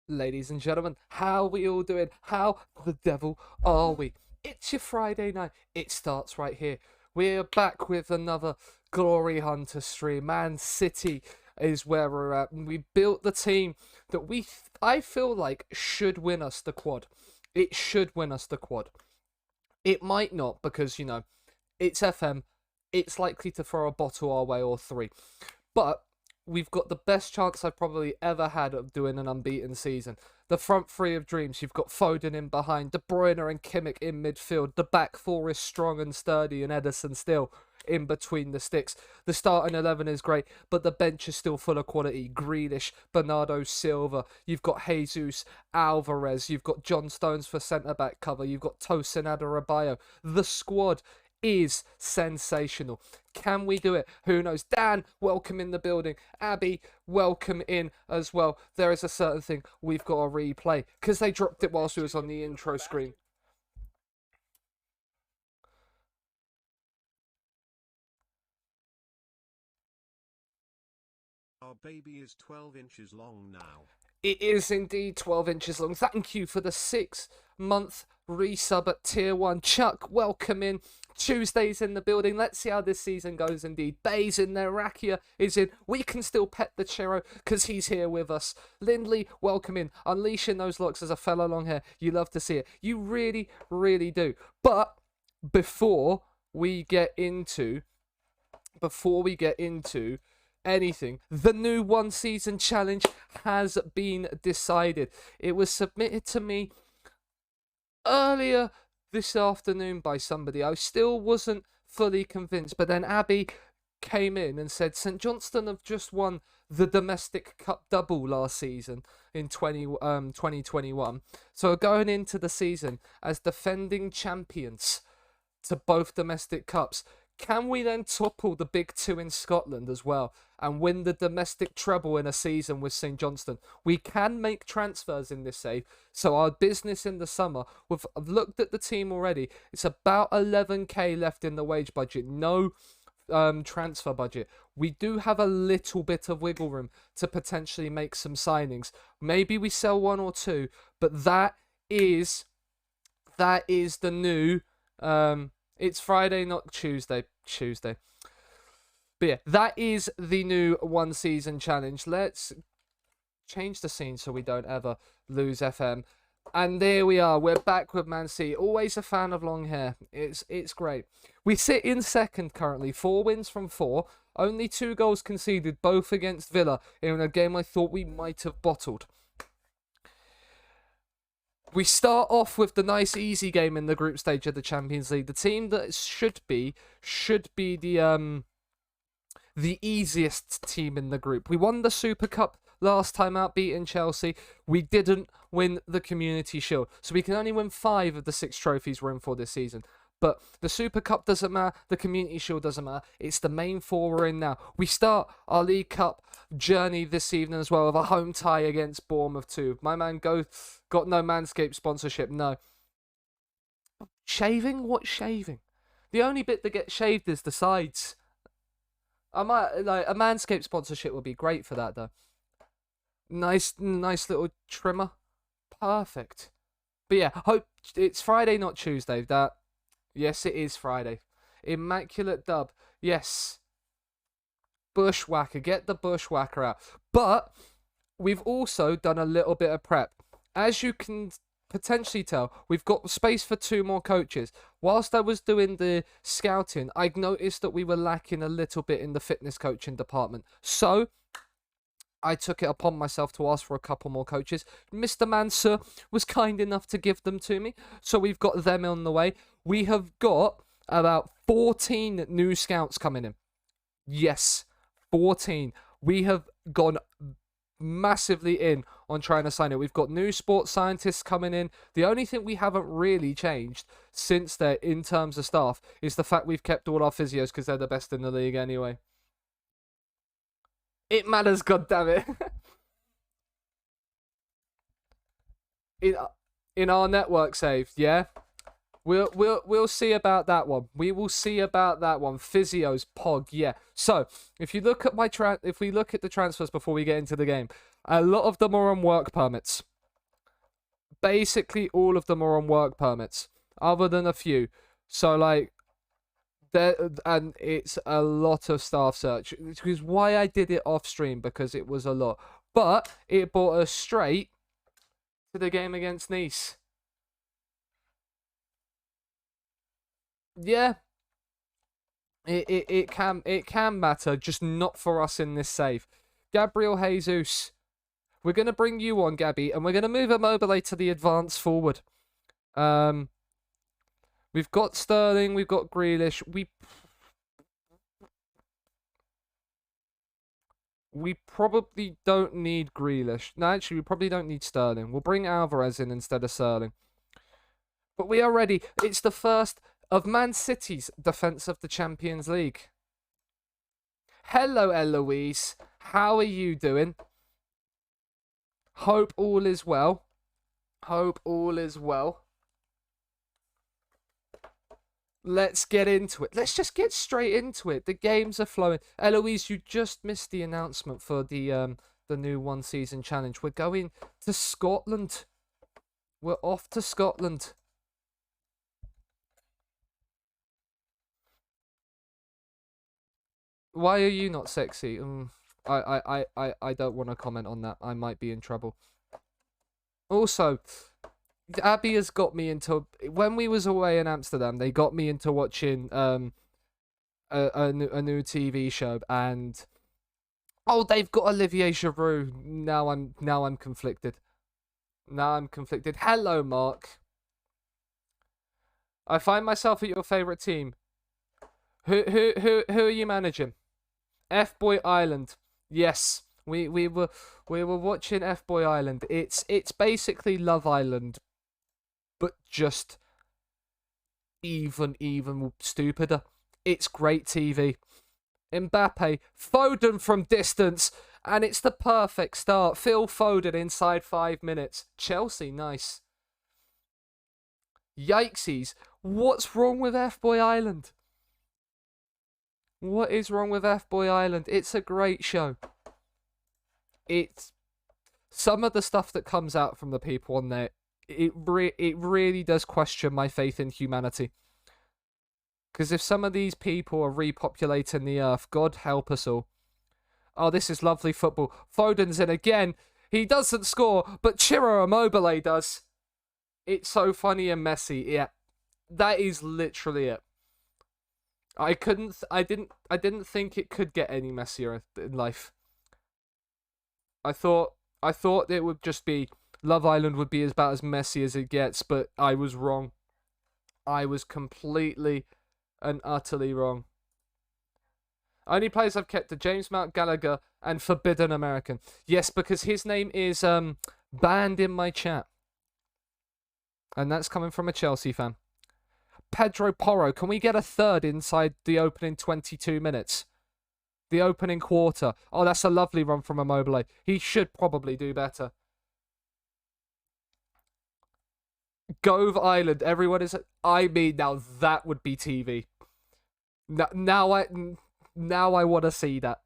Ladies and gentlemen, how are we all doing? How the devil are we? It's your Friday night. It starts right here. We're back with another Glory Hunter stream. Man City is where we're at. We built the team that I feel like should win us the quad. It should win us the quad. It might not because, it's FM. It's likely to throw a bottle our way or three. But we've got the best chance I've probably ever had of doing an unbeaten season. The front three of dreams. You've got Foden in behind, De Bruyne and Kimmich in midfield. The back four is strong and sturdy, and Ederson still in between the sticks. The starting 11 is great, but the bench is still full of quality. Grealish, Bernardo Silva. You've got Jesus, Alvarez. You've got John Stones for centre-back cover. You've got Tosin Adarabioyo. The squad is sensational. Can we do it? Who knows? Dan, welcome in the building. Abby, welcome in as well. There is a certain thing we've got to replay because they dropped it whilst we was on the intro screen. Our baby is 12 inches long now. It is indeed 12 inches long. Thank you for the 6-month resub at tier 1. Chuck, welcome in. Tuesday's in the building. Let's see how this season goes indeed. Bay's in there. Rakia is in. We can still pet the Chiro because he's here with us. Lindley, welcome in. Unleashing those locks as a fellow long hair. You love to see it. You really, really do. But before we get into anything, the new one season challenge has been decided. It was submitted to me earlier this afternoon by somebody. I still wasn't fully convinced, but then Abby came in and said St Johnstone have just won the domestic cup double last season in 2021, so going into the season as defending champions to both domestic cups. Can we then topple the big two in Scotland as well and win the domestic treble in a season with St Johnstone? We can make transfers in this save. So our business in the summer, I've looked at the team already. It's about 11k left in the wage budget. No transfer budget. We do have a little bit of wiggle room to potentially make some signings. Maybe we sell one or two, but that is the new... It's Friday, not Tuesday. But yeah, that is the new one season challenge. Let's change the scene so we don't ever lose FM. And there we are. We're back with Man City. Always a fan of long hair. It's great. We sit in second currently. 4 wins from 4. Only 2 goals conceded, both against Villa, in a game I thought we might have bottled. We start off with the nice easy game in the group stage of the Champions League. The team that should be the easiest team in the group. We won the Super Cup last time out, beating Chelsea. We didn't win the Community Shield, so we can only win 5 of the 6 trophies we're in for this season. But the Super Cup doesn't matter. The Community Shield doesn't matter. It's the main 4 we're in now. We start our League Cup journey this evening as well with a home tie against Bournemouth 2. My man got no Manscaped sponsorship. No. Shaving? What shaving? The only bit that gets shaved is the sides. I might a Manscaped sponsorship would be great for that though. Nice little trimmer. Perfect. But yeah, hope it's Friday, not Tuesday. Yes, it is Friday. Immaculate dub. Yes. Bushwhacker. Get the bushwhacker out. But we've also done a little bit of prep. As you can potentially tell, we've got space for 2 more coaches. Whilst I was doing the scouting, I noticed that we were lacking a little bit in the fitness coaching department. So I took it upon myself to ask for a couple more coaches. Mr. Mansur was kind enough to give them to me, so we've got them on the way. We have got about 14 new scouts coming in. Yes, 14. We have gone massively in on trying to sign it. We've got new sports scientists coming in. The only thing we haven't really changed since they're in terms of staff is the fact we've kept all our physios because they're the best in the league anyway. It matters, goddammit. in our network save, yeah. We'll see about that one. We will see about that one. Physios, Pog, yeah. So if we look at the transfers before we get into the game, a lot of them are on work permits. Basically, all of them are on work permits, other than a few. So, like, and it's a lot of staff search. Which is why I did it off stream, because it was a lot. But it brought us straight to the game against Nice. Yeah, it can matter, just not for us in this save. Gabriel Jesus. We're gonna bring you on, Gabby, and we're gonna move Immobile to the advance forward. We've got Sterling, we've got Grealish. We probably don't need Grealish. No, actually, we probably don't need Sterling. We'll bring Alvarez in instead of Sterling. But we are ready. It's the first of Man City's defense of the Champions League. Hello, Eloise. How are you doing? Hope all is well. Hope all is well. Let's get into it. Let's just get straight into it. The games are flowing. Eloise, you just missed the announcement for the new one season challenge. We're going to Scotland. We're off to Scotland. Why are you not sexy? I don't want to comment on that. I might be in trouble. Also, Abby has got me into, when we was away in Amsterdam, they got me into watching a new TV show, and oh, they've got Olivier Giroud. Now I'm conflicted. Now I'm conflicted. Hello, Mark. I find myself at your favorite team. Who are you managing? F Boy Island. Yes, we were watching F Boy Island. It's basically Love Island, but just even stupider. It's great TV. Mbappe, Foden from distance, and it's the perfect start. Phil Foden inside 5 minutes. Chelsea, nice. Yikesies. What's wrong with F Boy Island? What is wrong with F Boy Island? It's a great show. It's some of the stuff that comes out from the people on there. It really does question my faith in humanity. Because if some of these people are repopulating the earth, God help us all. Oh, this is lovely football. Foden's in again. He doesn't score, but Ciro Immobile does. It's so funny and messy. Yeah, that is literally it. I didn't think it could get any messier in life. I thought it would just be, Love Island would be about as messy as it gets, but I was wrong. I was completely and utterly wrong. Only players I've kept are James Mount Gallagher and Forbidden American. Yes, because his name is banned in my chat. And that's coming from a Chelsea fan. Pedro Porro, can we get a third inside the opening 22 minutes? The opening quarter. Oh, that's a lovely run from Immobile. He should probably do better. Gove Island. Everyone is... I mean, now that would be TV. Now I want to see that.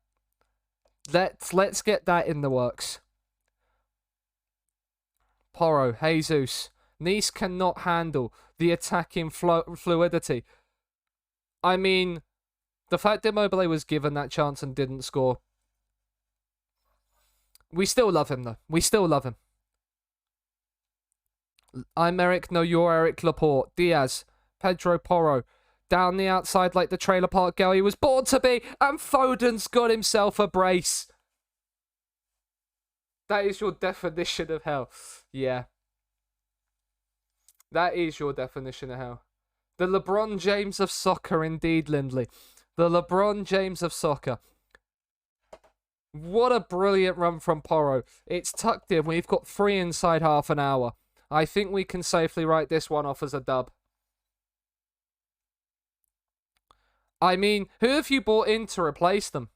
Let's get that in the works. Porro, Jesus. Nice cannot handle the attacking fluidity. I mean, the fact that Immobile was given that chance and didn't score. We still love him, though. We still love him. I'm Eric. No, you're Eric Laporte. Diaz. Pedro Porro. Down the outside like the trailer park girl he was born to be. And Foden's got himself a brace. That is your definition of hell. Yeah. That is your definition of hell. The LeBron James of soccer, indeed, Lindley. The LeBron James of soccer. What a brilliant run from Porro. It's tucked in. We've got 3 inside half an hour. I think we can safely write this one off as a dub. I mean, who have you brought in to replace them?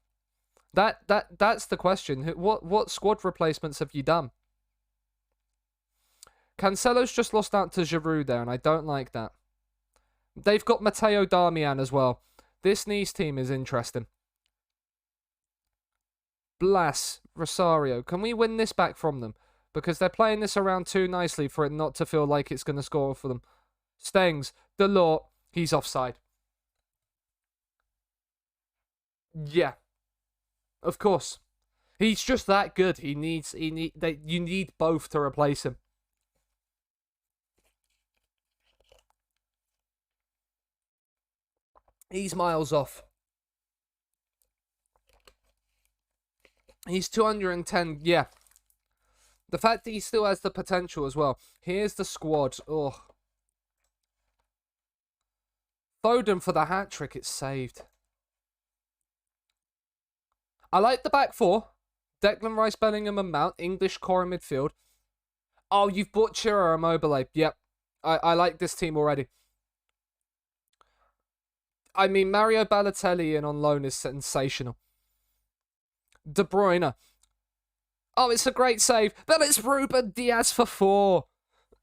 That's the question. What squad replacements have you done? Cancelo's just lost out to Giroud there, and I don't like that. They've got Matteo Darmian as well. This Nice team is interesting. Blas, Rosario. Can we win this back from them? because they're playing this around too nicely for it not to feel like it's going to score for them. Stengs, Delort, he's offside. Yeah, of course. He's just that good. You need both to replace him. He's miles off. He's 210, yeah. The fact that he still has the potential as well. Here's the squad. Oh. Foden for the hat-trick, it's saved. I like the back four. Declan Rice, Bellingham and Mount. English core in midfield. Oh, you've bought Chira Immobile. Yep. I like this team already. I mean, Mario Balotelli in on loan is sensational. De Bruyne. Oh, it's a great save. But it's Ruben Diaz for 4.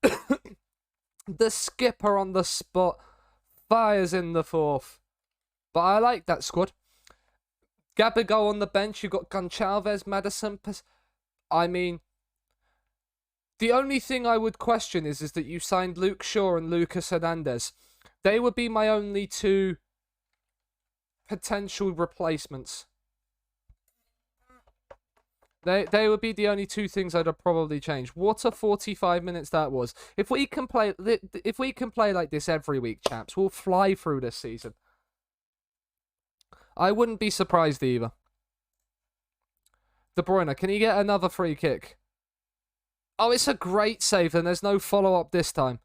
The skipper on the spot fires in the 4th. But I like that squad. Gabigol on the bench. You've got Goncalves, Maddison. I mean, the only thing I would question is that you signed Luke Shaw and Lucas Hernandez. They would be my only 2 potential replacements. They would be the only 2 things I'd have probably changed. What a 45 minutes that was. If we can play like this every week, chaps, we'll fly through this season. I wouldn't be surprised either. De Bruyne, can he get another free kick? Oh, it's a great save, and there's no follow-up this time.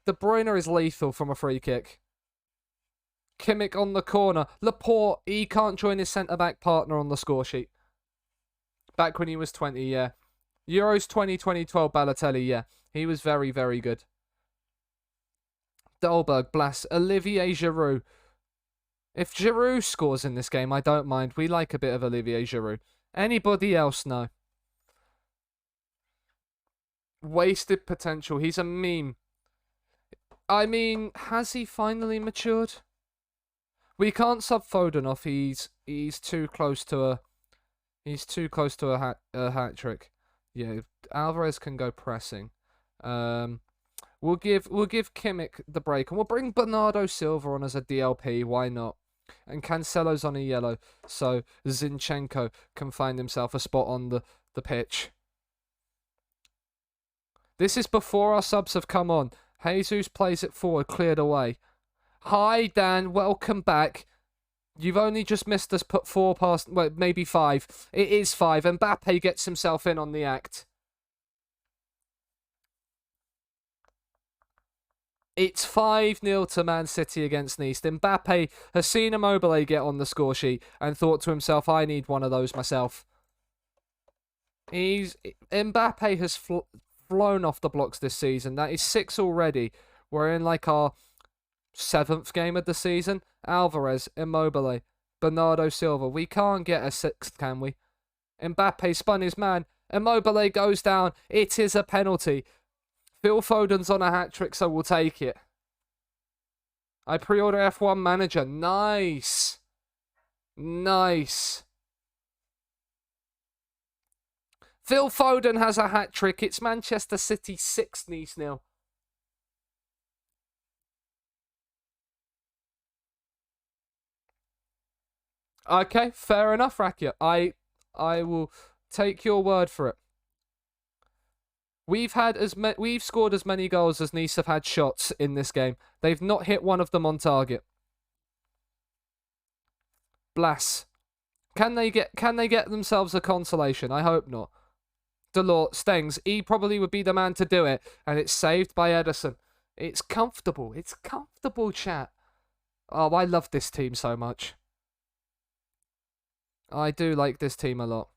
De Bruyne is lethal from a free kick. Kimmich on the corner. Laporte, he can't join his centre-back partner on the score sheet. Back when he was 20, yeah. Euros 2012 Balotelli, yeah. He was very, very good. Dolberg, Blas, Olivier Giroud. If Giroud scores in this game, I don't mind. We like a bit of Olivier Giroud. Anybody else, no. Wasted potential. He's a meme. I mean, has he finally matured? We can't sub Foden off. He's too close to a... He's too close to a hat trick. Yeah, Alvarez can go pressing. We'll give Kimmich the break, and we'll bring Bernardo Silva on as a DLP. Why not? And Cancelo's on a yellow, so Zinchenko can find himself a spot on the pitch. This is before our subs have come on. Jesus plays it forward, cleared away. Hi, Dan. Welcome back. You've only just missed us put 4 past, well, maybe 5. It is 5. Mbappe gets himself in on the act. It's 5-0 to Man City against Nice. Mbappe has seen Immobile get on the score sheet and thought to himself, I need one of those myself. Mbappe has flown off the blocks this season. That is 6 already. We're in like our 7th game of the season. Alvarez, Immobile, Bernardo Silva. We can't get a 6th, can we? Mbappe spun his man. Immobile goes down. It is a penalty. Phil Foden's on a hat-trick, so we'll take it. I pre-order F1 Manager. Nice. Nice. Phil Foden has a hat-trick. It's Manchester City 6, Nice 0. Okay, fair enough, Rakia. I will take your word for it. We've scored as many goals as Nice have had shots in this game. They've not hit one of them on target. Blas. Can they get themselves a consolation? I hope not. Delort, Stengs, he probably would be the man to do it, and it's saved by Ederson. It's comfortable. It's comfortable, chat. Oh, I love this team so much. I do like this team a lot.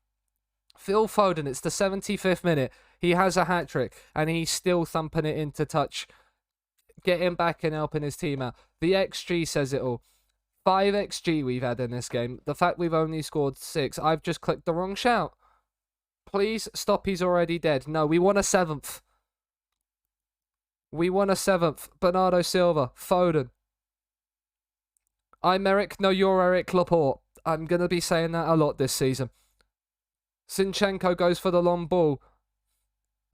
Phil Foden, it's the 75th minute. He has a hat-trick, and he's still thumping it into touch. Getting back and helping his team out. The XG says it all. 5 XG we've had in this game. The fact we've only scored 6. I've just clicked the wrong shout. Please stop, he's already dead. No, we want a 7th. We want a 7th. Bernardo Silva. Foden. I'm Eric. No, you're Eric Laporte. I'm going to be saying that a lot this season. Zinchenko goes for the long ball.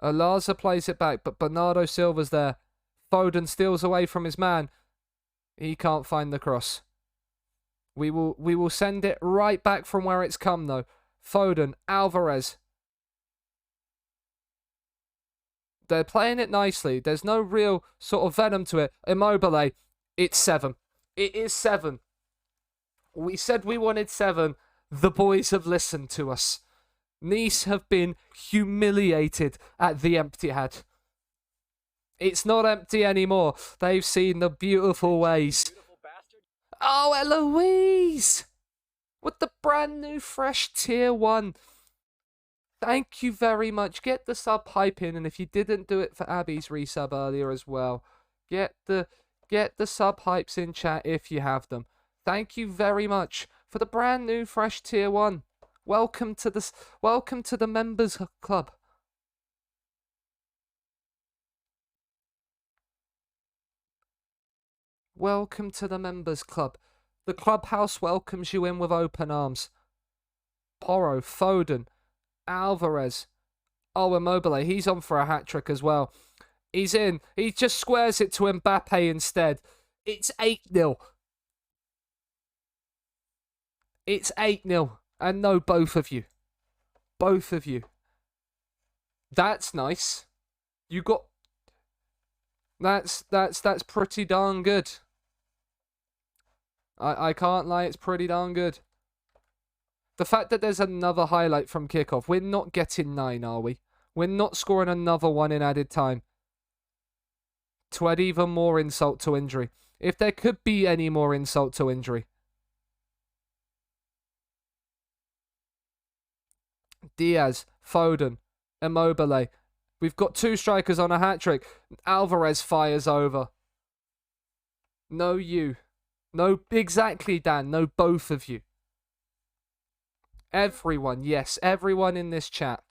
Alaza plays it back, but Bernardo Silva's there. Foden steals away from his man. He can't find the cross. We will send it right back from where it's come, though. Foden, Alvarez. They're playing it nicely. There's no real sort of venom to it. Immobile, it's 7. It is 7. We said we wanted 7. The boys have listened to us. Nice have been humiliated at the Etihad. It's not empty anymore. They've seen the beautiful ways. Oh, Eloise! With the brand new fresh tier 1. Thank you very much. Get the sub hype in, and if you didn't do it for Abby's resub earlier as well, get the sub hypes in chat if you have them. Thank you very much for the brand new fresh tier 1. Welcome to the members club. Welcome to the members club. The clubhouse welcomes you in with open arms. Porro, Foden, Alvarez. Oh, Immobile, he's on for a hat-trick as well. He's in. He just squares it to Mbappe instead. It's 8-0. It's 8-0. And no, both of you. Both of you. That's nice. You got... That's pretty darn good. I can't lie, it's pretty darn good. The fact that there's another highlight from kickoff. We're not getting 9, are we? We're not scoring another one in added time. To add even more insult to injury. If there could be any more insult to injury. Diaz, Foden, Immobile. We've got 2 strikers on a hat-trick. Alvarez fires over. No, you. No, exactly, Dan. No, both of you. Everyone, yes, everyone in this chat.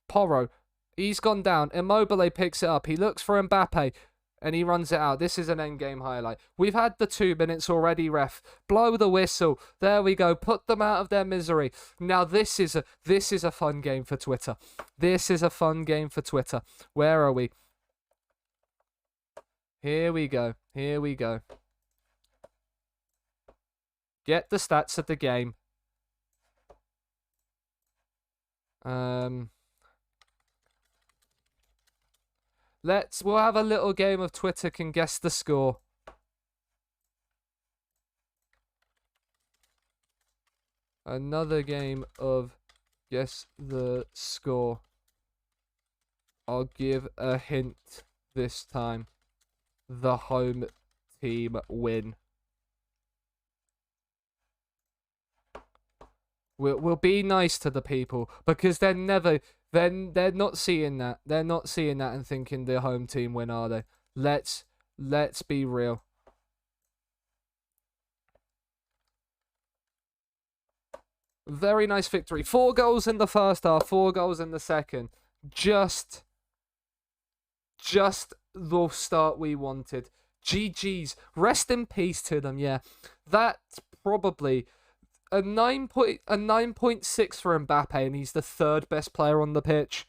Porro, he's gone down. Immobile picks it up. He looks for Mbappe, and he runs it out. This is an endgame highlight. We've had the 2 minutes already, ref. Blow the whistle. There we go. Put them out of their misery. Now this is a fun game for Twitter. This is a fun game for Twitter. Where are we? Here we go. Here we go. Get the stats of the game. We'll have a little game of Twitter can guess the score. Another game of guess the score. I'll give a hint this time. The home team win. We'll be nice to the people because they're not seeing that. They're not seeing that and thinking the home team win, are they? Let's be real. Very nice victory. 4 goals in the first half, 4 goals in the second. Just the start we wanted. GG's. Rest in peace to them, yeah. That's probably a 9.6 for Mbappe, and he's the 3rd best player on the pitch.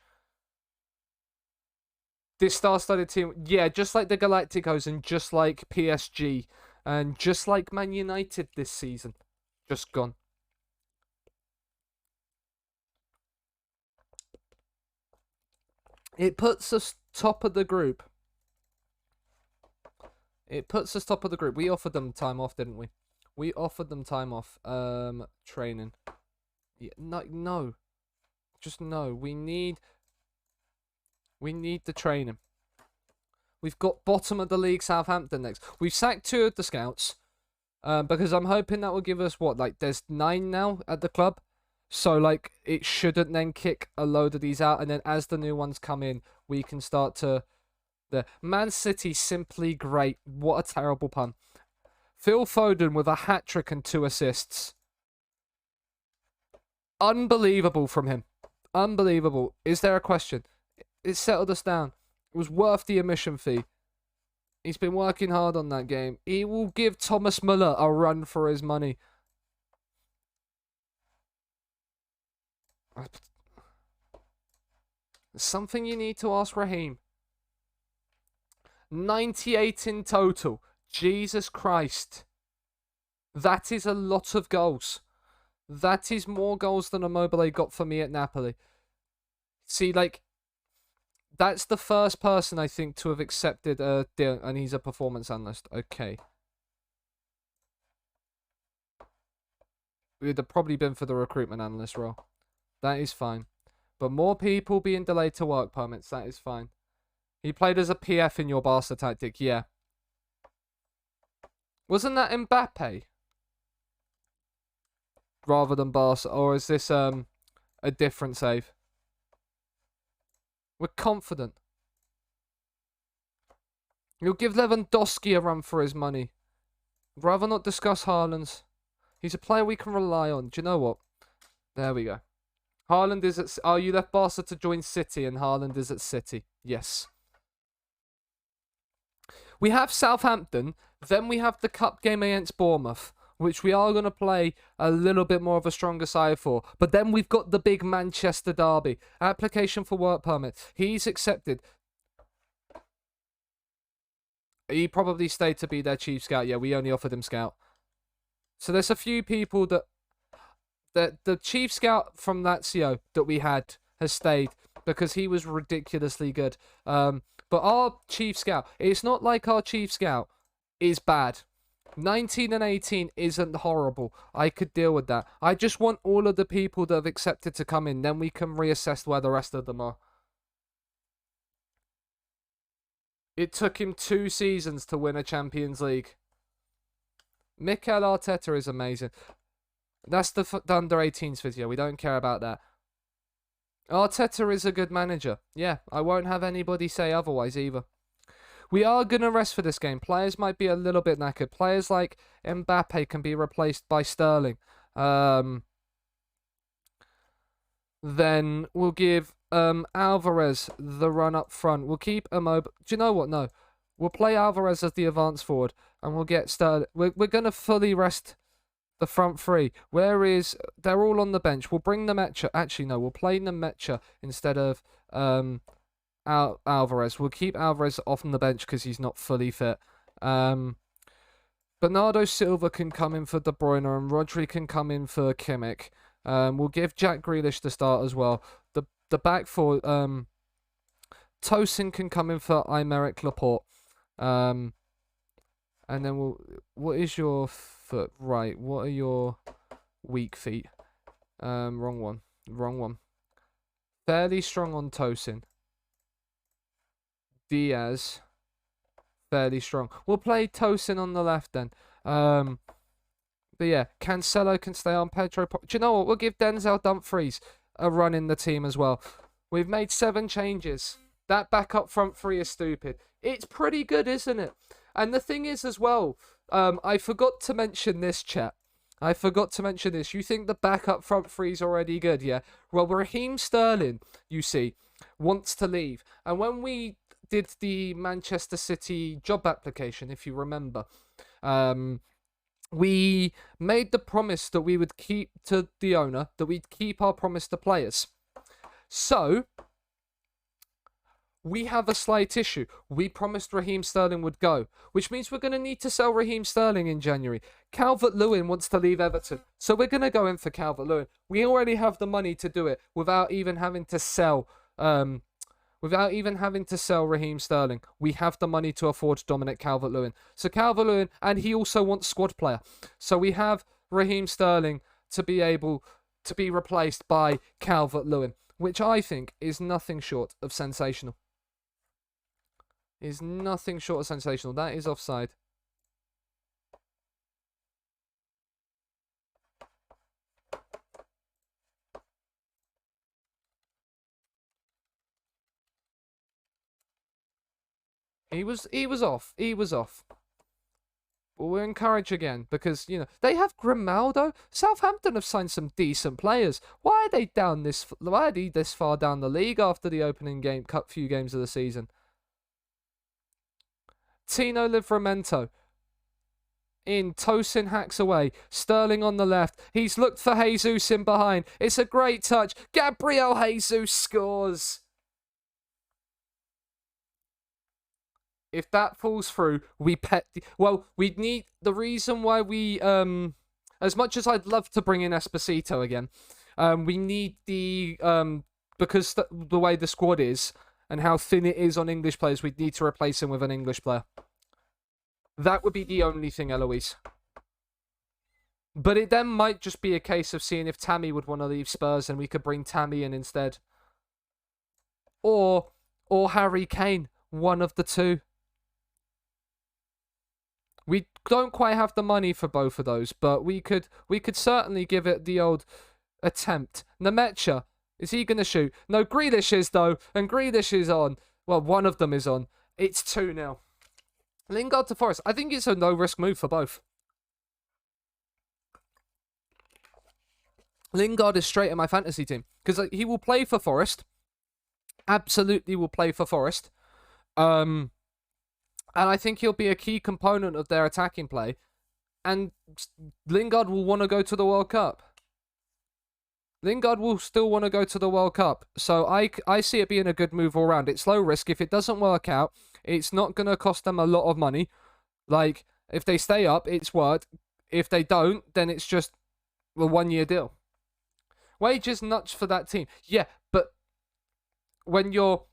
This star-studded team, yeah, just like the Galacticos and just like PSG and just like Man United this season. Just gone. It puts us top of the group. It puts us top of the group. We offered them time off, didn't we? We offered them time off. Training. Yeah, no. Just no. We need the training. We've got bottom of the league Southampton next. We've sacked 2 of the scouts. Because I'm hoping that will give us what? Like, there's 9 now at the club. So, like, it shouldn't then kick a load of these out. And then as the new ones come in, we can start to... The Man City, simply great. What a terrible pun. Phil Foden with a hat-trick and 2 assists. Unbelievable from him. Unbelievable. Is there a question? It settled us down. It was worth the admission fee. He's been working hard on that game. He will give Thomas Müller a run for his money. Something you need to ask Raheem. 98 in total. Jesus Christ. That is a lot of goals. That is more goals than Immobile got for me at Napoli. See, like, that's the first person I think to have accepted a deal, and he's a performance analyst. Okay. It would have probably been for the recruitment analyst role. That is fine. But more people being delayed to work permits, that is fine. He played as a PF in your Barca tactic, yeah. Wasn't that Mbappe? Rather than Barca, or is this a different save? We're confident. You'll give Lewandowski a run for his money. Rather not discuss Haaland's. He's a player we can rely on. Do you know what? There we go. Haaland is at... Oh, you left Barca to join City, and Haaland is at City. Yes. We have Southampton. Then we have the cup game against Bournemouth, which we are going to play a little bit more of a stronger side for. But then we've got the big Manchester derby. Application for work permit. He's accepted. He probably stayed to be their chief scout. Yeah, we only offered him scout. So there's a few people that the chief scout from Lazio that we had has stayed because he was ridiculously good. But our chief scout, it's not like our chief scout is bad. 19 and 18 isn't horrible. I could deal with that. I just want all of the people that have accepted to come in. Then we can reassess where the rest of them are. It took him 2 seasons to win a Champions League. Mikel Arteta is amazing. That's the under-18s video. We don't care about that. Arteta is a good manager. Yeah, I won't have anybody say otherwise either. We are going to rest for this game. Players might be a little bit knackered. Players like Mbappe can be replaced by Sterling. Then we'll give Alvarez the run up front. We'll keep Immobile. Do you know what? No. We'll play Alvarez as the advance forward. And we'll get Sterling. We're going to fully rest the front three. They're all on the bench. We'll bring Nemecha. Actually, no. We'll play Nemecha instead of Alvarez. We'll keep Alvarez off on the bench because he's not fully fit. Bernardo Silva can come in for De Bruyne and Rodri can come in for Kimmich. We'll give Jack Grealish the start as well. The back four, Tosin can come in for Aymeric Laporte. And then what is your foot? Right, what are your weak feet? Wrong one. Fairly strong on Tosin. Diaz, fairly strong. We'll play Tosin on the left then. But yeah, Cancelo can stay on. Do you know what? We'll give Denzel Dumfries a run in the team as well. We've made 7 changes. That backup front three is stupid. It's pretty good, isn't it? And the thing is as well, I forgot to mention this, chat. I forgot to mention this. You think the backup front three is already good, yeah? Well, Raheem Sterling, you see, wants to leave. And when we did the Manchester City job application, if you remember, we made the promise that we would keep to the owner, that we'd keep our promise to players. So, we have a slight issue. We promised Raheem Sterling would go, which means we're going to need to sell Raheem Sterling in January. Calvert-Lewin wants to leave Everton, so we're going to go in for Calvert-Lewin. We already have the money to do it without even having to sell Raheem Sterling. We have the money to afford Dominic Calvert-Lewin. So Calvert-Lewin, and he also wants squad player. So we have Raheem Sterling to be able to be replaced by Calvert-Lewin, which I think is nothing short of sensational. That is offside. He was off. But we're encouraged again because, you know, they have Grimaldo. Southampton have signed some decent players. Why are they this far down the league after the opening few games of the season? Tino Livramento in. Tosin hacks away. Sterling on the left. He's looked for Jesus in behind. It's a great touch. Gabriel Jesus scores. If that falls through, we pet. We need the reason why we as much as I'd love to bring in Esposito again, we need because the way the squad is and how thin it is on English players, we'd need to replace him with an English player. That would be the only thing, Eloise. But it then might just be a case of seeing if Tammy would want to leave Spurs and we could bring Tammy in instead. Or Harry Kane, one of the two. We don't quite have the money for both of those, but we could certainly give it the old attempt. Nemecha, is he going to shoot? No, Grealish is, though, and Grealish is on. Well, one of them is on. It's 2-0. Lingard to Forest. I think it's a no-risk move for both. Lingard is straight in my fantasy team, because he will play for Forest. Absolutely will play for Forest. And I think he'll be a key component of their attacking play. And Lingard will want to go to the World Cup. Lingard will still want to go to the World Cup. So I see it being a good move all round. It's low risk. If it doesn't work out, it's not going to cost them a lot of money. Like, if they stay up, it's worked. If they don't, then it's just a 1-year deal. Wages nuts for that team. Yeah, but when you're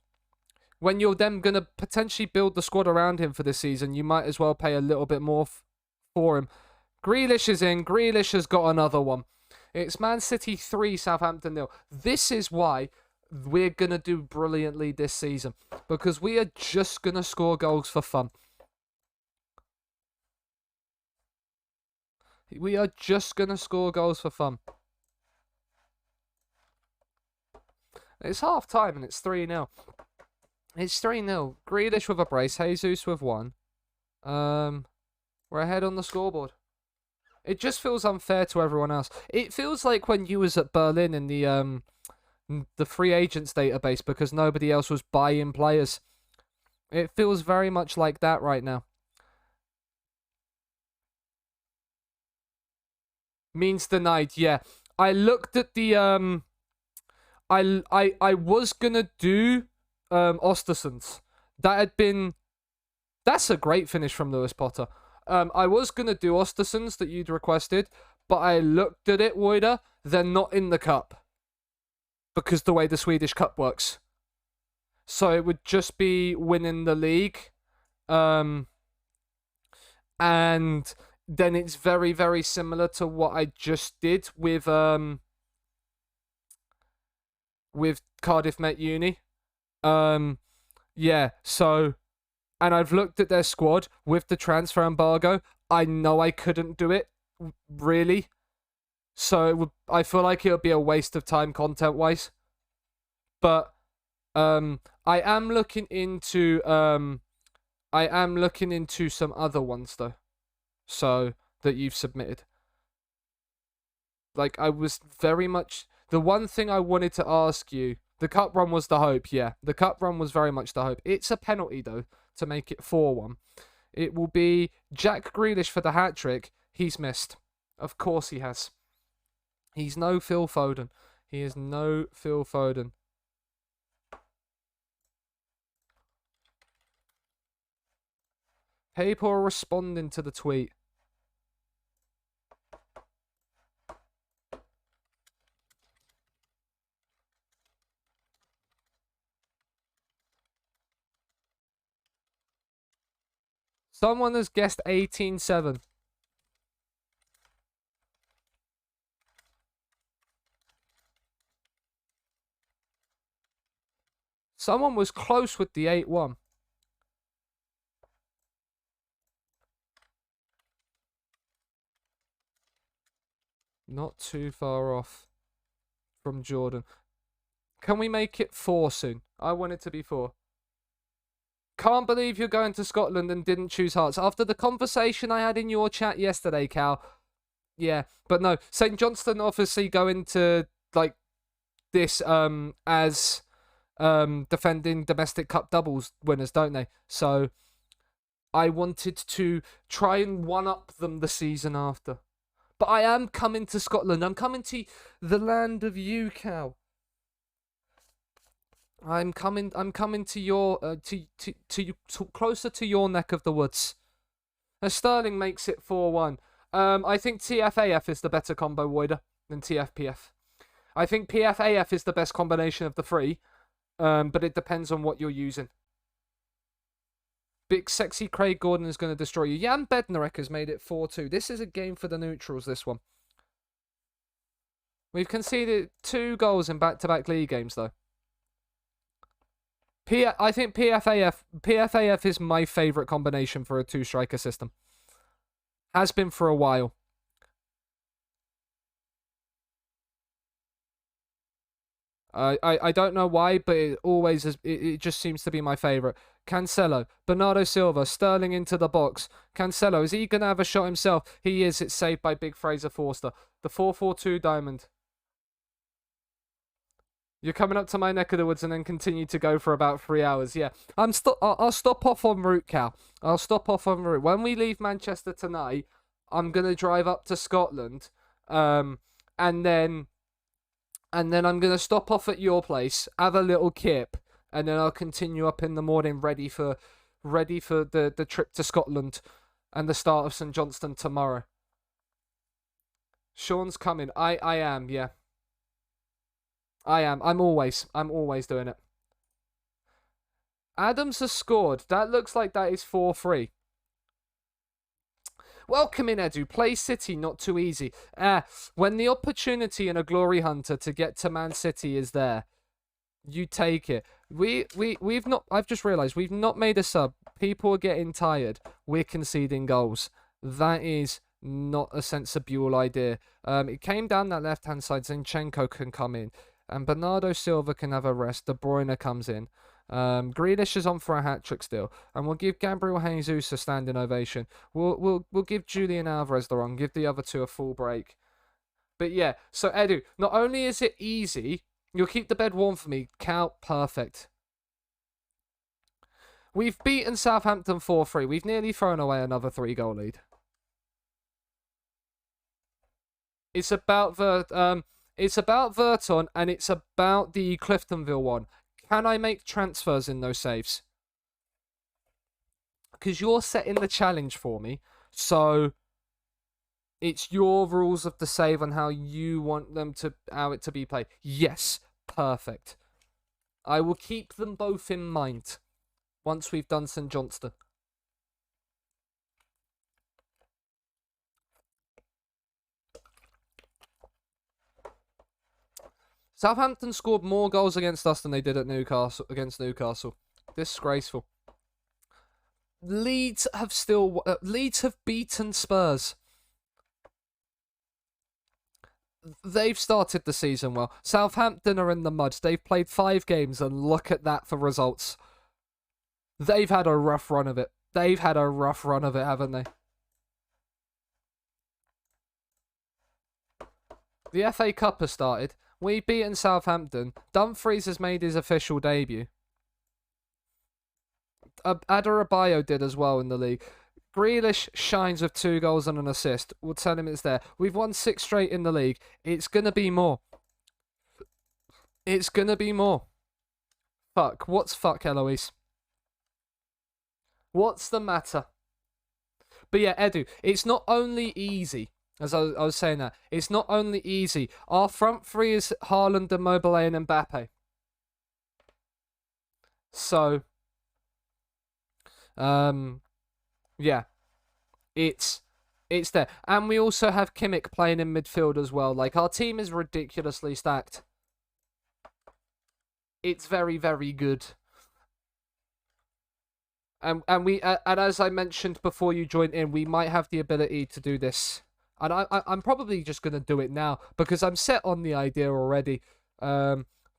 then going to potentially build the squad around him for this season, you might as well pay a little bit more for him. Grealish is in. Grealish has got another one. It's Man City 3, Southampton 0. This is why we're going to do brilliantly this season. Because we are just going to score goals for fun. We are just going to score goals for fun. It's half time and it's 3-0. It's 3-0. Grealish with a brace. Jesus with one. We're ahead on the scoreboard. It just feels unfair to everyone else. It feels like when you was at Berlin in the free agents database because nobody else was buying players. It feels very much like that right now. Means denied, yeah. I looked at the I was gonna do Ostersund's. That's a great finish from Lewis Potter. I was gonna do Ostersund's that you'd requested, but I looked at it, Woida. They're not in the cup because the way the Swedish Cup works. So it would just be winning the league, and then it's very, very similar to what I just did with Cardiff Met Uni. Yeah, so, and I've looked at their squad with the transfer embargo. I know I couldn't do it, really. So I feel like it would be a waste of time content-wise. But I am looking into some other ones though. So that you've submitted. Like, I was very much the one thing I wanted to ask you. The cup run was the hope, yeah. The cup run was very much the hope. It's a penalty though to make it 4-1. It will be Jack Grealish for the hat trick. He's missed. Of course he has. He's no Phil Foden. He is no Phil Foden. People are responding to the tweet. Someone has guessed 18-7. Someone was close with the 8-1. Not too far off from Jordan. Can we make it 4 soon? I want it to be 4. Can't believe you're going to Scotland and didn't choose Hearts. After the conversation I had in your chat yesterday, Cal. Yeah, but no. St. Johnstone obviously go into like this as defending domestic cup doubles winners, don't they? So I wanted to try and one-up them the season after. But I am coming to Scotland. I'm coming to the land of you, Cal. I'm coming to your closer to your neck of the woods. Sterling makes it 4-1. I think TFAF is the better combo wider than TFPF. I think PFAF is the best combination of the three, but it depends on what you're using. Big sexy Craig Gordon is going to destroy you. Jan Bednarek has made it 4-2. This is a game for the neutrals, this one. We've conceded 2 goals in back-to-back league games, though. I think PFAF is my favourite combination for a 2-striker system. Has been for a while. I don't know why, but it always is, it just seems to be my favourite. Cancelo, Bernardo Silva, Sterling into the box. Cancelo, is he going to have a shot himself? He is. It's saved by Big Fraser Forster. The 4-4-2 diamond. You're coming up to my neck of the woods and then continue to go for about 3 hours. Yeah, I'll stop off en route, Cal. I'll stop off en route. When we leave Manchester tonight, I'm going to drive up to Scotland, and then I'm going to stop off at your place, have a little kip, and then I'll continue up in the morning ready for the trip to Scotland and the start of St Johnstone tomorrow. Sean's coming. I am, yeah. I am. I'm always doing it. Adams has scored. That looks like that is 4-3. Welcome in, Edu. Play City, not too easy. When the opportunity in a glory hunter to get to Man City is there, you take it. We've not. I've just realised we've not made a sub. People are getting tired. We're conceding goals. That is not a sensible idea. It came down that left-hand side. Zinchenko can come in. And Bernardo Silva can have a rest. De Bruyne comes in. Grealish is on for a hat-trick still. And we'll give Gabriel Jesus a standing ovation. We'll give Julian Alvarez the run. Give the other two a full break. But yeah, so Edu, not only is it easy, you'll keep the bed warm for me. Cal, perfect. We've beaten Southampton 4-3. We've nearly thrown away another 3-goal lead. It's about Verton, and it's about the Cliftonville one. Can I make transfers in those saves? Because you're setting the challenge for me, so it's your rules of the save and how you want it to be played. Yes, perfect. I will keep them both in mind once we've done St Johnstone. Southampton scored more goals against us than they did against Newcastle. Disgraceful. Leeds have beaten Spurs. They've started the season well. Southampton are in the mud. They've played 5 games and look at that for results. They've had a rough run of it. Haven't they? The FA Cup has started. We've beaten Southampton. Dumfries has made his official debut. Adebayo did as well in the league. Grealish shines with 2 goals and an assist. We'll tell him it's there. We've won 6 straight in the league. It's going to be more. Fuck. What's fuck, Eloise? What's the matter? But yeah, Edu, it's not only easy. As I was saying that, it's not only easy. Our front 3 is Haaland, Immobile, and Mbappe. So, yeah, it's there. And we also have Kimmich playing in midfield as well. Like, our team is ridiculously stacked. It's very, very good. And as I mentioned before you joined in, we might have the ability to do this. And I'm probably just going to do it now because I'm set on the idea already.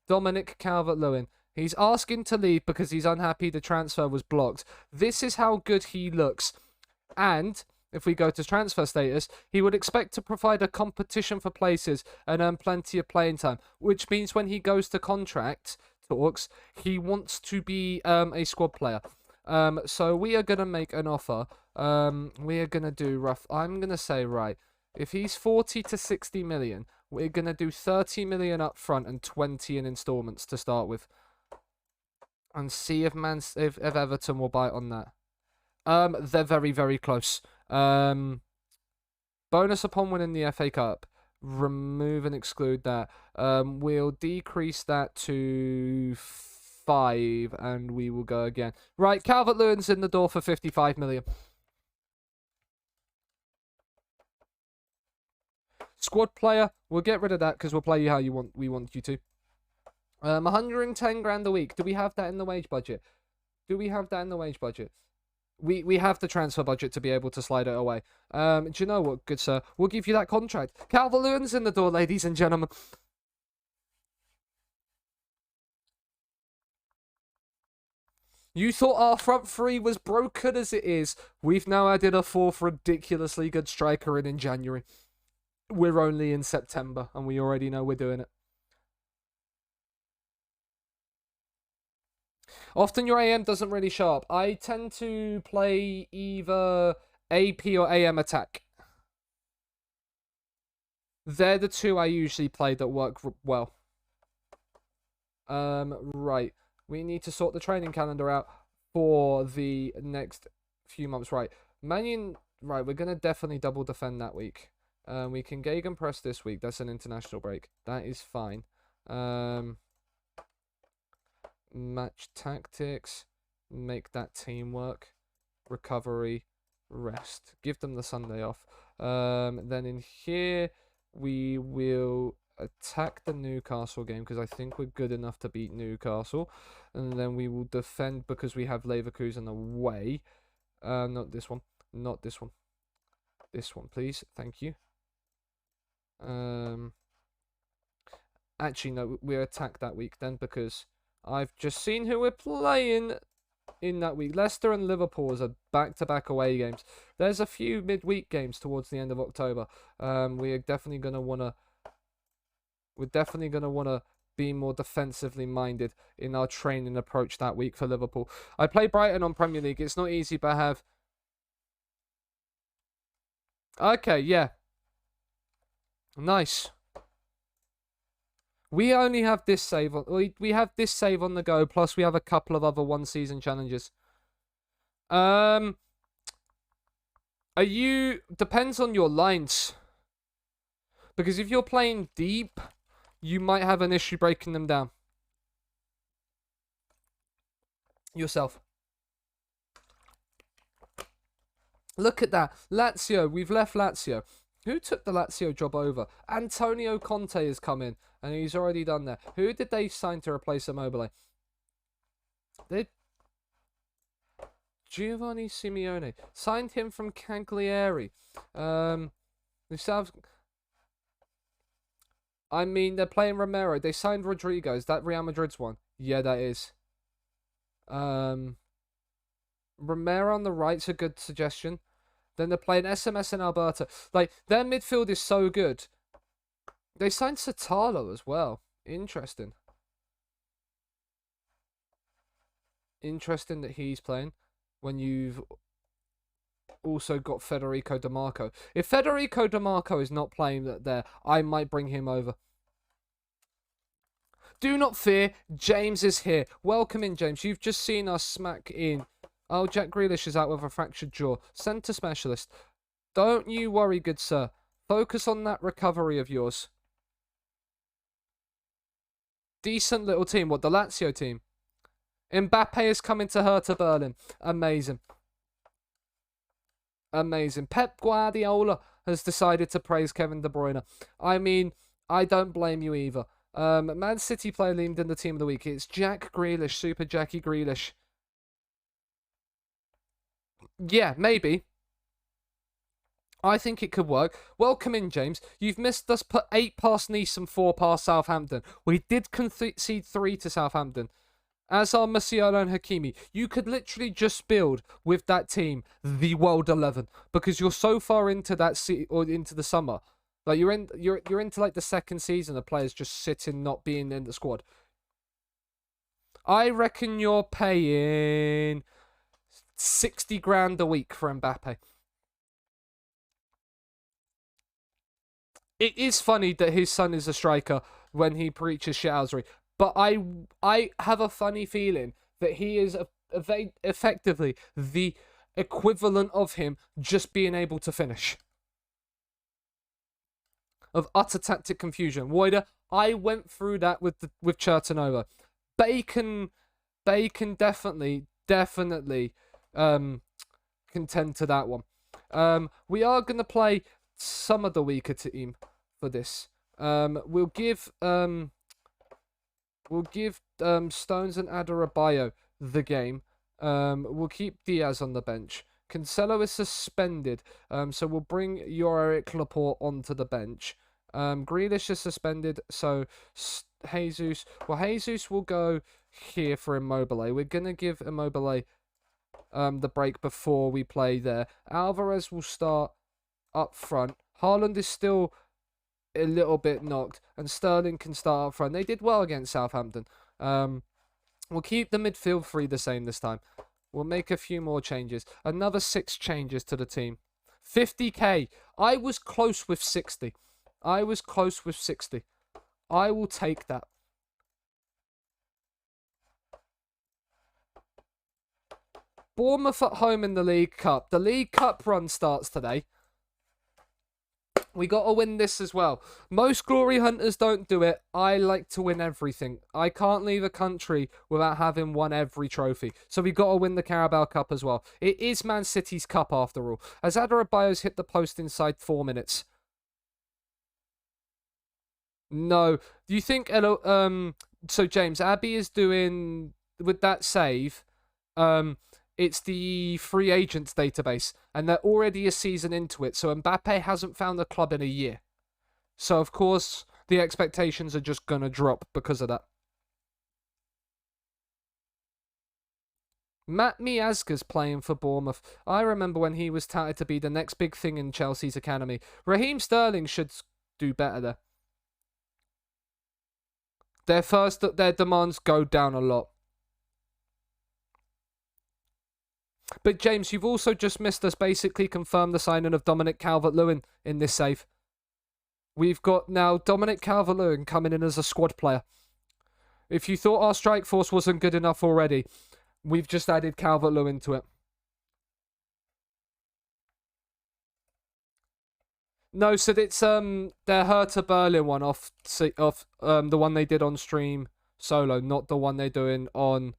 Dominic Calvert-Lewin. He's asking to leave because he's unhappy the transfer was blocked. This is how good he looks. And if we go to transfer status, he would expect to provide a competition for places and earn plenty of playing time, which means when he goes to contract talks, he wants to be a squad player. So we are going to make an offer. We are going to do I'm going to say, right, if he's 40 to 60 million, we're going to do 30 million up front and 20 in installments to start with. and see if Everton will bite on that. They're very, very close. Bonus upon winning the FA Cup. Remove and exclude that. We'll decrease that to 5, and we will go again. Right, Calvert-Lewin's in the door for 55 million. Squad player, we'll get rid of that because we'll play you how we want you to. 110 grand a week. Do we have that in the wage budget? Do we have that in the wage budget? We have the transfer budget to be able to slide it away. Do you know what, good sir? We'll give you that contract. Calvert-Lewin's in the door, ladies and gentlemen. You thought our front three was broken as it is. We've now added a 4th ridiculously good striker in January. We're only in September, and we already know we're doing it. Often your AM doesn't really show up. I tend to play either AP or AM attack. They're the two I usually play that work well. Right. We need to sort the training calendar out for the next few months. Right. Right, we're going to definitely double defend that week. We can gegenpress this week. That's an international break. That is fine. Match tactics. Make that teamwork. Recovery. Rest. Give them the Sunday off. Then in here, we will attack the Newcastle game because I think we're good enough to beat Newcastle. And then we will defend because we have Leverkusen away. Not this one. Not this one. This one, please. Thank you. Actually, no, we attack that week then because I've just seen who we're playing in that week. Leicester and Liverpool are back-to-back away games. There's a few midweek games towards the end of October. We're definitely gonna wanna be more defensively minded in our training approach that week for Liverpool. I play Brighton on Premier League. It's not easy, but I have. Okay, yeah. Nice. We only have this save on. We have this save on the go. Plus, we have a couple of other one-season challenges. Are you? Depends on your lines. Because if you're playing deep, you might have an issue breaking them down. Yourself. Look at that. Lazio. We've left Lazio. Who took the Lazio job over? Antonio Conte has come in, and he's already done that. Who did they sign to replace Immobile? Giovanni Simeone. Signed him from Cagliari. I mean, they're playing Romero. They signed Rodrigo. Is that Real Madrid's one? Yeah, that is. Romero on the right's a good suggestion. Then they're playing SMS and Alberta. Like, their midfield is so good. They signed Satalo as well. Interesting. Interesting that he's playing when you've also got Federico Di Marco. If Federico Di Marco is not playing there, I might bring him over. Do not fear, James is here. Welcome in, James. You've just seen us smack in. Oh, Jack Grealish is out with a fractured jaw. Centre specialist. Don't you worry, good sir. Focus on that recovery of yours. Decent little team. What, the Lazio team? Mbappe is coming to Hertha Berlin. Amazing. Amazing. Pep Guardiola has decided to praise Kevin De Bruyne. I mean, I don't blame you either. Man City player named in the team of the week. It's Jack Grealish. Super Jackie Grealish. Yeah, maybe. I think it could work. Welcome in, James. You've missed us put 8 past Nice and 4 past Southampton. We did concede 3 to Southampton. As are Musiala and Hakimi. You could literally just build with that team the World 11 because you're so far into that or into the summer. Like you're into like the second season of players just sitting, not being in the squad. I reckon you're paying 60 grand a week for Mbappe. It is funny that his son is a striker when he preaches shithousery, but I have a funny feeling that he is effectively the equivalent of him just being able to finish. Of utter tactic confusion. Wider, I went through that with Chertonova. Bacon definitely contend to that one. We are gonna play some of the weaker team for this. We'll give Stones and Adarabioyo the game. We'll keep Diaz on the bench. Cancelo is suspended, so we'll bring Yorick Laporte onto the bench. Grealish is suspended, so Jesus. Well, Jesus will go here for Immobile. We're gonna give Immobile the break before we play there. Alvarez will start up front. Haaland is still a little bit knocked, and Sterling can start up front. They did well against Southampton. We'll keep the midfield three the same this time. We'll make a few more changes. Another 6 changes to the team. 50k. I was close with 60. I will take that. Bournemouth at home in the League Cup. The League Cup run starts today. We got to win this as well. Most glory hunters don't do it. I like to win everything. I can't leave a country without having won every trophy. So we got to win the Carabao Cup as well. It is Man City's cup after all. As Adarabioyo's hit the post inside 4 minutes. No. Do you think so James, Abby is doing with that save, it's the free agents database, and they're already a season into it, so Mbappe hasn't found a club in a year. So, of course, the expectations are just going to drop because of that. Matt Miazga's playing for Bournemouth. I remember when he was touted to be the next big thing in Chelsea's academy. Raheem Sterling should do better there. Their demands go down a lot. But James, you've also just missed us basically confirm the signing of Dominic Calvert-Lewin in this save. We've got now Dominic Calvert-Lewin coming in as a squad player. If you thought our strike force wasn't good enough already, we've just added Calvert-Lewin to it. No, so it's their Hertha Berlin one off the one they did on stream solo, not the one they're doing on.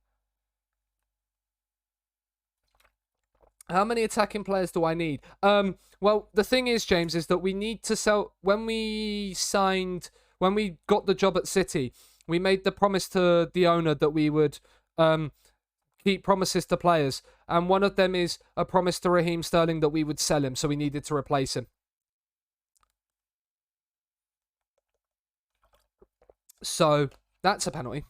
How many attacking players do I need? Well, the thing is, James, is that we need to sell. When we got the job at City, we made the promise to the owner that we would keep promises to players, and one of them is a promise to Raheem Sterling that we would sell him, so we needed to replace him. So that's a penalty.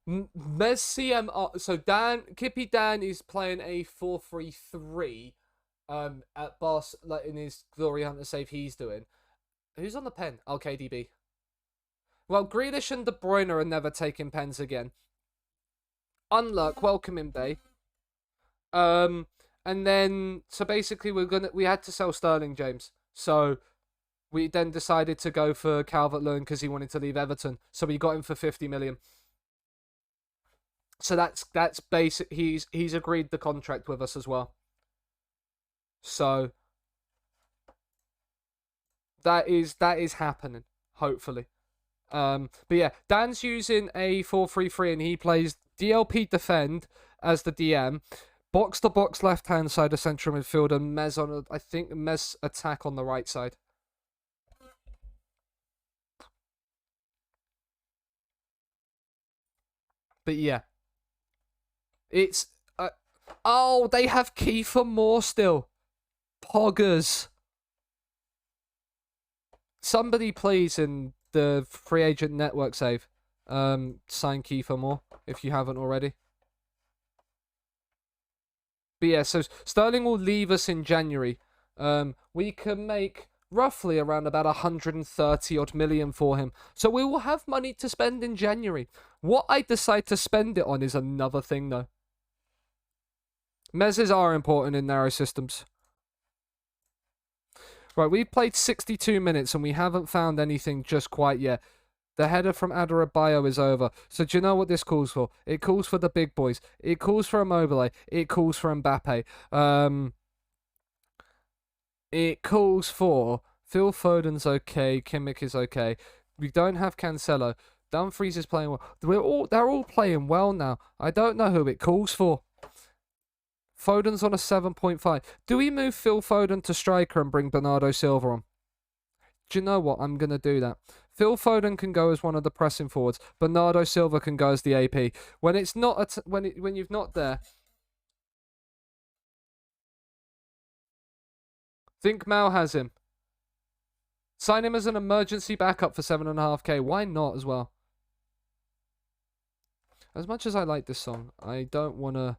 Messi, so Kippy Dan is playing a 4-3-3 at Bars, like in his Glory Hunter save he's doing. Who's on the pen? Oh, KDB. Well, Grealish and De Bruyne are never taking pens again. Unluck, welcome in, Bay. And then so basically we had to sell Sterling, James. So we then decided to go for Calvert-Lewin because he wanted to leave Everton. So we got him for 50 million. So that's basic. He's agreed the contract with us as well. So that is happening, hopefully. But yeah, Dan's using a 4-3-3 and he plays DLP defend as the DM. Box to box left hand side of central midfield and Mez attack on the right side. But yeah, it's oh, they have Kiefer Moore still. Poggers. Somebody please in the free agent network save sign Kiefer Moore if you haven't already. But yeah, so Sterling will leave us in January. We can make roughly around about 130 odd million for him. So we will have money to spend in January. What I decide to spend it on is another thing, though. Mezzes are important in narrow systems. Right, we've played 62 minutes and we haven't found anything just quite yet. The header from Adarabioyo is over. So do you know what this calls for? It calls for the big boys. It calls for Immobile. It calls for Mbappe. It calls for Phil Foden's okay. Kimmich is okay. We don't have Cancelo. Dumfries is playing well. They're all playing well now. I don't know who it calls for. Foden's on a 7.5. Do we move Phil Foden to striker and bring Bernardo Silva on? Do you know what? I'm going to do that. Phil Foden can go as one of the pressing forwards. Bernardo Silva can go as the AP. When it's not when you've not there. Think Mal has him. Sign him as an emergency backup for 7.5k. Why not as well? As much as I like this song, I don't want to.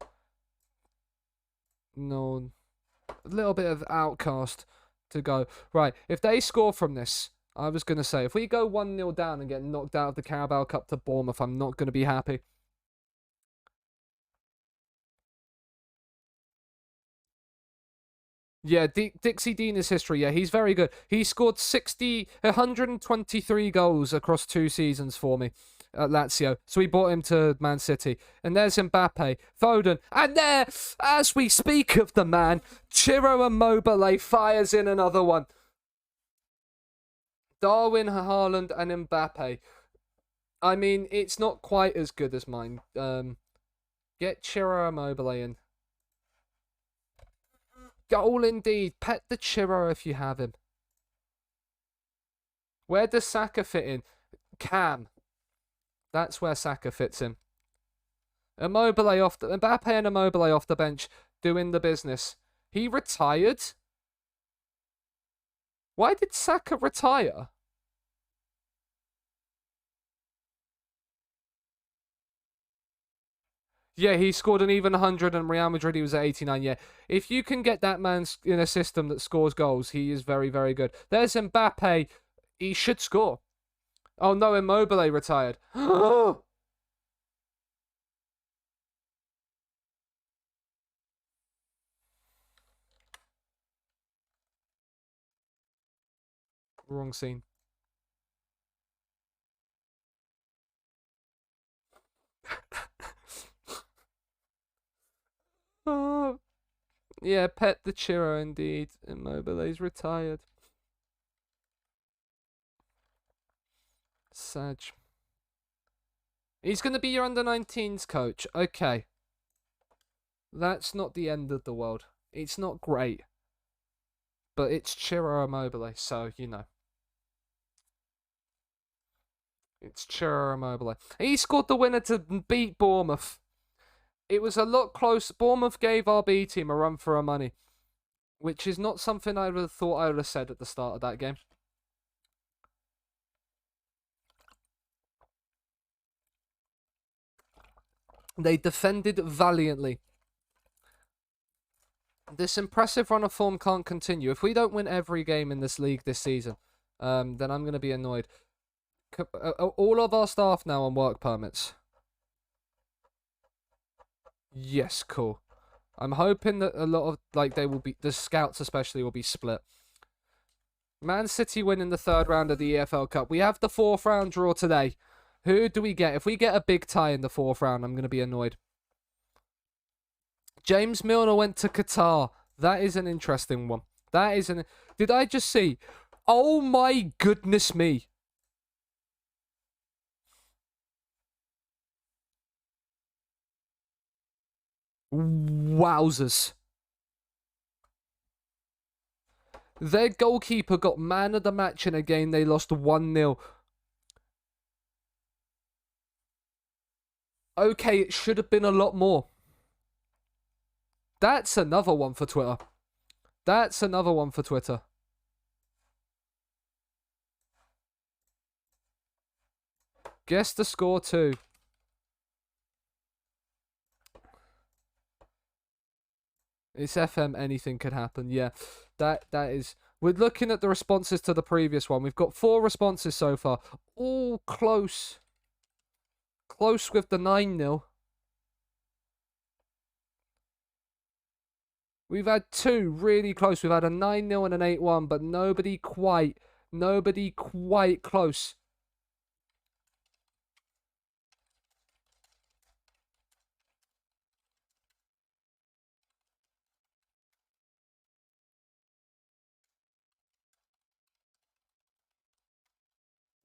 No, a little bit of outcast to go. Right, if they score from this, I was going to say, if we go 1-0 down and get knocked out of the Carabao Cup to Bournemouth, I'm not going to be happy. Yeah, Dixie Dean is history. Yeah, he's very good. He scored 123 goals across 2 seasons for me at Lazio. So we bought him to Man City. And there's Mbappe, Foden. And there, as we speak of the man, Ciro Immobile fires in another one. Darwin, Haaland, and Mbappe. I mean, it's not quite as good as mine. Get Ciro Immobile in. Goal indeed. Pet the Chiro if you have him. Where does Saka fit in? Cam. That's where Saka fits in. Mbappe and Immobile off the bench doing the business. He retired? Why did Saka retire? Yeah, he scored an even 100 and Real Madrid he was at 89. Yeah, if you can get that man in a system that scores goals, he is very, very good. There's Mbappe. He should score. Oh no, Immobile retired. Wrong scene. Oh, yeah, pet the Chiro indeed. Immobile's retired. Sad. He's going to be your under-19s coach. Okay. That's not the end of the world. It's not great. But it's Ciro Immobile, so, you know. It's Ciro Immobile. He scored the winner to beat Bournemouth. It was a lot close. Bournemouth gave our B team a run for our money, which is not something I would have thought I would have said at the start of that game. They defended valiantly. This impressive run of form can't continue. If we don't win every game in this league this season, then I'm going to be annoyed. All of our staff now on work permits. Yes, cool. I'm hoping that a lot of, the scouts especially will be split. Man City win in the 3rd round of the EFL Cup. We have the 4th round draw today. Who do we get? If we get a big tie in the 4th round, I'm going to be annoyed. James Milner went to Qatar. That is an interesting one. Did I just see? Oh my goodness me. Wowzers. Their goalkeeper got man of the match in a game they lost 1-0. Okay, it should have been a lot more. That's another one for Twitter. That's another one for Twitter. Guess the score too. It's FM, anything could happen. Yeah, that is. We're looking at the responses to the previous one. We've got 4 responses so far. All close. Close with the 9-0. We've had two really close. We've had a 9-0 and an 8-1, but nobody quite close.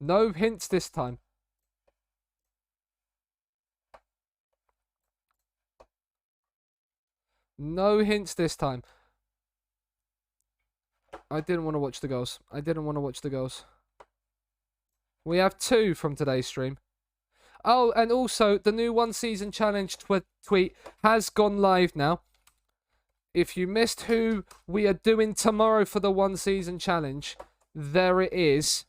No hints this time. No hints this time. I didn't want to watch the goals. We have two from today's stream. Oh, and also, the new one season challenge tweet has gone live now. If you missed who we are doing tomorrow for the one season challenge, there it is.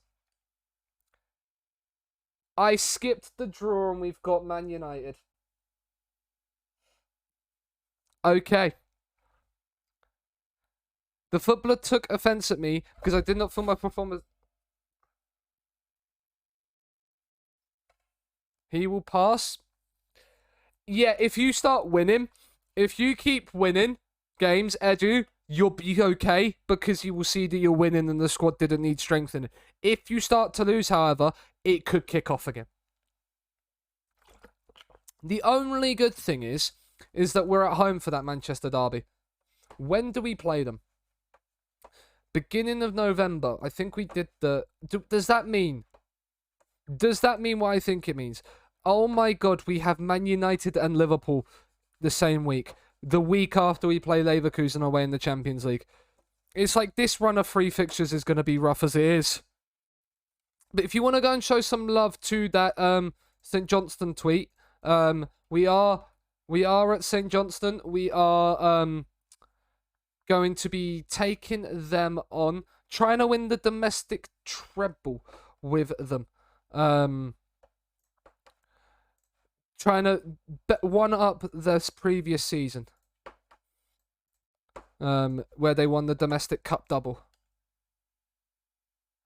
I skipped the draw and we've got Man United. Okay. The footballer took offence at me because I did not film my performance. He will pass. Yeah, if you start winning, if you keep winning games, Edu, you'll be okay because you will see that you're winning and the squad didn't need strengthening. If you start to lose, however, it could kick off again. The only good thing is that we're at home for that Manchester derby. When do we play them? Beginning of November. I think we did the... Does that mean what I think it means? Oh my god, we have Man United and Liverpool the same week. The week after we play Leverkusen away in the Champions League. It's like this run of 3 fixtures is going to be rough as it is. But if you want to go and show some love to that St. Johnston tweet, we are at St. Johnston. We are going to be taking them on, trying to win the domestic treble with them. Trying to one up this previous season, where they won the domestic cup double.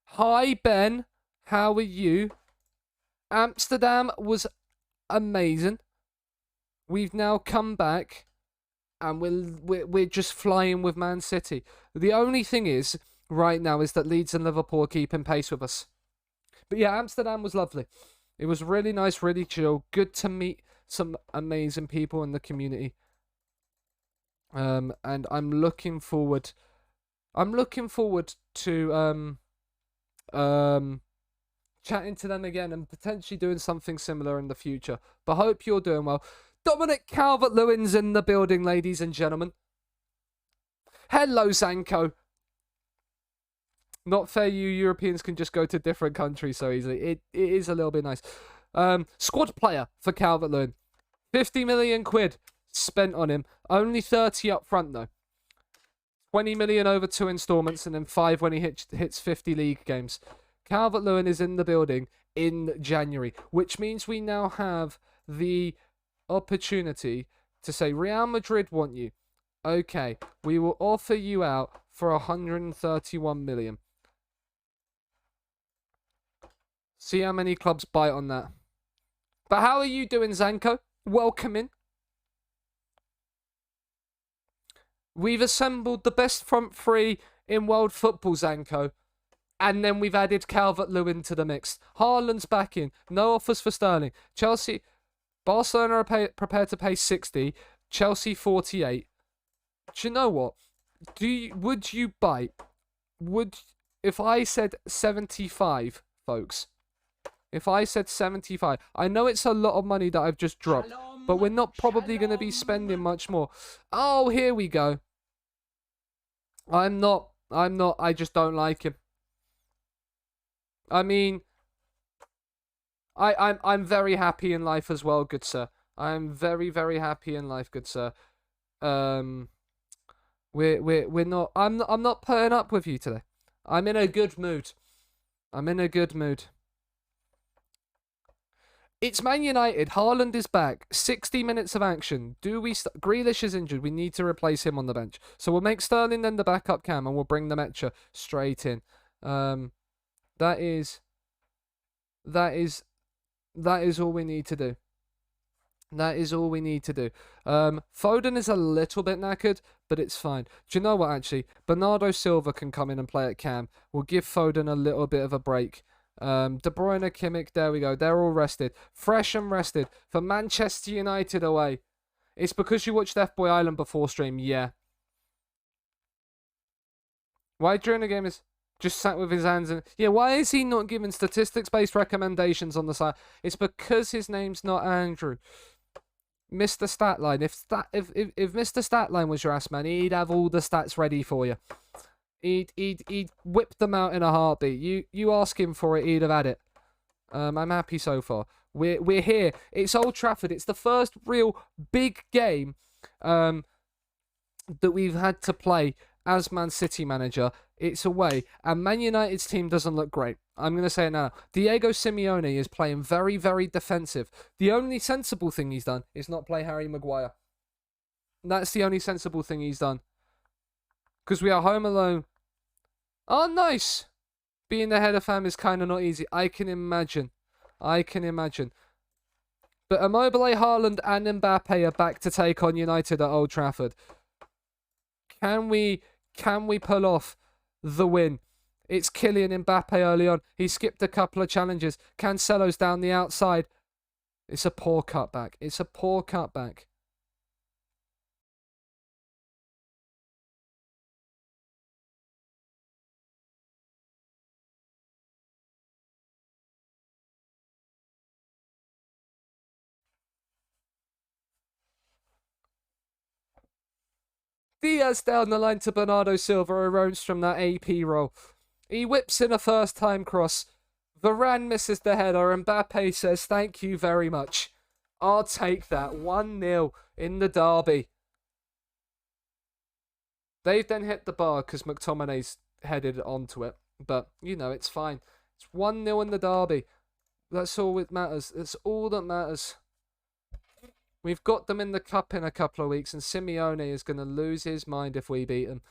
Hi Ben, how are you? Amsterdam was amazing. We've now come back, and we're just flying with Man City. The only thing is right now is that Leeds and Liverpool are keeping pace with us. But yeah, Amsterdam was lovely. It was really nice, really chill. Good to meet some amazing people in the community. And I'm looking forward to chatting to them again and potentially doing something similar in the future. But hope you're doing well. Dominic Calvert-Lewin's in the building, ladies and gentlemen. Hello, Zanko. Not fair you Europeans can just go to different countries so easily. It is a little bit nice. Squad player for Calvert-Lewin. 50 million quid spent on him. Only 30 up front, though. 20 million over 2 installments and then 5 when he hits 50 league games. Calvert-Lewin is in the building in January, which means we now have the opportunity to say, Real Madrid want you. Okay, we will offer you out for 131 million. See how many clubs bite on that. But how are you doing, Zanko? Welcome in. We've assembled the best front three in world football, Zanko. And then we've added Calvert-Lewin to the mix. Haaland's back in. No offers for Sterling. Barcelona are prepared to pay 60. Chelsea 48. Do you know what? Would you bite? If I said 75, folks? If I said 75, I know it's a lot of money that I've just dropped, but we're not probably going to be spending much more. Oh, here we go. I'm not, I just don't like him. I mean, I'm very happy in life as well, good sir. I'm very, very happy in life, good sir. We're not, I'm not putting up with you today. I'm in a good mood. It's Man United. Haaland is back. 60 minutes of action. Grealish is injured. We need to replace him on the bench. So we'll make Sterling then the backup cam and we'll bring the Metcha straight in. That is all we need to do. That is all we need to do. Foden is a little bit knackered, but it's fine. Do you know what, actually? Bernardo Silva can come in and play at cam. We'll give Foden a little bit of a break. De Bruyne, Kimmich, there we go. They're all rested. Fresh and rested for Manchester United away. It's because you watched F-Boy Island before stream, yeah. Why during the game is just sat with his hands in... Yeah, why is he not giving statistics-based recommendations on the side? It's because his name's not Andrew. Mr. Statline. If Mr. Statline was your ass man, he'd have all the stats ready for you. He'd whip them out in a heartbeat. You ask him for it, he'd have had it. I'm happy so far. We're here. It's Old Trafford. It's the first real big game that we've had to play as Man City manager. It's away, and Man United's team doesn't look great. I'm going to say it now. Diego Simeone is playing very, very defensive. The only sensible thing he's done is not play Harry Maguire. That's the only sensible thing he's done. Because we are home alone. Oh, nice. Being the head of fam is kind of not easy. I can imagine. But Immobile, Haaland, and Mbappe are back to take on United at Old Trafford. Can we pull off the win? It's Kylian Mbappe early on. He skipped a couple of challenges. Cancelo's down the outside. It's a poor cutback. Diaz down the line to Bernardo Silva, erodes from that AP roll. He whips in a first-time cross. Varane misses the header. Mbappe says, thank you very much. I'll take that. 1-0 in the derby. They've then hit the bar because McTominay's headed onto it. But, it's fine. It's 1-0 in the derby. That's all that matters. That's all that matters. We've got them in the cup in a couple of weeks, and Simeone is going to lose his mind if we beat him.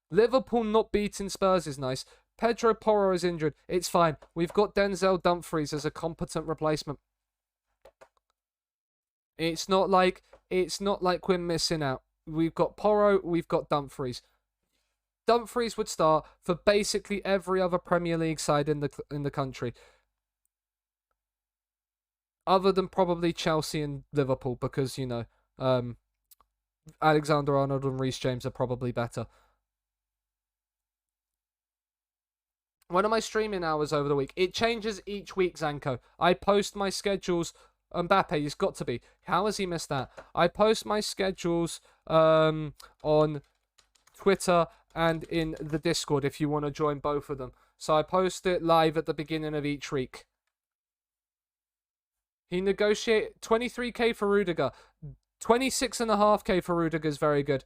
Liverpool not beating Spurs is nice. Pedro Porro is injured. It's fine. We've got Denzel Dumfries as a competent replacement. It's not like we're missing out. We've got Porro, we've got Dumfries. Dumfries would start for basically every other Premier League side in the country. Other than probably Chelsea and Liverpool, because, Alexander-Arnold and Reece James are probably better. When are my streaming hours over the week? It changes each week, Zanko. I post my schedules. Mbappe, he's got to be. How has he missed that? I post my schedules on Twitter and in the Discord if you want to join both of them. So I post it live at the beginning of each week. He negotiated 23k for Rudiger. 26.5k for Rudiger is very good.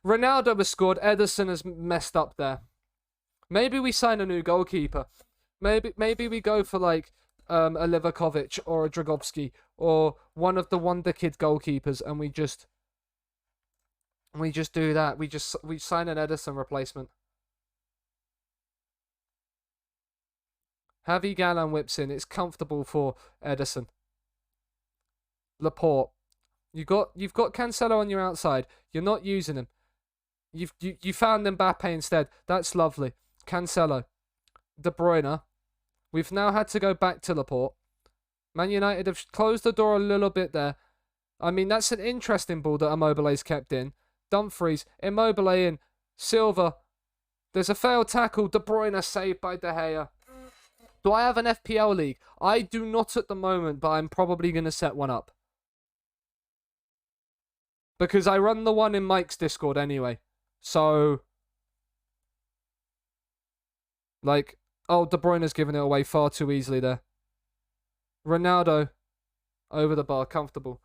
Ronaldo has scored. Ederson has messed up there. Maybe we sign a new goalkeeper. Maybe we go for like a Livakovic or a Dragovski or one of the Wonder Kid goalkeepers, and we just do that. We sign an Ederson replacement. Javi Gallan whips in. It's comfortable for Ederson. Laporte. You've got Cancelo on your outside. You're not using him. You found Mbappe instead. That's lovely. Cancelo. De Bruyne. We've now had to go back to Laporte. Man United have closed the door a little bit there. I mean, that's an interesting ball that Immobile's kept in. Dumfries. Immobile in. Silva. There's a failed tackle. De Bruyne saved by De Gea. Do I have an FPL league? I do not at the moment, but I'm probably going to set one up. Because I run the one in Mike's Discord anyway. So, De Bruyne's given it away far too easily there. Ronaldo, over the bar, comfortable.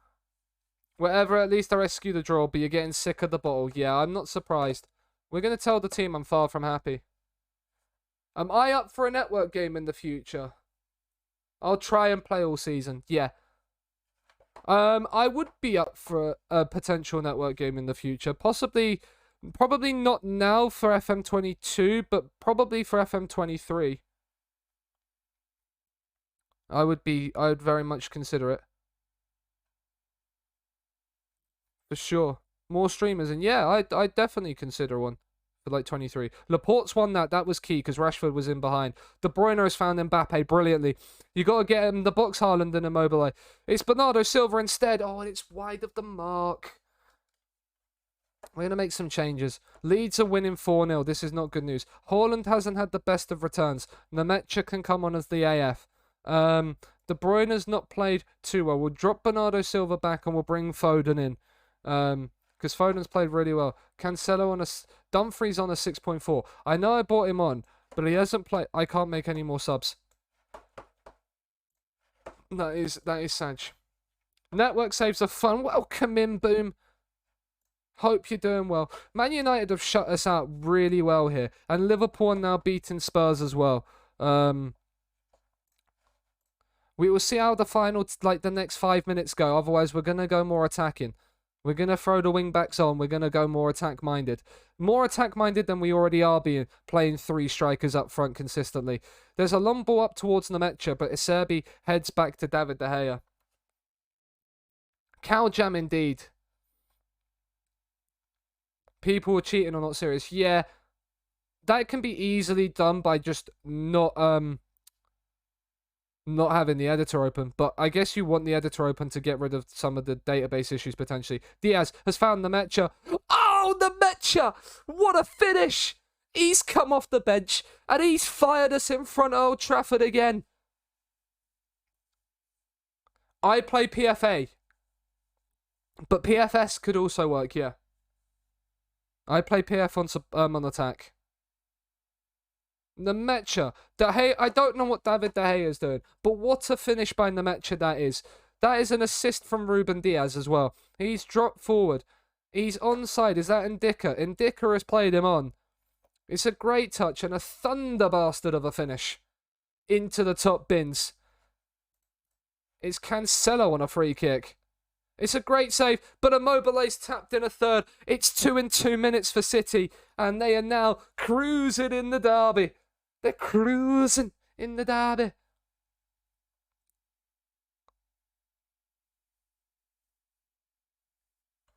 Whatever, at least I rescue the draw, but you're getting sick of the bottle. Yeah, I'm not surprised. We're going to tell the team I'm far from happy. Am I up for a network game in the future? I'll try and play all season. Yeah. I would be up for a potential network game in the future. Probably not now for FM22, but probably for FM23. I would very much consider it. for sure. More streamers, and yeah, I definitely consider one for like 23. Laporte's won that. That was key because Rashford was in behind. De Bruyne has found Mbappe brilliantly. You got to get him the box, Haaland and Immobile. It's Bernardo Silva instead. Oh, and it's wide of the mark. We're going to make some changes. Leeds are winning 4-0. This is not good news. Haaland hasn't had the best of returns. Nemecha can come on as the AF. De Bruyne has not played too well. We'll drop Bernardo Silva back and we'll bring Foden in. Because Foden's played really well. Cancelo on a... Dumfries on a 6.4. I know I bought him on, but he hasn't played... I can't make any more subs. That is sad. Network saves are fun. Welcome in, Boom. Hope you're doing well. Man United have shut us out really well here. And Liverpool are now beating Spurs as well. We will see how the final, the next 5 minutes go. Otherwise, we're going to go more attacking. We're going to throw the wing-backs on. We're going to go more attack-minded. More attack-minded than we already are playing 3 strikers up front consistently. There's a long ball up towards Nemecha, but Iserbi heads back to David De Gea. Cow jam indeed. People are cheating or not serious. Yeah, that can be easily done by just not having the editor open. But I guess you want the editor open to get rid of some of the database issues potentially. Diaz has found Nemecha. Oh, Nemecha! What a finish! He's come off the bench and he's fired us in front of Old Trafford again. I play PFA, but PFS could also work, yeah. I play PF on attack. Nemecha. De Gea, I don't know what David De Gea is doing, but what a finish by Nemecha that is. That is an assist from Ruben Diaz as well. He's dropped forward. He's onside. Is that Ndicka? Ndicka has played him on. It's a great touch and a thunder bastard of a finish. Into the top bins. It's Cancelo on a free kick. It's a great save, but Immobile's tapped in a third. It's 2 in 2 minutes for City, and they are now cruising in the derby. They're cruising in the derby.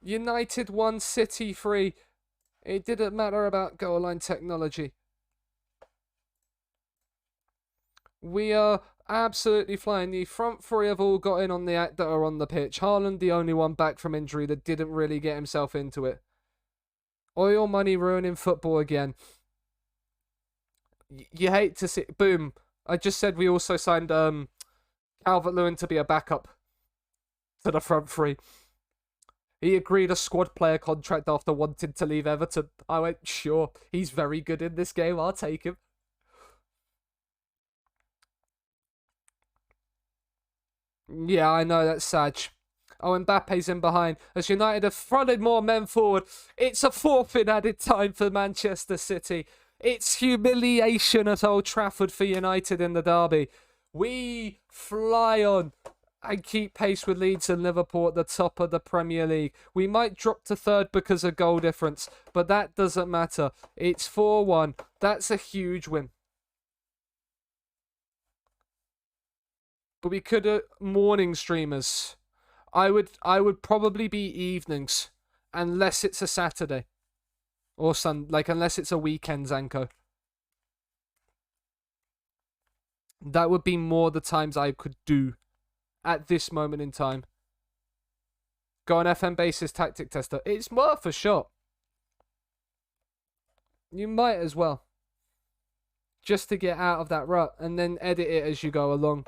United 1, City 3. It didn't matter about goal line technology. We are absolutely flying. The front 3 have all got in on the act that are on the pitch. Haaland, the only one back from injury that didn't really get himself into it. Oil money ruining football again. You hate to see... Boom. I just said we also signed Calvert-Lewin to be a backup to the front 3. He agreed a squad player contract after wanting to leave Everton. I went, sure, he's very good in this game. I'll take him. Yeah, I know, that's sad. Oh, Mbappe's in behind. As United have fronted more men forward, it's a forfeit added time for Manchester City. It's humiliation at Old Trafford for United in the derby. We fly on and keep pace with Leeds and Liverpool at the top of the Premier League. We might drop to 3rd because of goal difference, but that doesn't matter. It's 4-1. That's a huge win. But we could morning streamers. I would probably be evenings, unless it's a Saturday or unless it's a weekend Zanko. That would be more the times I could do at this moment in time. Go on FM basis tactic tester. It's worth a shot. You might as well, just to get out of that rut and then edit it as you go along.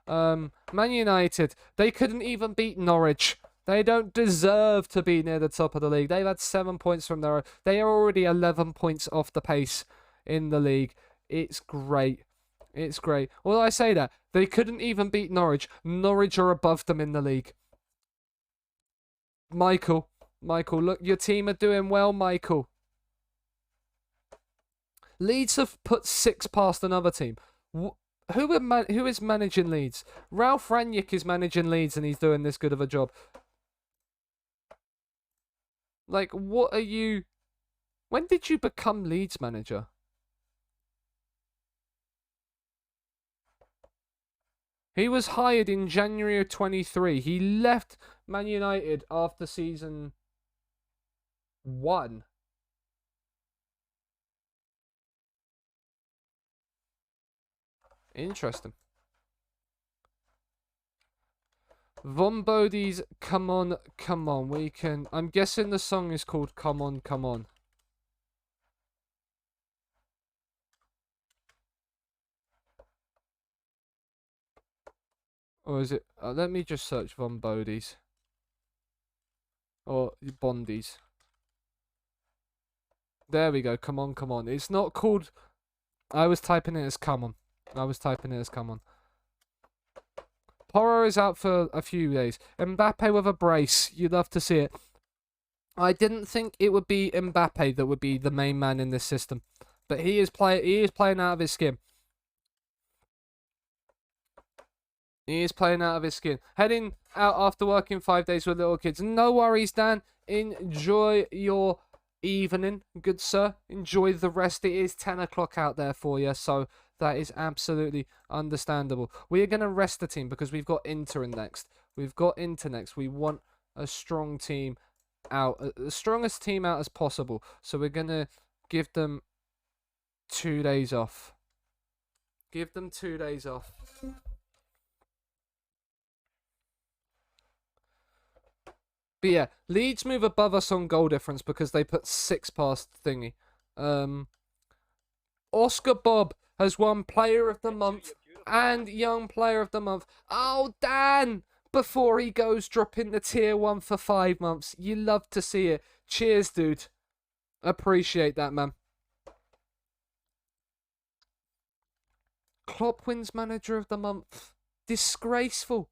Man United, they couldn't even beat Norwich. They don't deserve to be near the top of the league. They've had 7 points from there. They are already 11 points off the pace in the league. It's great. It's great. Well, I say that. They couldn't even beat Norwich. Norwich are above them in the league. Michael, look, your team are doing well, Michael. Leeds have put 6 past another team. Who is managing Leeds? Ralph Rangnick is managing Leeds and he's doing this good of a job. Like, what are you... When did you become Leeds manager? He was hired in January of 23. He left Man United after season 1. Interesting. Von Bodie's Come On, Come On. We can... I'm guessing the song is called Come On, Come On. Or is it... let me just search Von Bodie's. Or Bondi's. There we go. Come On, Come On. It's not called... I was typing it as Come On. Come On. Porro is out for a few days. Mbappe with a brace. You'd love to see it. I didn't think it would be Mbappe that would be the main man in this system. But he is playing out of his skin. He is playing out of his skin. Heading out after working 5 days with little kids. No worries, Dan. Enjoy your evening, good sir. Enjoy the rest. It is 10 o'clock out there for you, so that is absolutely understandable. We are going to rest the team because we've got Inter next. We want a strong team out, the strongest team out as possible. So we're going to give them 2 days off. Give them 2 days off. But yeah, Leeds move above us on goal difference because they put 6 past thingy. Oscar Bob has won Player of the Month and Young Player of the Month. Oh, Dan! Before he goes dropping the tier 1 for 5 months. You love to see it. Cheers, dude. Appreciate that, man. Klopp wins Manager of the Month. Disgraceful.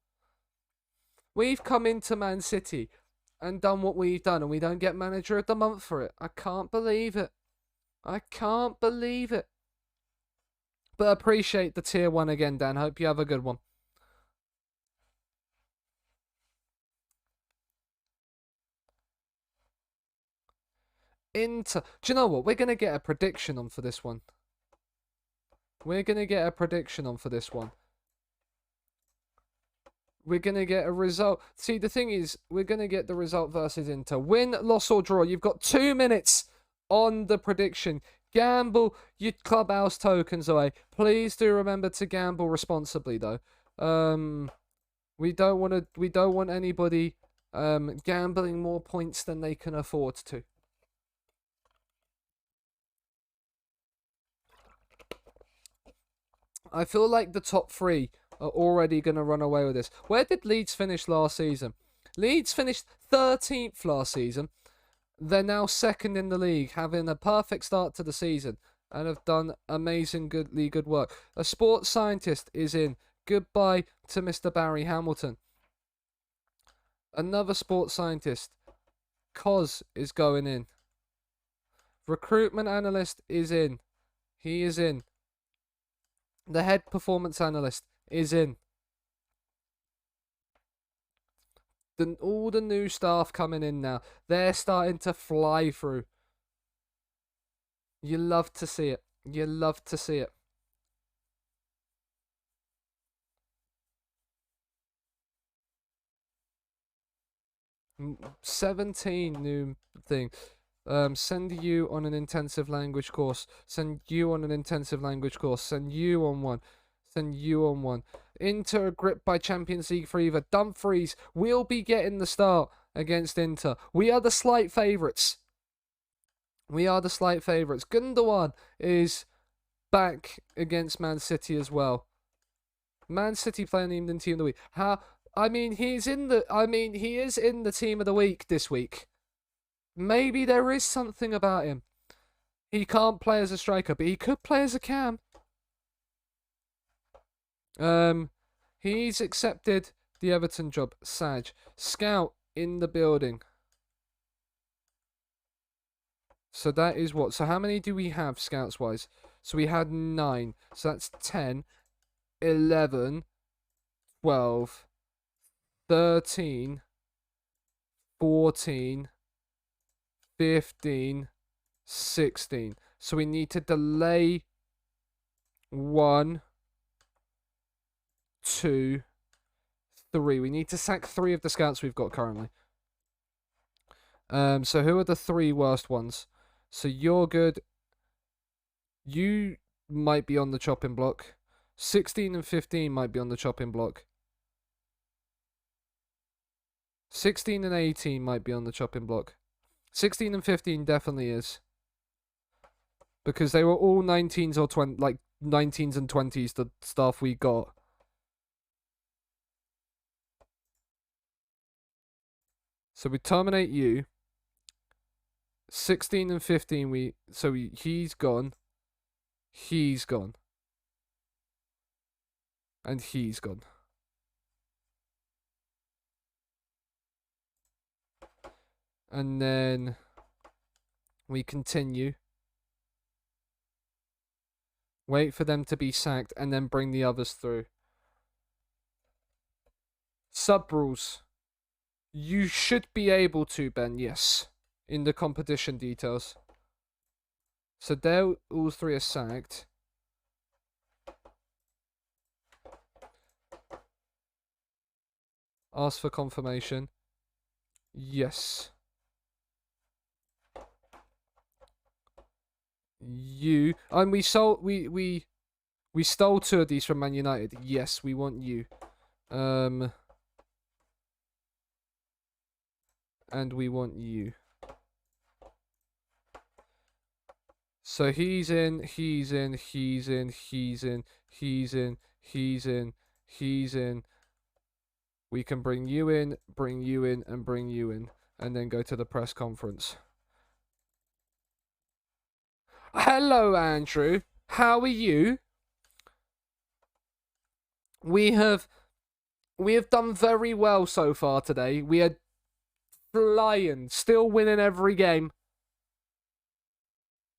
We've come into Man City and done what we've done, and we don't get Manager of the Month for it. I can't believe it. But appreciate the tier 1 again, Dan. Hope you have a good one. Inter. Do you know what? We're going to get a prediction on for this one. We're going to get a result. See, the thing is, we're going to get the result versus Inter. Win, loss, or draw. You've got 2 minutes on the prediction. Gamble your clubhouse tokens away. Please do remember to gamble responsibly, though. We don't want anybody gambling more points than they can afford to. I feel like the top 3 are already going to run away with this. Where did Leeds finish last season? Leeds finished 13th last season. They're now 2nd in the league, having a perfect start to the season and have done amazingly good work. A sports scientist is in. Goodbye to Mr. Barry Hamilton. Another sports scientist. Cos is going in. Recruitment analyst is in. He is in. The head performance analyst is in. All the new staff coming in now. They're starting to fly through. You love to see it. 17 new thing. Send you on an intensive language course. Send you on one. Inter gripped by Champions League fever. Dumfries will be getting the start against Inter. We are the slight favourites. Gundogan is back against Man City as well. Man City playing the team of the week. He is in the team of the week this week. Maybe there is something about him. He can't play as a striker, but he could play as a cam. He's accepted the Everton job. Saj. Scout in the building. So that is what? So how many do we have scouts-wise? So we had 9. So that's 10, 11, 12, 13, 14, 15, 16. So we need to delay 1, 2, 3. We need to sack 3 of the scouts we've got currently. So who are the three worst ones? So you're good. You might be on the chopping block. 16 and 15 might be on the chopping block. 16 and 18 might be on the chopping block. 16 and 15 definitely is. Because they were all 19s or 20, like 19s and 20s, the stuff we got. So we terminate you. 16 and 15 he's gone. He's gone. And he's gone. And then we continue. Wait for them to be sacked and then bring the others through. Sub rules. You should be able to, Ben, yes. In the competition details. So there, all three are sacked. Ask for confirmation. Yes. You. And we sold, we stole two of these from Man United. Yes, we want you. And we want you. So he's in. We can bring you in, and bring you in. And then go to the press conference. Hello, Andrew. How are you? We have done very well so far today. We are flying, still winning every game.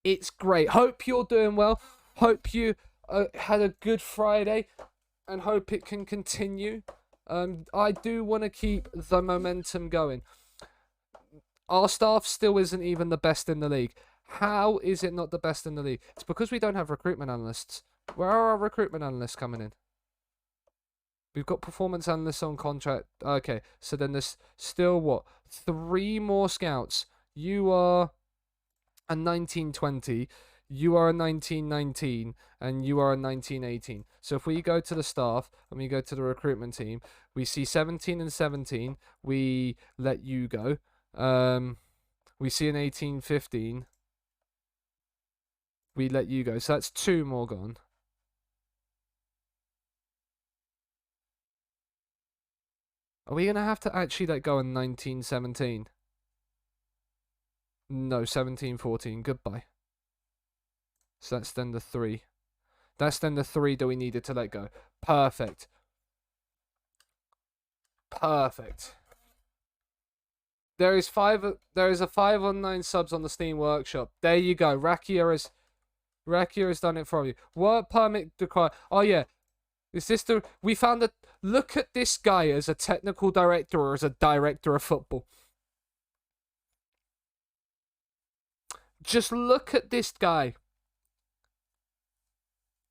It's great. Hope you're doing well. Hope you had a good Friday, and hope it can continue. I do want to keep the momentum going. Our staff still isn't even the best in the league. How is it not the best in the league? It's because we don't have recruitment analysts. Where are our recruitment analysts coming in? We've got performance analysts on contract. Okay, so then there's still what? 3 more scouts. You are a 1920, you are a 1919, and you are a 1918. So if we go to the staff and we go to the recruitment team, we see 17 and 17. We let you go. We see an 1815. We let you go. So that's 2 more gone. Are we going to have to actually let go in 1917? No, 1714. Goodbye. So that's then the 3. That's then the 3 that we needed to let go. Perfect. Perfect. There is a 5 on 9 subs on the Steam Workshop. There you go. Rakia has done it for you. Work permit required. Oh yeah. Is this the... We found that... Look at this guy as a technical director or as a director of football. Just look at this guy.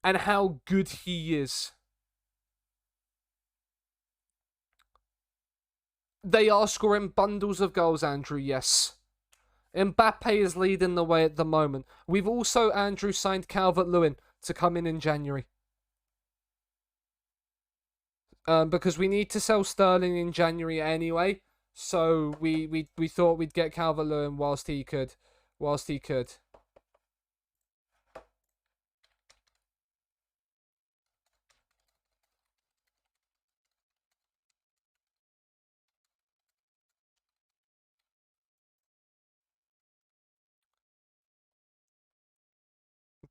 And how good he is. They are scoring bundles of goals, Andrew, yes. Mbappe is leading the way at the moment. We've also, Andrew, signed Calvert-Lewin to come in January. Because we need to sell Sterling in January anyway. So we thought we'd get Calvert-Lewin whilst he could.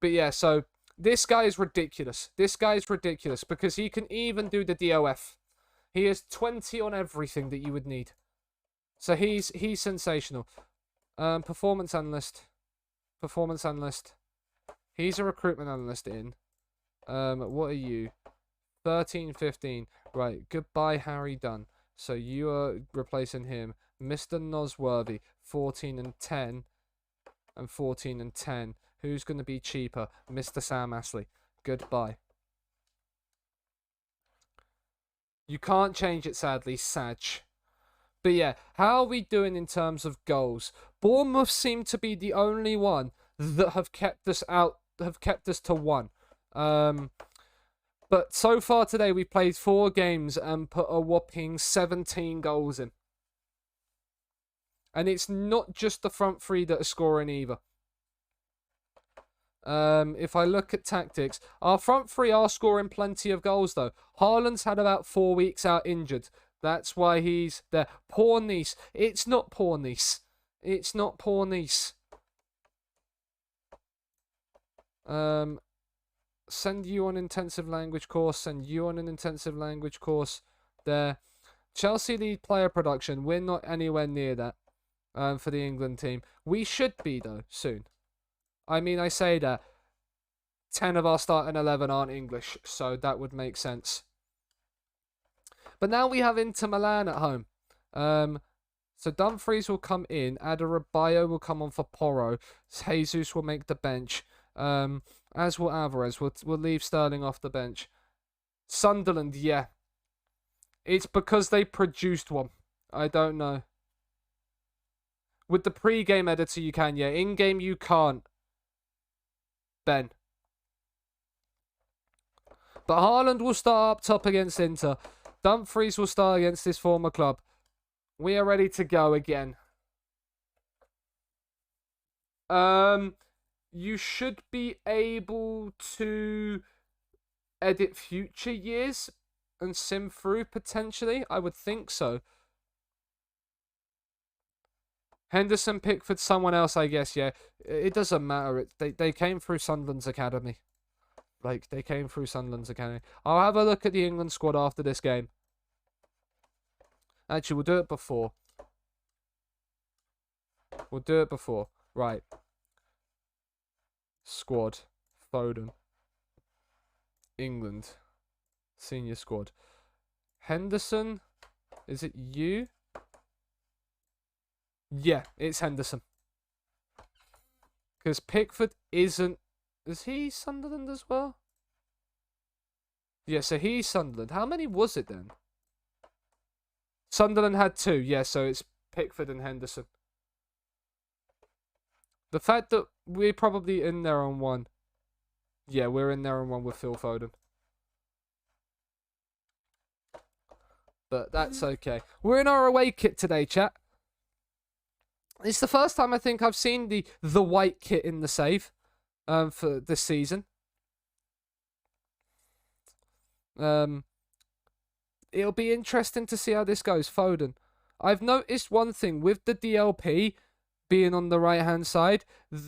But yeah, so this guy is ridiculous. This guy is ridiculous because he can even do the DOF. He has 20 on everything that you would need. So he's sensational. Performance analyst. He's a recruitment analyst in. What are you? 13, 15. Right, goodbye Harry Dunn. So you are replacing him. Mr. Nosworthy, 14 and 10. And 14 and 10. Who's going to be cheaper? Mr. Sam Ashley. Goodbye. You can't change it, sadly, Sag. But yeah, how are we doing in terms of goals? Bournemouth seem to be the only one that have kept us out, have kept us to one. But so far today, we played 4 games and put a whopping 17 goals in. And it's not just the front three that are scoring either. If I look at tactics, our front three are scoring plenty of goals though. Haaland's had about 4 weeks out injured. That's why he's there. Poor Nice. It's not poor Nice. It's not poor Nice. Send you on intensive language course. Send you on an intensive language course. There. Chelsea lead player production. We're not anywhere near that. For the England team. We should be though soon. I mean, I say that 10 of our starting 11 aren't English, so that would make sense. But now we have Inter Milan at home. So Dumfries will come in. Adarabioyo will come on for Porro. Jesus will make the bench. As will Alvarez. We'll leave Sterling off the bench. Sunderland, yeah. It's because they produced one. I don't know. With the pre-game editor you can, yeah. In-game you can't. Ben. But Haaland will start up top against Inter. Dumfries will start against his former club. We are ready to go again. You should be able to edit future years and sim through potentially. I would think so. Henderson, Pickford, someone else, I guess, yeah. It doesn't matter. They came through Sunderland's academy. Like, they came through Sunderland's academy. I'll have a look at the England squad after this game. Actually, we'll do it before. We'll do it before. Right. Squad. Foden. England. Senior squad. Henderson. Is it you? Yeah, it's Henderson. Because Pickford isn't... Is he Sunderland as well? Yeah, so he's Sunderland. How many was it then? Sunderland had 2. Yeah, so it's Pickford and Henderson. The fact that we're probably in there on 1. Yeah, we're in there on 1 with Phil Foden. But that's okay. We're in our away kit today, chat. It's the first time I think I've seen the white kit in the save for this season. It'll be interesting to see how this goes. Foden. I've noticed one thing with the DLP being on the right-hand side.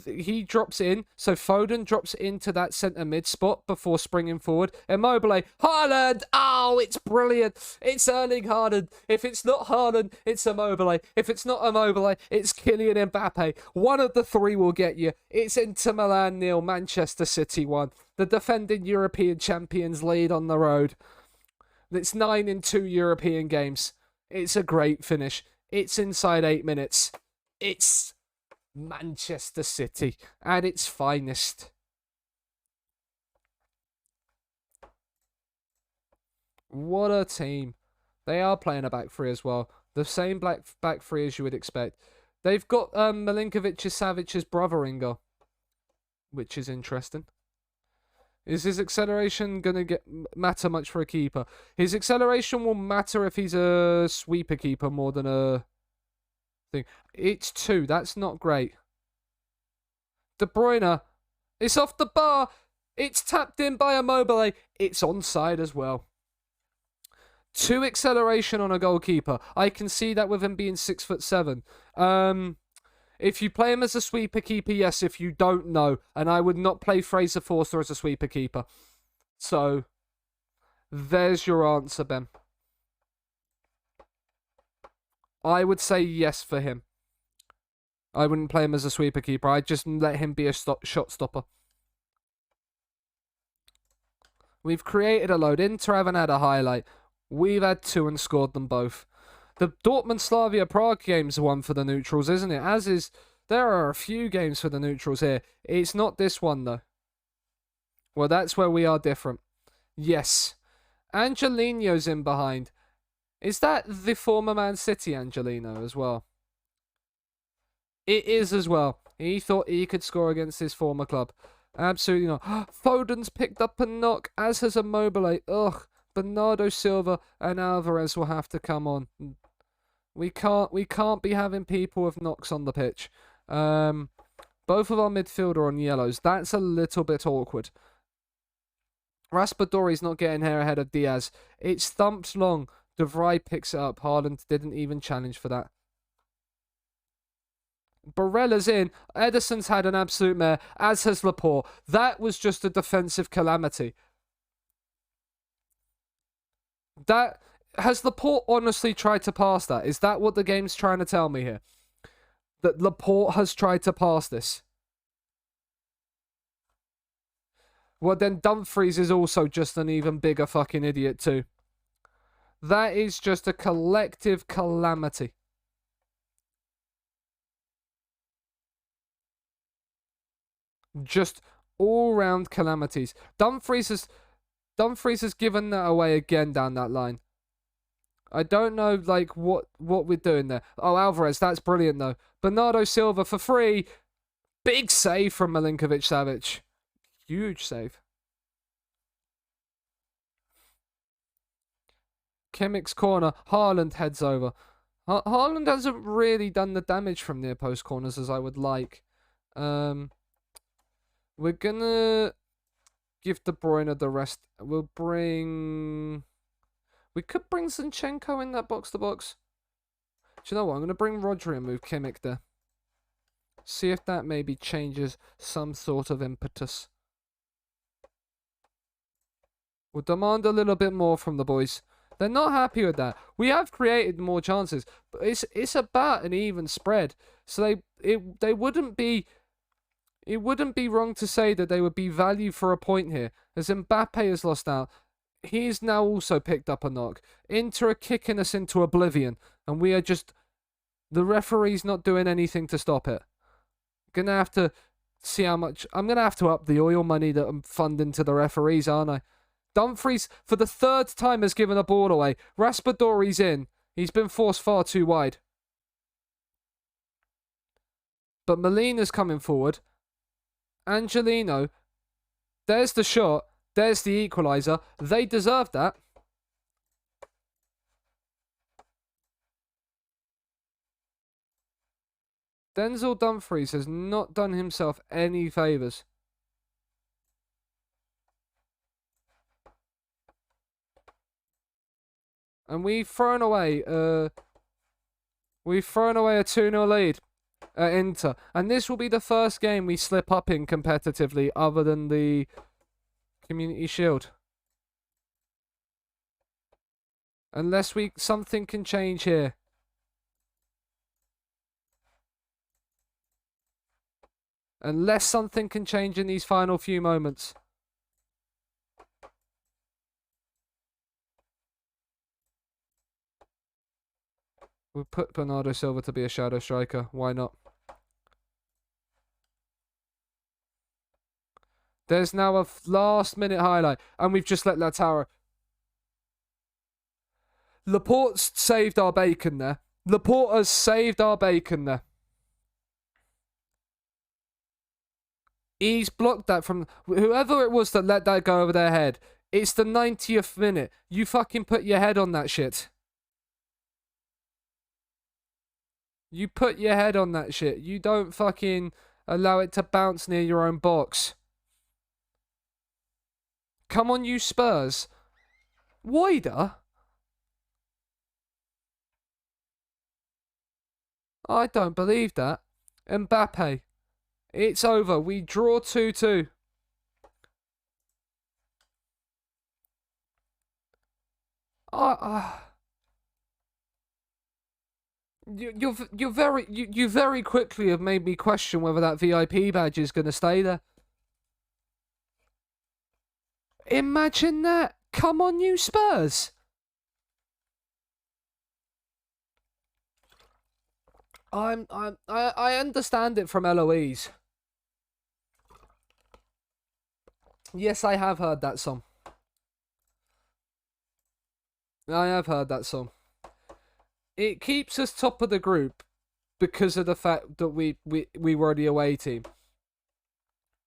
He drops in, so Foden drops into that centre mid spot before springing forward. Immobile. Haaland! Oh, it's brilliant. It's Erling Haaland. If it's not Haaland, it's Immobile. If it's not Immobile, it's Kylian Mbappe. One of the 3 will get you. It's Inter Milan 0, Manchester City 1. The defending European champions lead on the road. It's 9 in 2 European games. It's a great finish. It's inside 8 minutes. It's Manchester City at its finest. What a team. They are playing a back 3 as well. The same back 3 as you would expect. They've got Milinkovic-Savic's brother in goal, which is interesting. Is his acceleration going to matter much for a keeper? His acceleration will matter if he's a sweeper keeper more than a thing. It's 2. That's not great. De Bruyne. It's off the bar. It's tapped in by Immobile. It's onside as well. 2 acceleration on a goalkeeper. I can see that with him being 6'7". If you play him as a sweeper keeper, yes. If you don't, no. And I would not play Fraser Forster as a sweeper keeper. So, there's your answer, Ben. I would say yes for him. I wouldn't play him as a sweeper keeper. I'd just let him be a shot stopper. We've created a load. Inter haven't had a highlight. We've had 2 and scored them both. The Dortmund-Slavia Prague game's one for the neutrals, isn't it? As is, there are a few games for the neutrals here. It's not this one, though. Well, that's where we are different. Yes. Angelino's in behind. Is that the former Man City Angelino as well? It is as well. He thought he could score against his former club. Absolutely not. Foden's picked up a knock, as has Immobile. Ugh. Bernardo Silva and Alvarez will have to come on. We can't be having people with knocks on the pitch. Both of our midfield are on yellows. That's a little bit awkward. Raspadori's not getting here ahead of Diaz. It's thumped long. De Vrij picks it up. Haaland didn't even challenge for that. Barella's in. Ederson's had an absolute mare, as has Laporte. That was just a defensive calamity. Has Laporte honestly tried to pass that? Is that what the game's trying to tell me here? That Laporte has tried to pass this? Well, then Dumfries is also just an even bigger fucking idiot too. That is just a collective calamity. Just all-round calamities. Dumfries has given that away again down that line. I don't know, like, what we're doing there. Oh, Alvarez, that's brilliant, though. Bernardo Silva for free. Big save from Milinkovic-Savic. Huge save. Kimmich's corner. Haaland heads over. Haaland hasn't really done the damage from near post corners as I would like. We're gonna give De Bruyne the rest. We could bring Zinchenko in that box-to-box. Do you know what? I'm going to bring Rodri and move Kimmich there. See if that maybe changes some sort of impetus. We'll demand a little bit more from the boys. They're not happy with that. We have created more chances, but it's about an even spread. So they wouldn't be... It wouldn't be wrong to say that they would be value for a point here, as Mbappe has lost out. He's now also picked up a knock. Inter are kicking us into oblivion, and we are just... The referee's not doing anything to stop it. Gonna have to see how much... I'm gonna have to up the oil money that I'm funding to the referees, aren't I? Dumfries, for the third time, has given a ball away. Raspadori's in. He's been forced far too wide. But Molina's coming forward. Angelino, there's the shot, there's the equaliser. They deserve that. Denzel Dumfries has not done himself any favours. And we've thrown away a 2-0 lead at Inter. And this will be the first game we slip up in competitively other than the Community Shield. Unless something can change here. Unless something can change in these final few moments. We'll put Bernardo Silva to be a shadow striker. Why not? There's now a last-minute highlight, and we've just let Lautaro. Laporte's saved our bacon there. Laporte has saved our bacon there. He's blocked that from... Whoever it was that let that go over their head. It's the 90th minute. You fucking put your head on that shit. You put your head on that shit. You don't fucking allow it to bounce near your own box. Come on, you Spurs. Wider? I don't believe that. Mbappe. It's over. We draw 2-2. You very quickly have made me question whether that VIP badge is going to stay there. Imagine that. Come on, you Spurs. I understand it from Eloise. Yes, I have heard that song. I have heard that song. it keeps us top of the group because of the fact that we were the away team.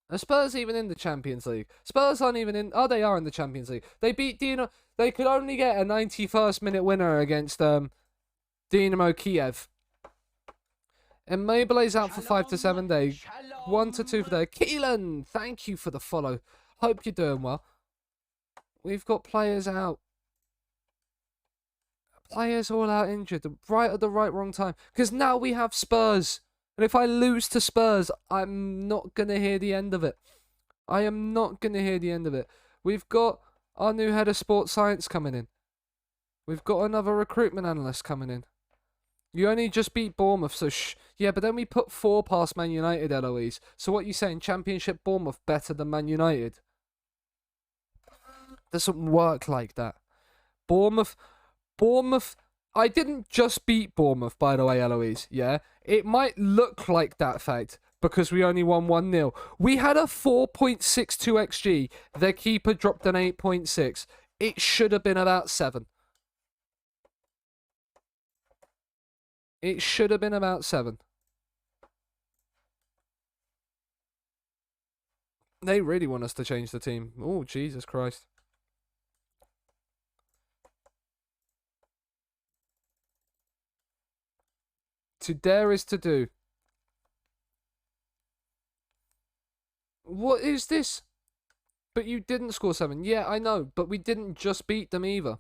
Are Spurs even in the Champions League? Spurs aren't even in. Oh, they are in the Champions League. They beat Dino. They could only get a 91st minute winner against Dynamo Kiev. And Mabele's out for 5 to 7 days. 1 to 2 for there. Keelan, thank you for the follow. Hope you're doing well. We've got players out. Players all out injured. Right at the wrong time. Because now we have Spurs. And if I lose to Spurs, I'm not going to hear the end of it. I am not going to hear the end of it. We've got our new head of sports science coming in. We've got another recruitment analyst coming in. You only just beat Bournemouth, so yeah, but then we put 4 past Man United, Eloise. So what you saying, Championship Bournemouth better than Man United? Doesn't work like that. Bournemouth, I didn't just beat Bournemouth, by the way, Eloise, yeah? It might look like that fact, because we only won 1-0. We had a 4.62 XG. Their keeper dropped an 8.6. It should have been about 7. It should have been about 7. They really want us to change the team. Oh, Jesus Christ. To dare is to do. What is this? But you didn't score 7. Yeah, I know, but we didn't just beat them either.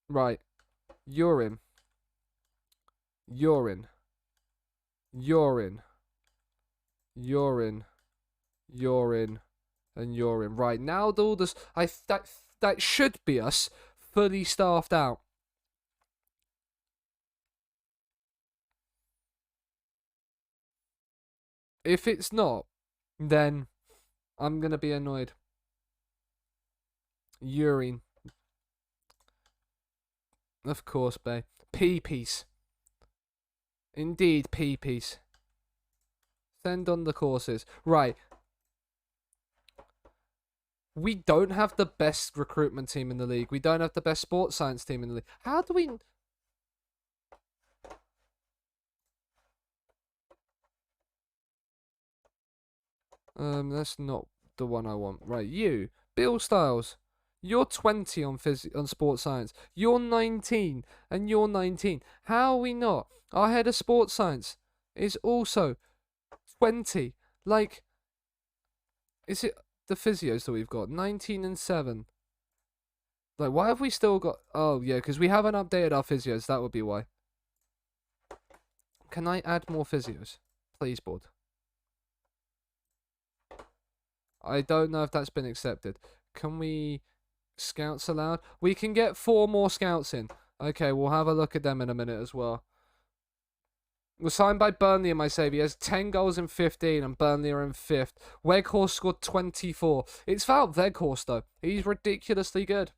Right. You're in. You're in. You're in. You're in. You're in. And you're in. Right, now all this that should be us fully staffed out. If it's not, then I'm gonna be annoyed. Urine. Of course, babe. Pee-piece. Indeed, pee-piece. Send on the courses. Right. We don't have the best recruitment team in the league. We don't have the best sports science team in the league. How do we... That's not the one I want. Right, you. Bill Styles. You're 20 on sports science. You're 19 and you're 19. How are we not? Our head of sports science is also 20. Like, is it the physios that we've got? 19 and 7. Like, why have we still got... Oh, yeah, because we haven't updated our physios. That would be why. Can I add more physios? Please, board. I don't know if that's been accepted. Can we... Scouts allowed? We can get 4 more scouts in. Okay, we'll have a look at them in a minute as well. We're signed by Burnley and my saviour. He has 10 goals in 15 and Burnley are in 5th. Weghorst scored 24. It's Wout Weghorst though. He's ridiculously good.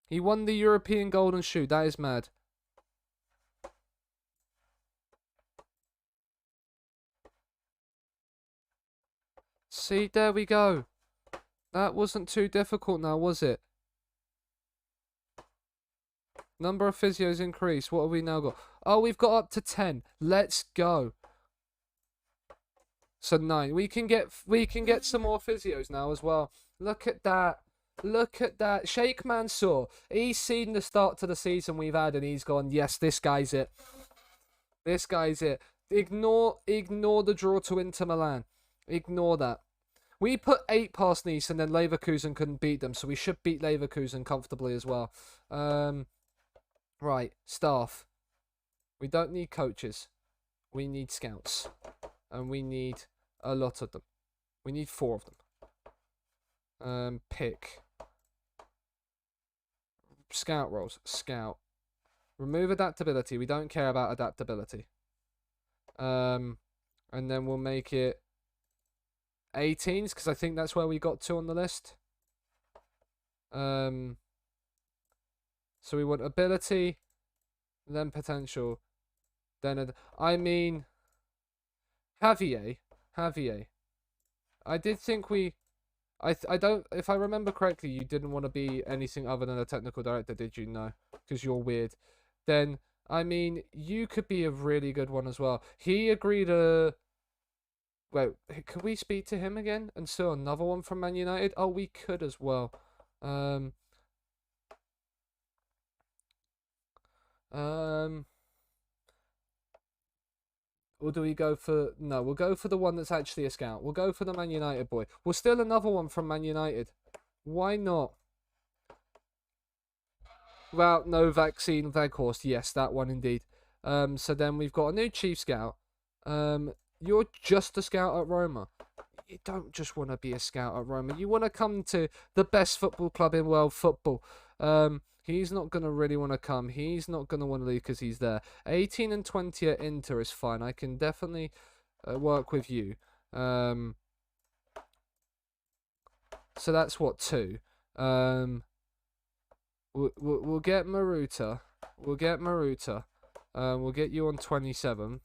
He won the European Golden Shoe. That is mad. See, there we go. That wasn't too difficult now, was it? Number of physios increased. What have we now got? Oh, we've got up to 10. Let's go. So 9. We can get some more physios now as well. Look at that. Look at that. Sheikh Mansour. He's seen the start to the season we've had and he's gone, yes, this guy's it. This guy's it. Ignore the draw to Inter Milan. Ignore that. We put 8 past Nice and then Leverkusen couldn't beat them, so we should beat Leverkusen comfortably as well. Right, staff. We don't need coaches. We need scouts. And we need a lot of them. We need 4 of them. Pick. Scout roles. Scout. Remove adaptability. We don't care about adaptability. And then we'll make it 18s, because I think that's where we got to on the list. So we want ability, then potential, then I mean Javier. I did think we I don't. If I remember correctly, you didn't want to be anything other than a technical director, did you? No, because you're weird. Then I mean, you could be a really good one as well. He agreed to. Wait, could we speak to him again? And still another one from Man United? Oh, we could as well. Um, um, or do we go for... No, we'll go for the one that's actually a scout. We'll go for the Man United boy. We'll steal another one from Man United. Why not? Well, no vaccine, Veghorst. Yes, that one indeed. So then we've got a new chief scout. You're just a scout at Roma. You don't just want to be a scout at Roma. You want to come to the best football club in world football. He's not going to really want to come. He's not going to want to leave because he's there. 18 and 20 at Inter is fine. I can definitely work with you. So that's what, 2. We'll get Maruta. We'll get Maruta. We'll get you on 27.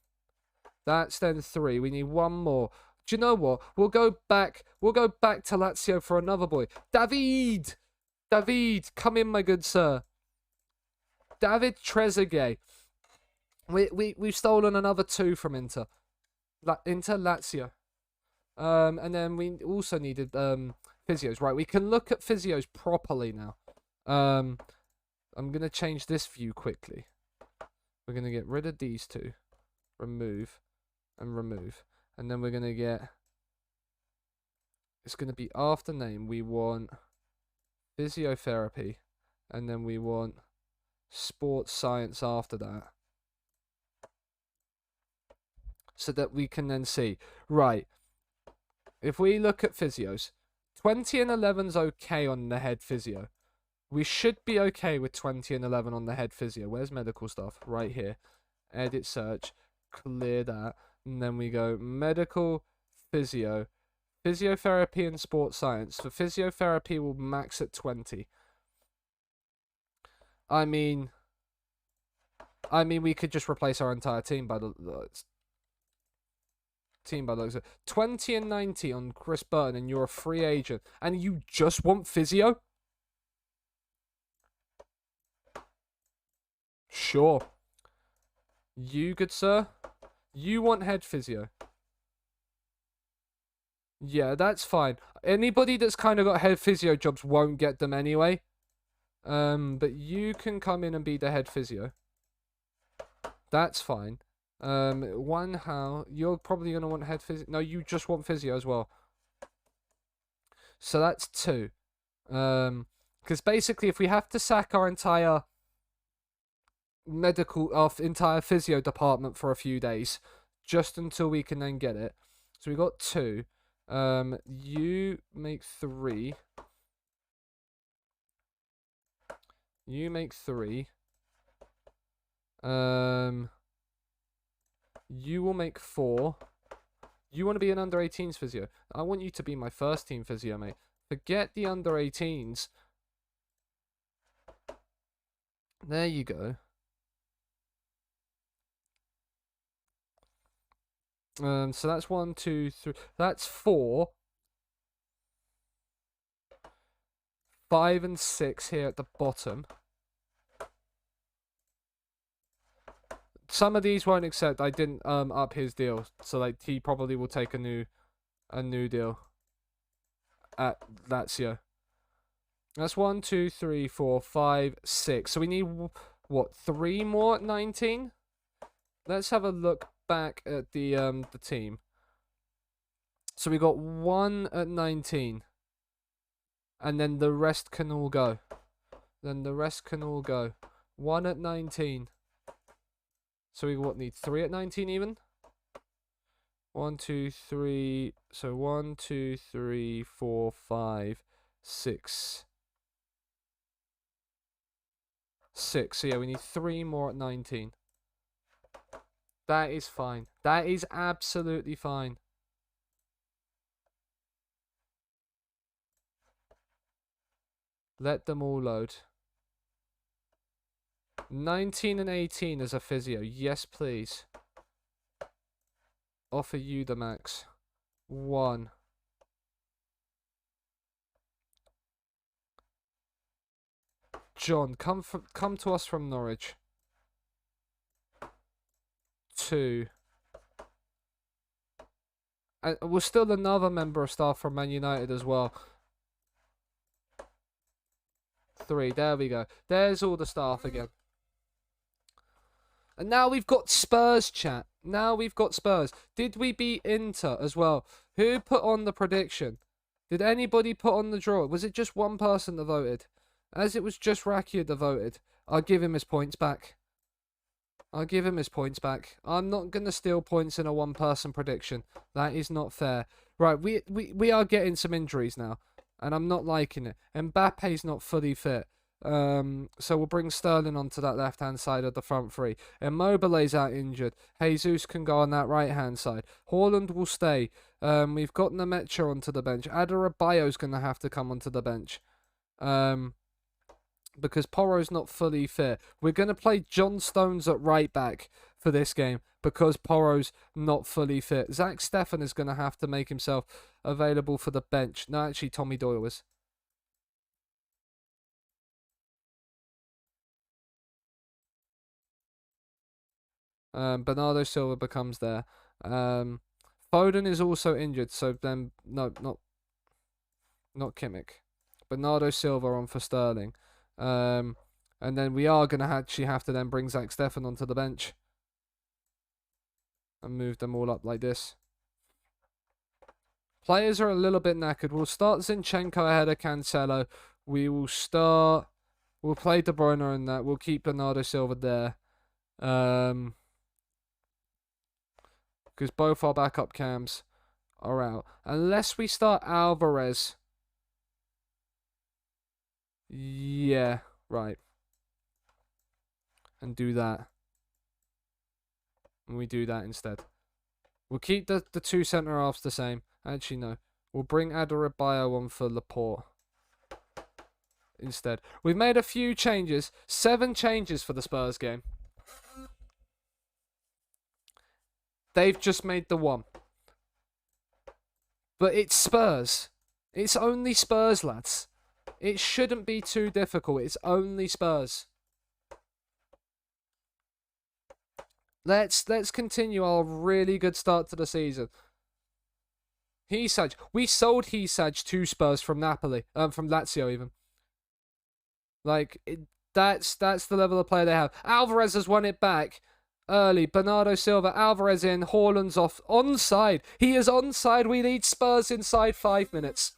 That's then 3. We need one more. Do you know what? We'll go back to Lazio for another boy. David! David, come in, my good sir. David Trezeguet. We've stolen another 2 from Inter. Inter Lazio. And then we also needed physios. Right, we can look at physios properly now. I'm gonna change this view quickly. We're gonna get rid of these 2. Remove. And remove. And then we're going to get... It's going to be after name. We want physiotherapy. And then we want sports science after that. So that we can then see. Right. If we look at physios. 20 and 11's okay on the head physio. We should be okay with 20 and 11 on the head physio. Where's medical stuff? Right here. Edit search. Clear that. And then we go medical, physio, physiotherapy and sports science. For physiotherapy, we'll max at 20. I mean, we could just replace our entire team by the looks of 20 and 90 on Chris Burton, and you're a free agent, and you just want physio? Sure. You, good sir? You want head physio? Yeah, that's fine. Anybody that's kind of got head physio jobs won't get them anyway. But you can come in and be the head physio. That's fine. You're probably gonna want head physio. No, you just want physio as well. So that's 2. Because basically, if we have to sack our entire entire physio department for a few days, just until we can then get it. So we got 2. You make 3. You make 3. You will make 4. You want to be an under 18s physio. I want you to be my first team physio, mate. Forget the under 18s. There you go. So that's 1, 2, 3. That's 4. 5 and 6 here at the bottom. Some of these won't accept. I didn't up his deal, so like he probably will take a new deal at Lazio. That's 1, 2, 3, 4, 5, 6. So we need what, 3 more at 19? Let's have a look back at the team. So we got 1 at 19. And then the rest can all go. 1 at 19. So we need 3 at 19 even? 1, 2, 3. So 1, 2, 3, 4, 5, 6. 6. So yeah, we need 3 more at 19. That is fine. That is absolutely fine. Let them all load. 19 and 18 as a physio. Yes, please. Offer you the max. 1. John, come to us from Norwich. 2. And we're still another member of staff from Man United as well. 3. There we go. There's all the staff again. And now we've got Spurs, chat. Now we've got Spurs. Did we beat Inter as well? Who put on the prediction? Did anybody put on the draw? Was it just one person that voted? As it was just Rakia that voted, I'll give him his points back. I'll give him his points back. I'm not going to steal points in a one-person prediction. That is not fair. Right, we are getting some injuries now, and I'm not liking it. Mbappe's not fully fit. So we'll bring Sterling onto that left-hand side of the front three. Immobile's out injured. Jesus can go on that right-hand side. Haaland will stay. We've got Nemecha onto the bench. Adebayo's going to have to come onto the bench. Because Porro's not fully fit. We're going to play John Stones at right back for this game because Porro's not fully fit. Zach Steffen is going to have to make himself available for the bench. No, actually, Tommy Doyle is. Bernardo Silva becomes there. Foden is also injured, so then not Kimmich. Bernardo Silva on for Sterling. And then we are going to actually have to then bring Zach Steffen onto the bench. And move them all up like this. Players are a little bit knackered. We'll start Zinchenko ahead of Cancelo. We'll play De Bruyne in that. We'll keep Bernardo Silva there. Because both our backup cams are out. Unless we start Alvarez. Yeah, right. And do that. And we do that instead. We'll keep the 2 centre-halves the same. Actually, no. We'll bring Adebayo on for Laporte instead. We've made a few changes. 7 changes for the Spurs game. They've just made the 1. But it's Spurs. It's only Spurs, lads. It shouldn't be too difficult. It's only Spurs. Let's continue our really good start to the season. Hisaj. We sold Hisaj to Spurs from Napoli. From Lazio even. Like, that's the level of play they have. Alvarez has won it back early. Bernardo Silva, Alvarez in, Haaland's off. Onside. He is onside. We need Spurs inside 5 minutes.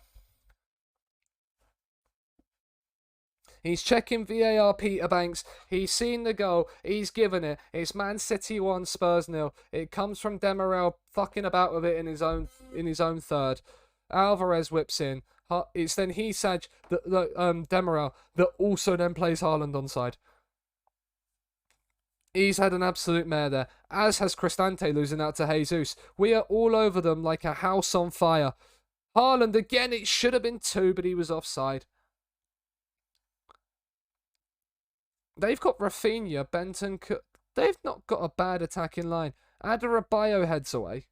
He's checking VAR, Peter Banks. He's seen the goal. He's given it. It's Man City 1, Spurs 0. It comes from Demiral fucking about with it in his own third. Alvarez whips in. It's then Hisaj, Demiral, that also then plays Haaland onside. He's had an absolute mare there, as has Cristante losing out to Jesus. We are all over them like a house on fire. Haaland again, it should have been 2, but he was offside. They've got Rafinha, Benton. They've not got a bad attacking line. Adebayo heads away.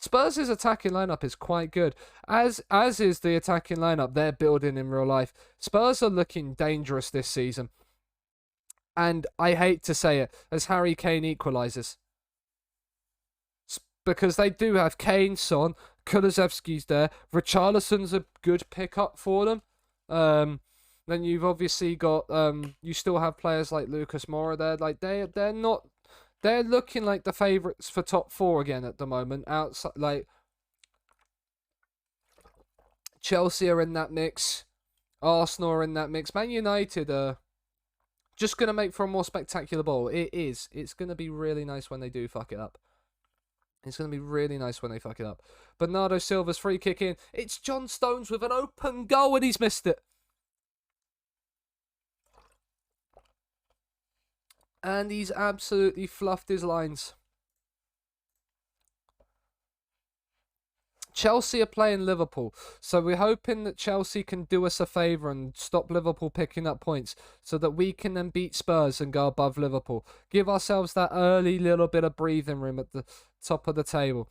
Spurs' attacking lineup is quite good, as is the attacking lineup they're building in real life. Spurs are looking dangerous this season. And I hate to say it, as Harry Kane equalises. Because they do have Kane, Son, Kulusevski's there. Richarlison's a good pickup for them. Then you've obviously got you still have players like Lucas Moura there. Like they're looking like the favourites for top 4 again at the moment. Outside, like Chelsea are in that mix, Arsenal are in that mix. Man United are just gonna make for a more spectacular ball. It is. It's gonna be really nice when they do fuck it up. It's going to be really nice when they fuck it up. Bernardo Silva's free kick in. It's John Stones with an open goal and he's missed it. And he's absolutely fluffed his lines. Chelsea are playing Liverpool, so we're hoping that Chelsea can do us a favour and stop Liverpool picking up points so that we can then beat Spurs and go above Liverpool. Give ourselves that early little bit of breathing room at the top of the table.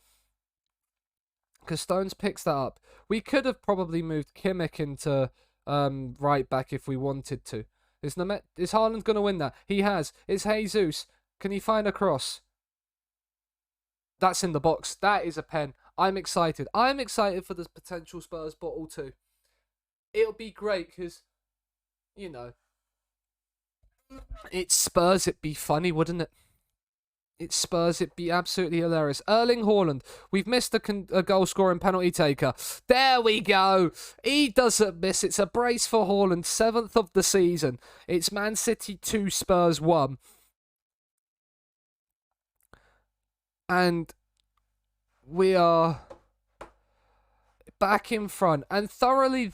Because Stones picks that up. We could have probably moved Kimmich into right back if we wanted to. Is Haaland going to win that? He has. It's Jesus. Can he find a cross? That's in the box. That is a pen. I'm excited. I'm excited for this potential Spurs bottle too. It'll be great because, you know, it's Spurs. It'd be funny, wouldn't it? It's Spurs. It'd be absolutely hilarious. Erling Haaland. We've missed a goal scoring penalty taker. There we go. He doesn't miss. It's a brace for Haaland. 7th of the season. It's Man City 2, Spurs 1. And we are back in front. And thoroughly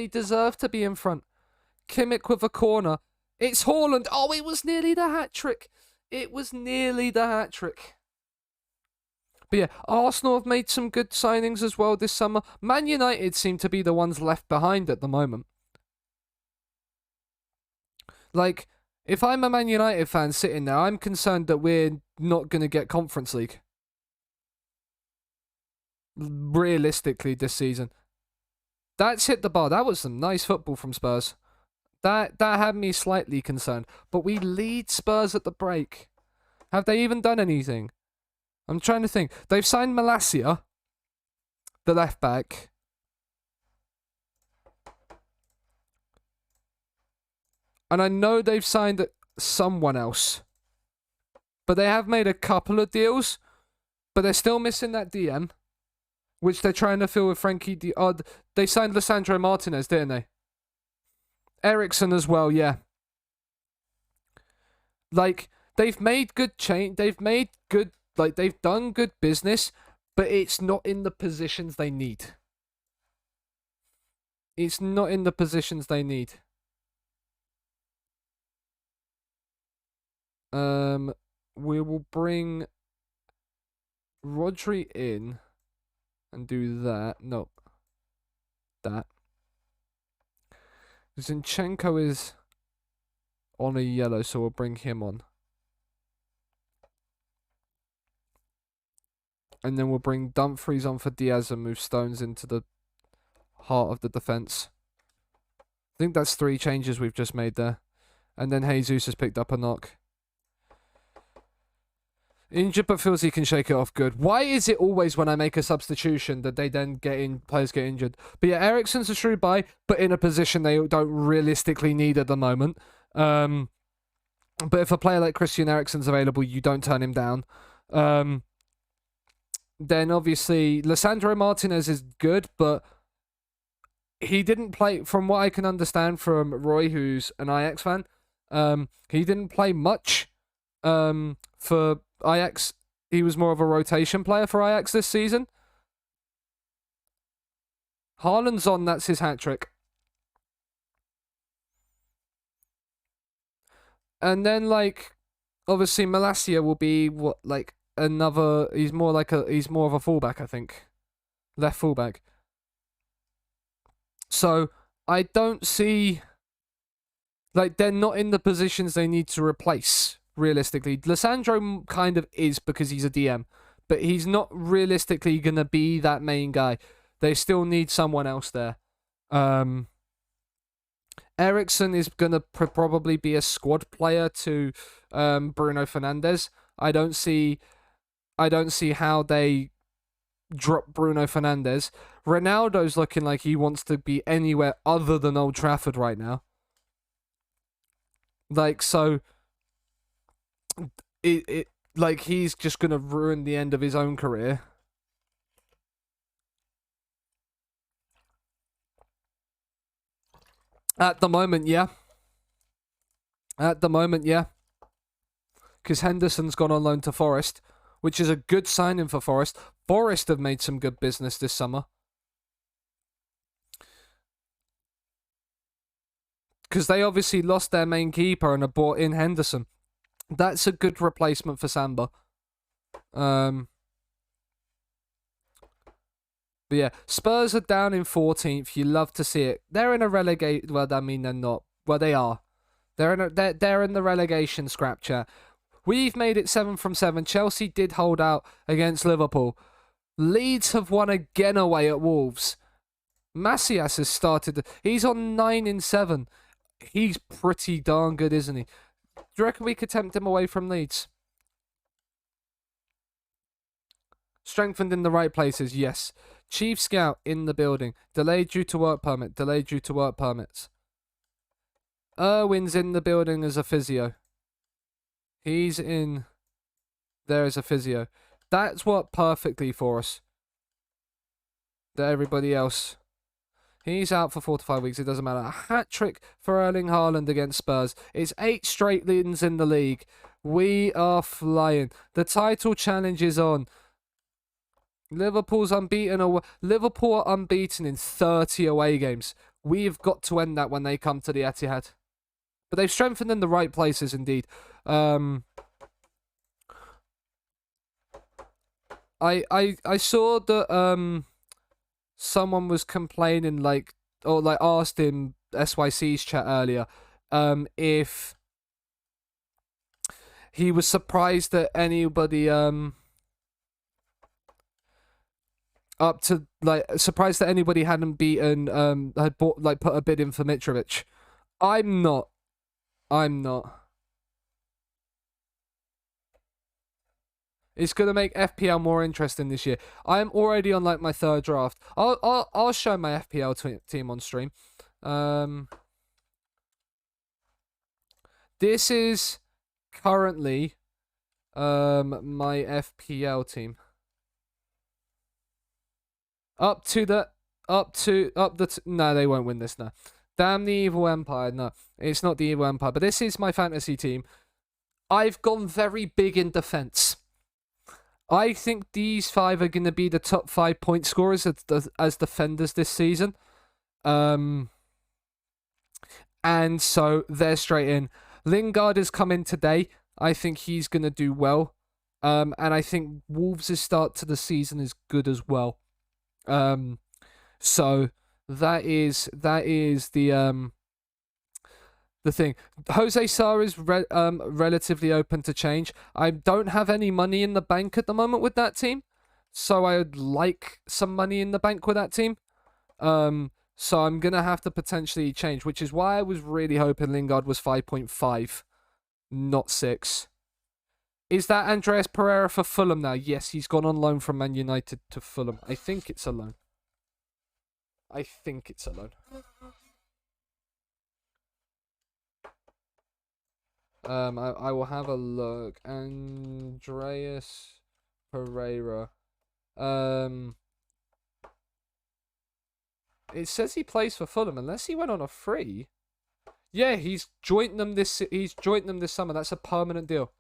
deserve to be in front. Kimmich with a corner. It's Haaland. Oh, it was nearly the hat-trick. It was nearly the hat-trick. But yeah, Arsenal have made some good signings as well this summer. Man United seem to be the ones left behind at the moment. Like, if I'm a Man United fan sitting there, I'm concerned that we're not going to get Conference League. Realistically, this season. That's hit the bar. That was some nice football from Spurs. That had me slightly concerned. But we lead Spurs at the break. Have they even done anything? I'm trying to think. They've signed Malacia, the left back. And I know they've signed someone else. But they have made a couple of deals. But they're still missing that DM. Which they're trying to fill with Frankie D. They signed Lisandro Martinez, didn't they? Eriksen as well, yeah. Like, they've made good change. They've made good, like, they've done good business, but it's not in the positions they need. It's not in the positions they need. We will bring Rodri in and do that. No. That. Zinchenko is on a yellow, so we'll bring him on. And then we'll bring Dumfries on for Diaz and move Stones into the heart of the defence. I think that's 3 changes we've just made there. And then Jesus has picked up a knock. Injured but feels he can shake it off good. Why is it always when I make a substitution that they then players get injured? But yeah, Eriksen's a shrewd buy, but in a position they don't realistically need at the moment. But if a player like Christian Eriksen's available, you don't turn him down. Then obviously Lisandro Martinez is good, but he didn't play, from what I can understand from Roy, who's an Ajax fan, he didn't play much for Ajax. He was more of a rotation player for Ajax this season. Haaland's on, that's his hat-trick. And then, like, obviously Malacia will be he's more of a fullback, I think. Left fullback. So I don't see, like, they're not in the positions they need to replace, realistically. Lisandro kind of is because he's a DM, but he's not realistically going to be that main guy. They still need someone else there. Eriksen is going to probably be a squad player to Bruno Fernandes. I don't see how they drop Bruno Fernandes. Ronaldo's looking like he wants to be anywhere other than Old Trafford right now. Like, so like he's just going to ruin the end of his own career. At the moment, yeah. Because Henderson's gone on loan to Forest, which is a good signing for Forest. Forest have made some good business this summer. Because they obviously lost their main keeper and have brought in Henderson. That's a good replacement for Samba. But yeah, Spurs are down in 14th. You love to see it. They're in a relegate. Well, I mean, they're not. Well, they are. They're in the relegation scrap chat. We've made it 7 from 7. Chelsea did hold out against Liverpool. Leeds have won again away at Wolves. Macias has started. He's on 9 in 7. He's pretty darn good, isn't he? Do you reckon we could tempt him away from Leeds? Strengthened in the right places, yes. Chief Scout in the building. Delayed due to work permit. Delayed due to work permits. Irwin's in the building as a physio. He's in there as a physio. That's worked perfectly for us. Everybody else. He's out for 4 to 5 weeks. It doesn't matter. A hat trick for Erling Haaland against Spurs. It's 8 straight wins in the league. We are flying. The title challenge is on. Liverpool's unbeaten. Liverpool are unbeaten in 30 away games. We've got to end that when they come to the Etihad. But they've strengthened in the right places indeed. I saw that someone was complaining or asked in SYC's chat earlier if he was surprised that anybody surprised that anybody hadn't beaten had put a bid in for Mitrovic. I'm not. It's gonna make FPL more interesting this year. I am already on my 3rd draft. I'll show my FPL team on stream. This is currently my FPL team. No, they won't win this now. Damn the Evil Empire. No, it's not the Evil Empire. But this is my fantasy team. I've gone very big in defense. I think these 5 are going to be the top 5 point scorers as defenders this season. And so they're straight in. Lingard has come in today. I think he's going to do well. And I think Wolves' start to the season is good as well. So that is the thing. Jose Sarr is relatively open to change. I don't have any money in the bank at the moment with that team, so I would like some money in the bank with that team. So I'm gonna have to potentially change, which is why I was really hoping Lingard was 5.5, not 6. Is that Andreas Pereira for Fulham now? Yes, he's gone on loan from Man United to Fulham. I think it's a loan. I will have a look. Andreas Pereira. It says he plays for Fulham unless he went on a free. Yeah, he's joined them this summer. That's a permanent deal.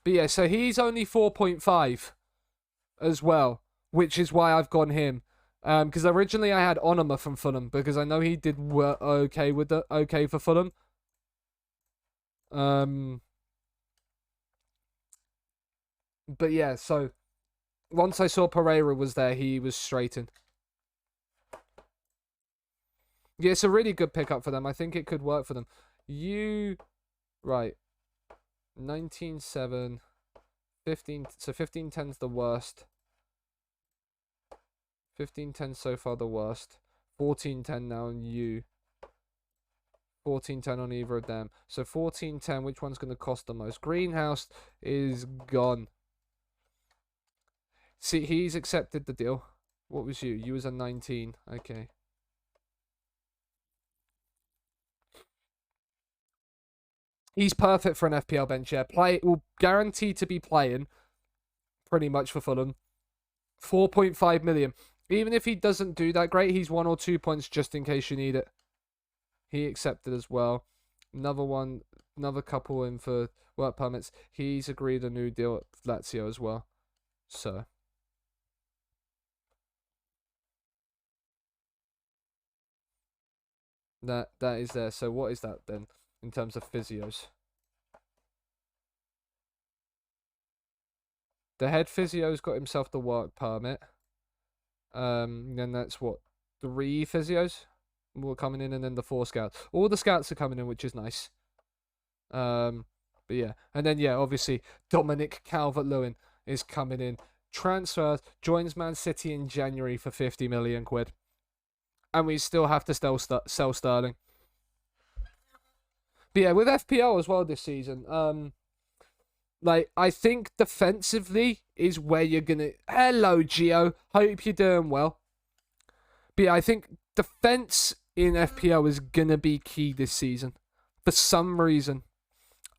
But yeah, so he's only 4.5 as well, which is why I've gone him. Because originally I had Onoma from Fulham because I know he did okay for Fulham. But yeah, so once I saw Pereira was there, he was straight in. Yeah, it's a really good pickup for them. I think it could work for them. Right. 19-7, 15. So 15-10's the worst. 15-10 so far the worst. 14-10 now on you. 14-10 on either of them. So 14-10, which one's going to cost the most? Greenhouse is gone. See, he's accepted the deal. What was you? You was a 19. Okay. He's perfect for an FPL bench, yeah. Will guarantee to be playing pretty much for Fulham. 4.5 million. Even if he doesn't do that great, he's 1 or 2 points just in case you need it. He accepted as well. Another couple in for work permits. He's agreed a new deal at Lazio as well. So that is there. So what is that then in terms of physios? The head physio's got himself the work permit. Then that's what, 3 physios were coming in, and then the 4 scouts. All the scouts are coming in, which is nice. But yeah, and then yeah, obviously Dominic Calvert-Lewin is coming in. Transfers, joins Man City in January for 50 million quid. and we still have to sell Sterling. But yeah, with FPL as well this season, like, I think defensively is where you're gonna. Hello, Gio. Hope you're doing well. But yeah, I think defense in FPL is gonna be key this season. For some reason,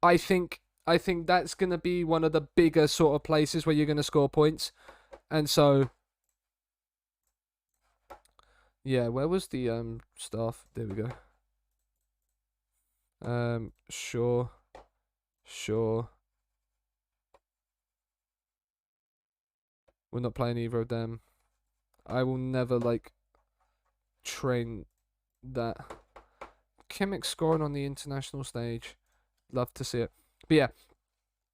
I think that's gonna be one of the bigger sort of places where you're gonna score points, and so. Yeah, where was the stuff? There we go. Sure. We're not playing either of them. I will never train that. Kimmich scoring on the international stage. Love to see it. But yeah,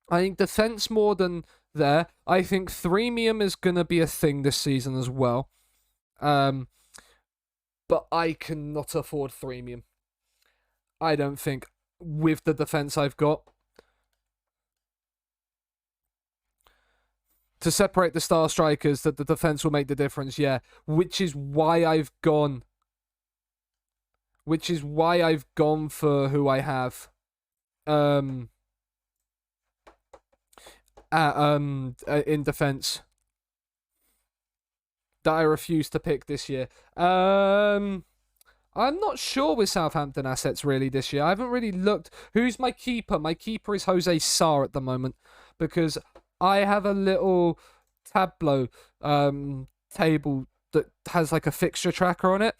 I think defense more than there. I think threemium is gonna be a thing this season as well. But I cannot afford threemium. I don't think with the defense I've got. To separate the star strikers, that the defense will make the difference, yeah. Which is why I've gone for who I have. In defense. That I refuse to pick this year. I'm not sure with Southampton assets really this year. I haven't really looked. Who's my keeper? My keeper is Jose Sarr at the moment, because I have a little tableau table that has like a fixture tracker on it,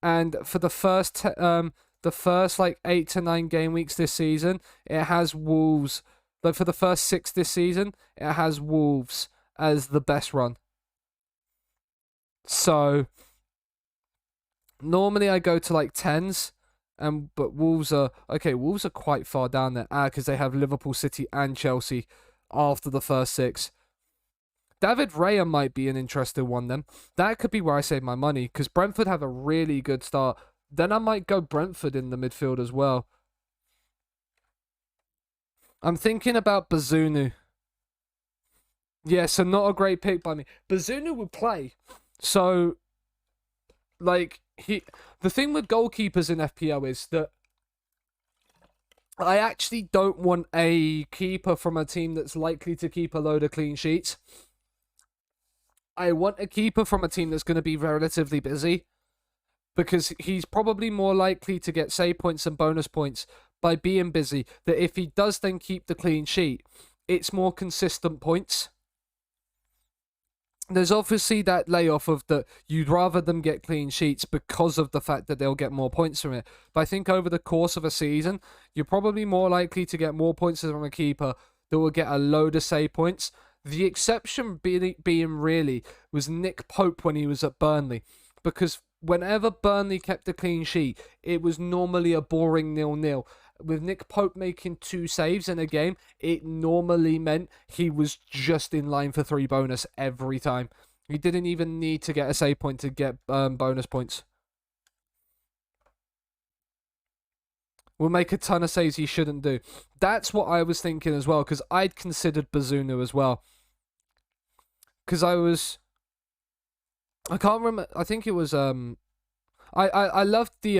and for the first 8 to 9 game weeks this season, it has Wolves. But for the first 6 this season, it has Wolves as the best run. So normally I go to like 10s, but Wolves are quite far down there. Because they have Liverpool, City, and Chelsea after the first 6. David Raya might be an interesting one then. That could be where I save my money, because Brentford have a really good start. Then I might go Brentford in the midfield as well. I'm thinking about Bazunu. Yeah, so not a great pick by me. Bazunu would play. So, the thing with goalkeepers in FPL is that I actually don't want a keeper from a team that's likely to keep a load of clean sheets. I want a keeper from a team that's going to be relatively busy, because he's probably more likely to get save points and bonus points by being busy. That if he does then keep the clean sheet, it's more consistent points. There's obviously that layoff of that you'd rather them get clean sheets because of the fact that they'll get more points from it. But I think over the course of a season, you're probably more likely to get more points from a keeper that will get a load of save points. The exception being really was Nick Pope when he was at Burnley, because whenever Burnley kept a clean sheet, it was normally a boring 0-0. With Nick Pope making 2 saves in a game, it normally meant he was just in line for 3 bonus every time. He didn't even need to get a save point to get bonus points. Will make a ton of saves he shouldn't do. That's what I was thinking as well, because I'd considered Bazunu as well. Because I can't remember. I think it was I loved the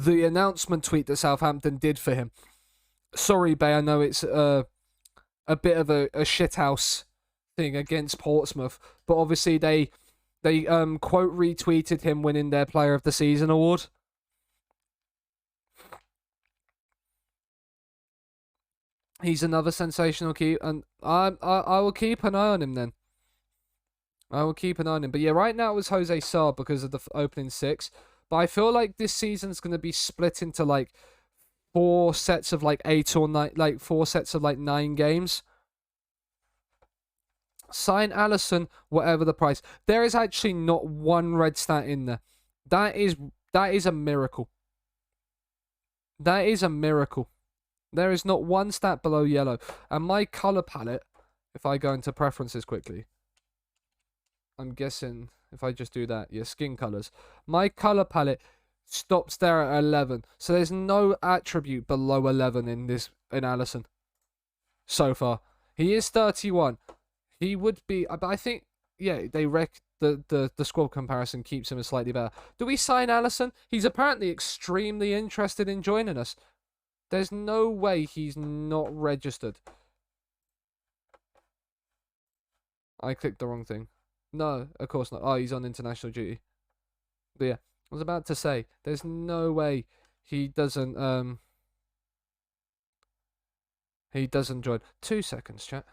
announcement tweet that Southampton did for him. Sorry, Bay, I know it's a bit of a shithouse thing against Portsmouth, but obviously they quote retweeted him winning their Player of the Season award. He's another sensational keep, and I will keep an eye on him then. I will keep an eye on him. But yeah, right now it was Jose Sarr because of the opening 6. But I feel like this season's going to be split into 4 sets of 8 or 9, 4 sets of 9 games. Sign Alisson, whatever the price. There is actually not one red stat in there. That is a miracle. That is a miracle. There is not one stat below yellow. And my color palette, if I go into preferences quickly, I'm guessing if I just do that, yeah, skin colors. My color palette stops there at 11. So there's no attribute below 11 in Alisson so far. He is 31. He would be, but I think, yeah, the squad comparison keeps him slightly better. Do we sign Allison? He's apparently extremely interested in joining us. There's no way he's not registered. I clicked the wrong thing. No, of course not. Oh, he's on international duty. But yeah, I was about to say, there's no way he doesn't join. 2 seconds, chat.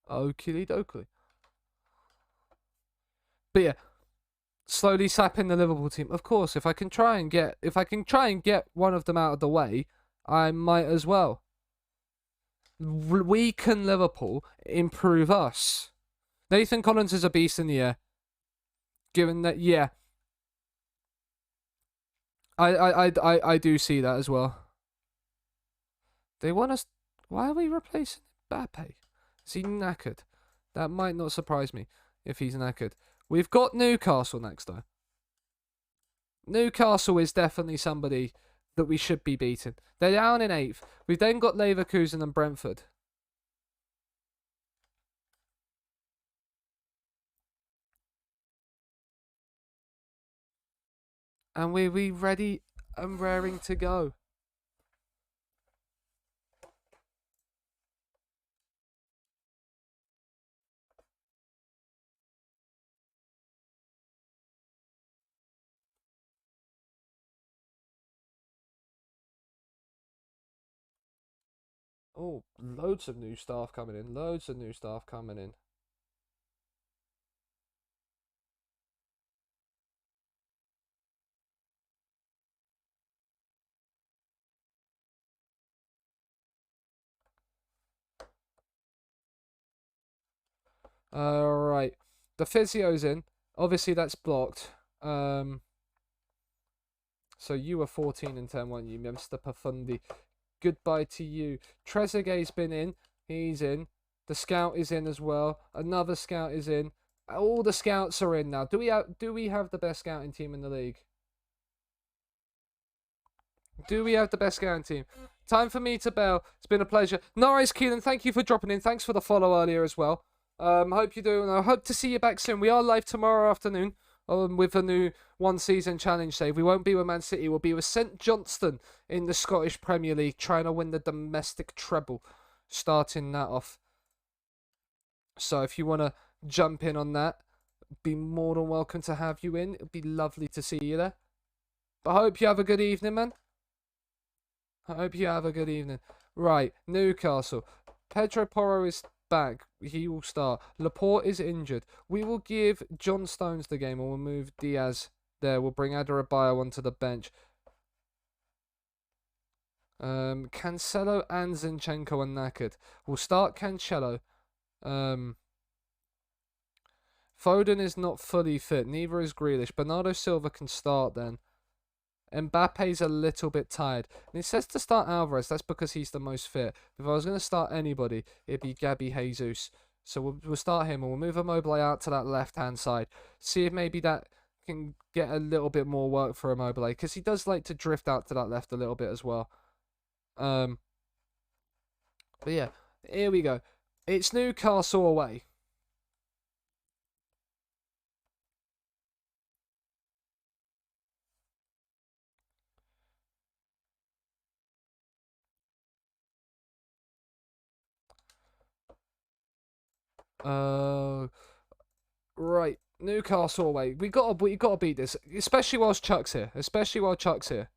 Oakley dokley. But yeah, slowly sapping the Liverpool team. Of course, if I can try and get one of them out of the way, I might as well. Weaken Liverpool, improve us. Nathan Collins is a beast in the air. Given that, yeah, I do see that as well. They want us. Why are we replacing Mbappe? Is he knackered? That might not surprise me if he's knackered. We've got Newcastle next, though. Newcastle is definitely somebody that we should be beating. They're down in 8th. We've then got Leverkusen and Brentford. And we ready and raring to go. Oh, loads of new staff coming in. Loads of new staff coming in. Right. The physio's in. Obviously, that's blocked. So you were 14 and 10, weren't you, Mr. Pafundi? Goodbye to you. Trezeguet's been in. He's in. The scout is in as well. Another scout is in. All the scouts are in now. Do we have the best scouting team in the league? Do we have the best scouting team? Time for me to bail. It's been a pleasure. Nice, Keelan. Thank you for dropping in. Thanks for the follow earlier as well. Hope you do, and I hope to see you back soon. We are live tomorrow afternoon with a new one-season challenge save. We won't be with Man City. We'll be with St Johnstone in the Scottish Premier League, trying to win the domestic treble, starting that off. So if you want to jump in on that, be more than welcome to have you in. It'd be lovely to see you there. But I hope you have a good evening, man. I hope you have a good evening. Right, Newcastle. Pedro Porro is back. He will start. Laporte is injured. We will give John Stones the game, and we'll move Diaz there. We'll bring Adarabioyo onto the bench. Cancelo and Zinchenko are knackered. We'll start Cancelo. Foden is not fully fit. Neither is Grealish. Bernardo Silva can start then. Mbappe's a little bit tired. And it says to start Alvarez. That's because he's the most fit. If I was going to start anybody, it'd be Gabby Jesus. So we'll start him, and we'll move Immobile out to that left-hand side. See if maybe that can get a little bit more work for Immobile, because he does like to drift out to that left a little bit as well. But yeah, here we go. It's Newcastle away. Right, Newcastle away. We gotta beat this, especially whilst Chuck's here. Especially while Chuck's here.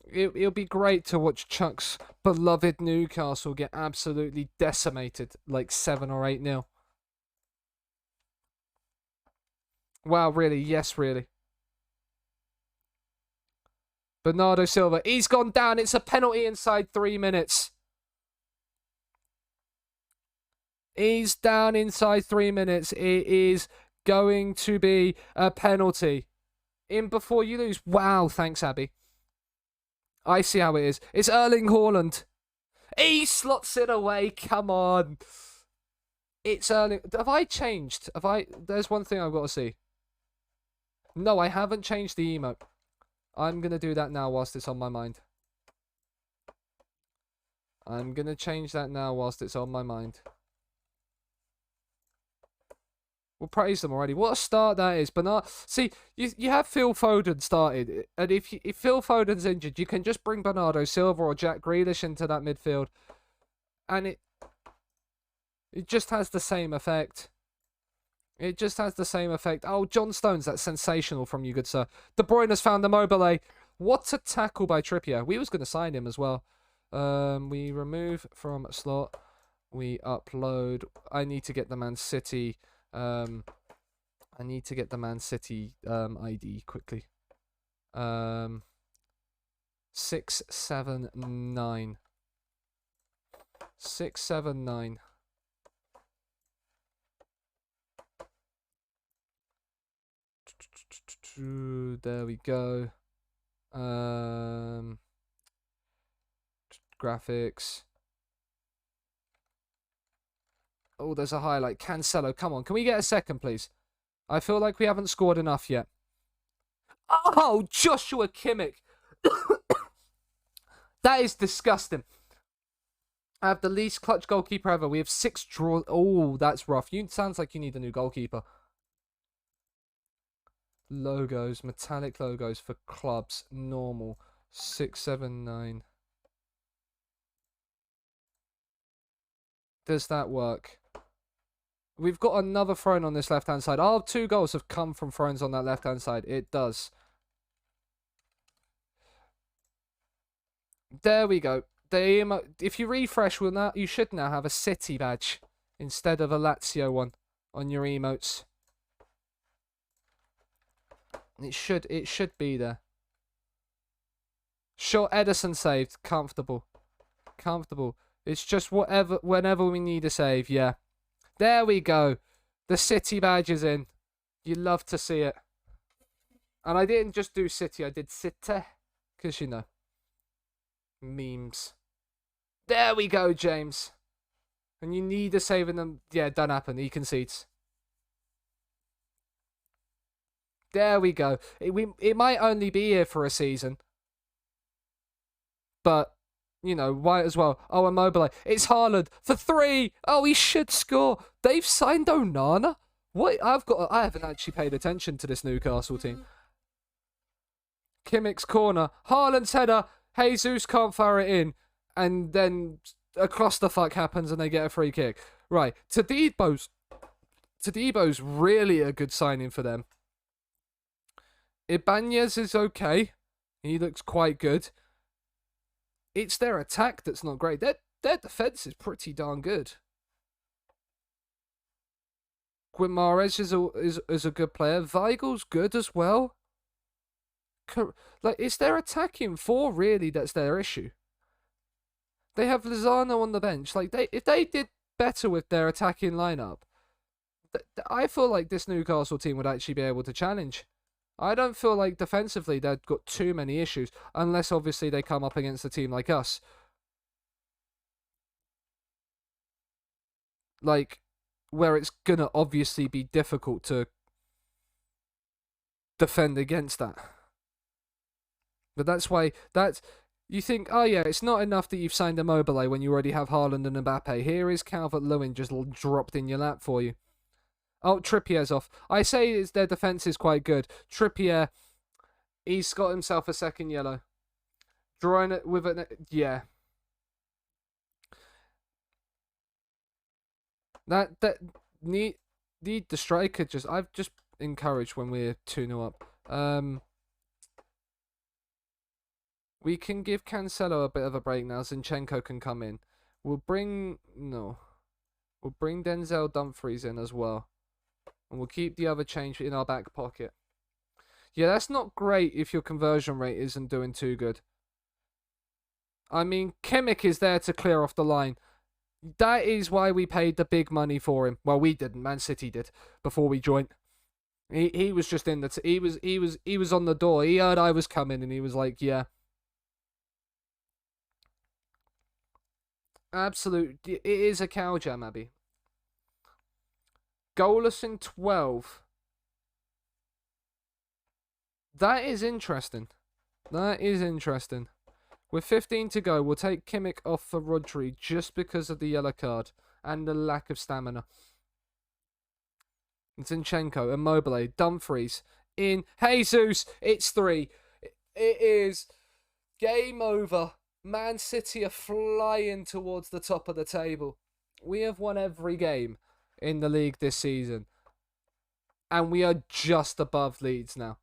It'll be great to watch Chuck's beloved Newcastle get absolutely decimated, like 7 or 8-0. Wow, really? Yes, really. Bernardo Silva, he's gone down. It's a penalty inside 3 minutes. He's down inside 3 minutes. It is going to be a penalty. in before you lose. Wow, thanks, Abby. I see how it is. It's Erling Haaland. He slots it away. Come on. It's Erling. Have I changed? There's one thing I've got to see. No, I haven't changed the emote. I'm going to do that now whilst it's on my mind. I'm going to change that now whilst it's on my mind. We'll praise them already. What a start that is. Bernard. See, you have Phil Foden started. And if Phil Foden's injured, you can just bring Bernardo Silva or Jack Grealish into that midfield. And it just has the same effect. It just has the same effect. Oh, John Stones, that's sensational from you, good sir. De Bruyne has found the Mobile. What a tackle by Trippier. We was going to sign him as well. We remove from slot. We upload. I need to get the Man City... I need to get the Man City ID quickly. 679. 679. There we go. Graphics. Oh, there's a highlight. Cancelo, come on. Can we get a second, please? I feel like we haven't scored enough yet. Oh, Joshua Kimmich. That is disgusting. I have the least clutch goalkeeper ever. We have 6 draws. Oh, that's rough. Sounds like you need a new goalkeeper. Logos. Metallic logos for clubs. Normal. 679. Does that work? We've got another thrown on this left-hand side. Oh, 2 goals have come from throws on that left-hand side. It does. There we go. If you refresh, you should now have a City badge instead of a Lazio one on your emotes. It should be there. Sure, Edison saved. Comfortable. It's just whenever we need a save, yeah. There we go. The City badge is in. You love to see it. And I didn't just do City, I did City. Because, you know. Memes. There we go, James. And you need a save in them. Yeah, don't happen. He concedes. There we go. It might only be here for a season. But... you know, might as well. Oh, Immobile. It's Haaland for 3. Oh, he should score. They've signed Onana. What? I haven't actually paid attention to this Newcastle team. Kimmich's corner. Haaland's header. Jesus can't fire it in. And then a clusterfuck happens and they get a free kick. Right. Tadebo's really a good signing for them. Ibanez is okay. He looks quite good. It's their attack that's not great. Their defense is pretty darn good. Guimaraes is a good player. Weigel's good as well. Like, it's their attacking 4 really that's their issue. They have Lozano on the bench. Like, if they did better with their attacking lineup, I feel like this Newcastle team would actually be able to challenge. I don't feel like defensively they've got too many issues, unless obviously they come up against a team like us. Like, where it's gonna obviously be difficult to defend against that. But that's why, you think, oh yeah, it's not enough that you've signed Immobile when you already have Haaland and Mbappe. Here is Calvert-Lewin just dropped in your lap for you. Oh, Trippier's off. I say their defence is quite good. Trippier, he's got himself a second yellow. Drawing it with an... yeah. That need the striker just... I've just encouraged when we're 2-0 up. We can give Cancelo a bit of a break now. Zinchenko can come in. We'll bring Denzel Dumfries in as well. And we'll keep the other change in our back pocket. Yeah, that's not great if your conversion rate isn't doing too good. I mean, Kimmich is there to clear off the line. That is why we paid the big money for him. Well, we didn't. Man City did before we joined. He was just in the he was on the door. He heard I was coming, and he was like, "Yeah, absolute. It is a cow jam, Abby. Goalless in 12. That is interesting. That is interesting. With 15 to go, we'll take Kimmich off for Rodri just because of the yellow card and the lack of stamina. Zinchenko, Immobile, Dumfries, in Jesus. It's 3. It is game over. Man City are flying towards the top of the table. We have won every game in the league this season. And we are just above Leeds now.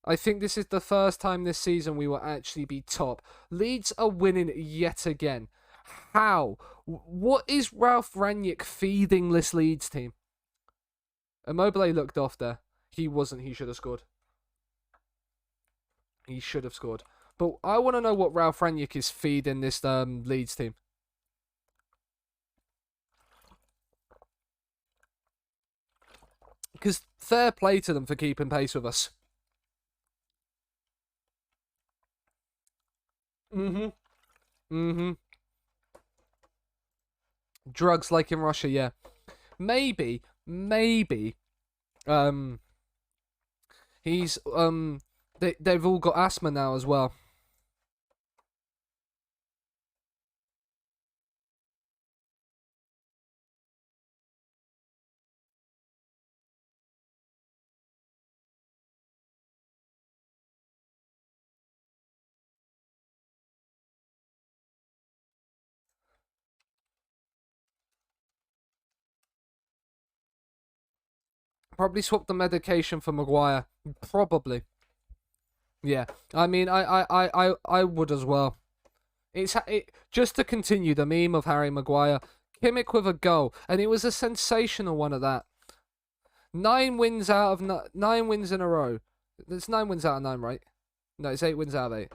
I think this is the first time this season we will actually be top. Leeds are winning yet again. How? What is Ralph Rangnick feeding this Leeds team? Immobile looked off there. He wasn't. He should have scored. He should have scored. But I want to know what Ralph Rangnick is feeding this Leeds team. Because fair play to them for keeping pace with us. Drugs like in Russia, yeah. Maybe, he's, they've all got asthma now as well. Probably swap the medication for Maguire. Probably. Yeah. I mean, I would as well. Just to continue the meme of Harry Maguire, Kimmich with a goal, and it was a sensational one at that. 9 wins out of 9 wins in a row. There's 9 wins out of 9, right? No, it's 8 wins out of 8.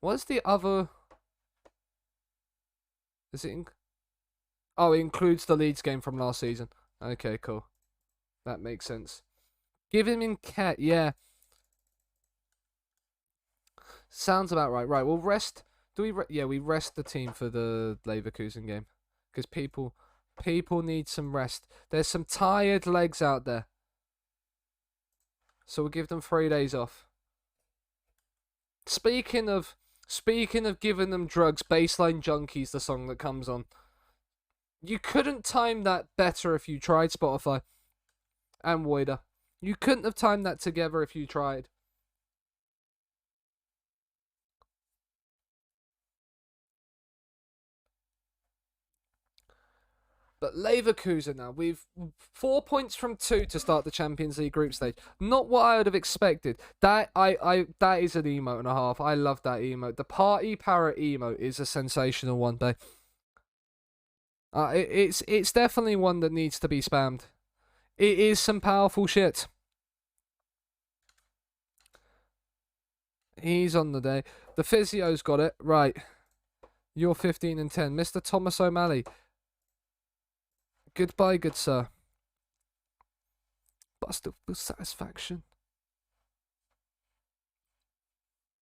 What's the other? Is it? Oh, it includes the Leeds game from last season. Okay, cool. That makes sense. Give him in cat, yeah. Sounds about right. Right, we'll rest. Do we? Yeah, we rest the team for the Leverkusen game because people need some rest. There's some tired legs out there, so we'll give them 3 days off. Speaking of giving them drugs, Baseline Junkies, the song that comes on. You couldn't time that better if you tried, Spotify and Voida. You couldn't have timed that together if you tried. But Leverkusen now, we've 4 points from 2 to start the Champions League group stage. Not what I would have expected. That is an emote and a half. I love that emote. The party parrot emote is a sensational one day. It's definitely one that needs to be spammed. It is some powerful shit. He's on the day. The physio's got it. Right. You're 15 and 10. Mr. Thomas O'Malley. Goodbye, good sir. But I still feel satisfaction.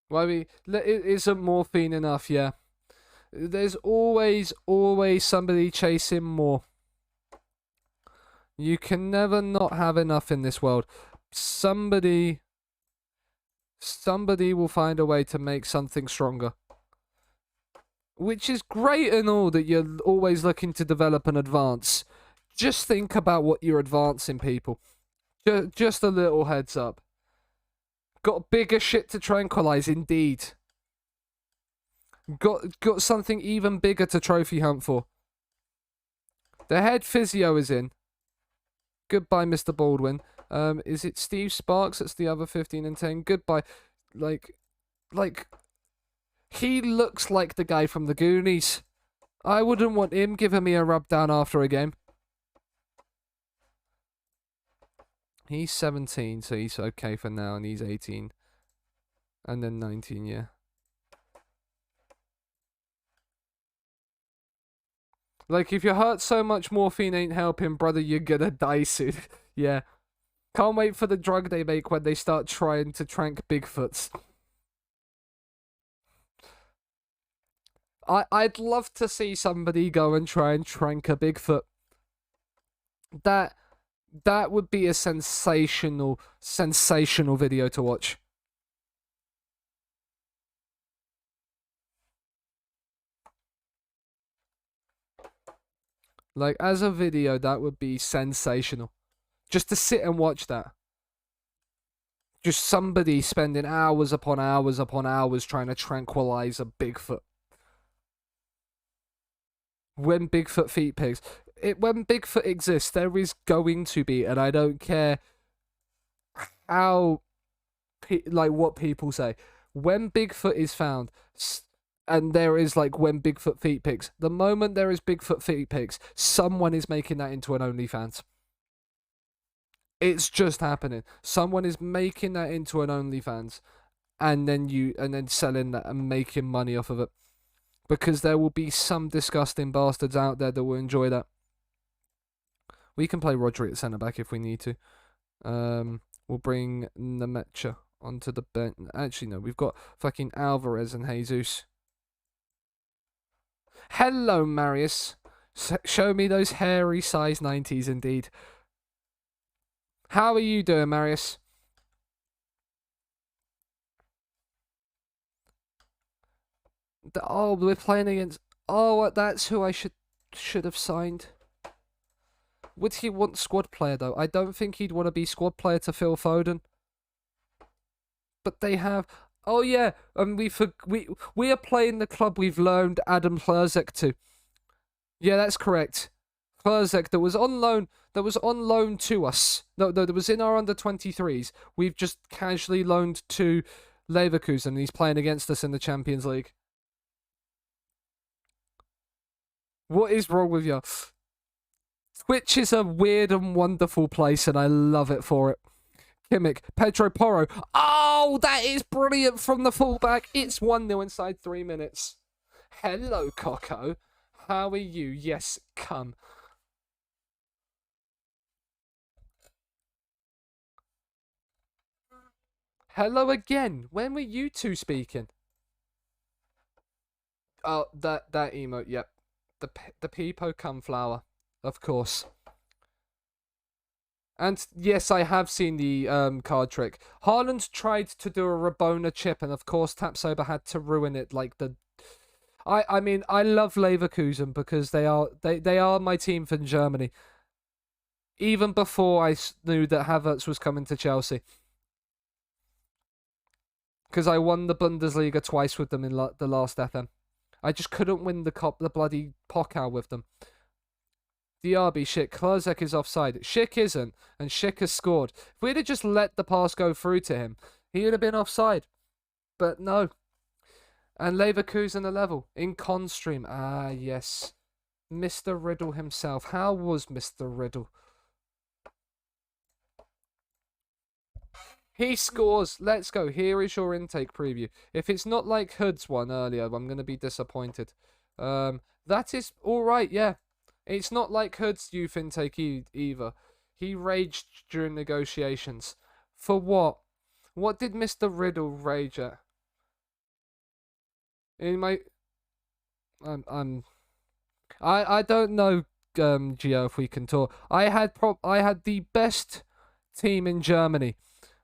Why isn't morphine enough? Yeah. There's always somebody chasing more. You can never not have enough in this world. Somebody will find a way to make something stronger. Which is great and all that you're always looking to develop and advance. Just think about what you're advancing, people. Just a little heads up. Got bigger shit to tranquilize, indeed. Got something even bigger to trophy hunt for. The head physio is in. Goodbye, Mr. Baldwin. Is it Steve Sparks? That's the other 15 and 10. Goodbye. Like, he looks like the guy from the Goonies. I wouldn't want him giving me a rub down after a game. He's 17, so he's okay for now, and he's 18. And then 19, yeah. Like, if you hurt so much morphine ain't helping, brother, you're gonna die soon. Yeah. Can't wait for the drug they make when they start trying to trank Bigfoots. I'd love to see somebody go and try and trank a Bigfoot. That would be a sensational video to watch. Like, as a video, that would be sensational. Just to sit and watch that. Just somebody spending hours upon hours upon hours trying to tranquilize a Bigfoot. When Bigfoot feet pigs. When Bigfoot exists, there is going to be, and I don't care how, like, what people say. When Bigfoot is found, and there is, like, when Bigfoot feet pigs, the moment there is Bigfoot feet pigs, someone is making that into an OnlyFans. It's just happening. Someone is making that into an OnlyFans, and then selling that and making money off of it. Because there will be some disgusting bastards out there that will enjoy that. We can play Rodri at centre back if we need to. We'll bring Nemecha onto the bench. Actually, no, we've got fucking Alvarez and Jesus. Hello, Marius. Show me those hairy size 90s indeed. How are you doing, Marius? Oh, we're playing against... Oh, that's who I should have signed. Would he want squad player, though? I don't think he'd want to be squad player to Phil Foden. But they have... Oh, yeah, and we are playing the club we've loaned Adam Hlerzek to. Yeah, that's correct. Hlerzek, that was on loan to us. No, that was in our under-23s. We've just casually loaned to Leverkusen, and he's playing against us in the Champions League. What is wrong with you? Twitch is a weird and wonderful place, and I love it for it. Kimmich, Pedro Porro. Oh, that is brilliant from the fullback. It's 1-0 inside 3 minutes. Hello, Coco. How are you? Yes, come. Hello again. When were you two speaking? Oh, that emote, yep. The Peepo Cumflower, of course. And yes, I have seen the card trick. Haaland tried to do a Rabona chip, and of course Tapsoba had to ruin it. Like the, I mean, I love Leverkusen because they are my team from Germany. Even before I knew that Havertz was coming to Chelsea, because I won the Bundesliga twice with them in the last FM. I just couldn't win the bloody Pokal with them. Diaby, Schick, Hlerzek is offside. Schick isn't, and Schick has scored. If we'd have just let the pass go through to him, he would have been offside. But no. And Leverkusen are level. In Constream. Ah, yes. Mr. Riddle himself. How was Mr. Riddle? He scores. Let's go. Here is your intake preview. If it's not like Hood's one earlier, I'm going to be disappointed. That is alright, yeah. It's not like Hood's youth intake either. He raged during negotiations. For what? What did Mr. Riddle rage at? In my... I don't know, Gio, if we can talk. I had the best team in Germany,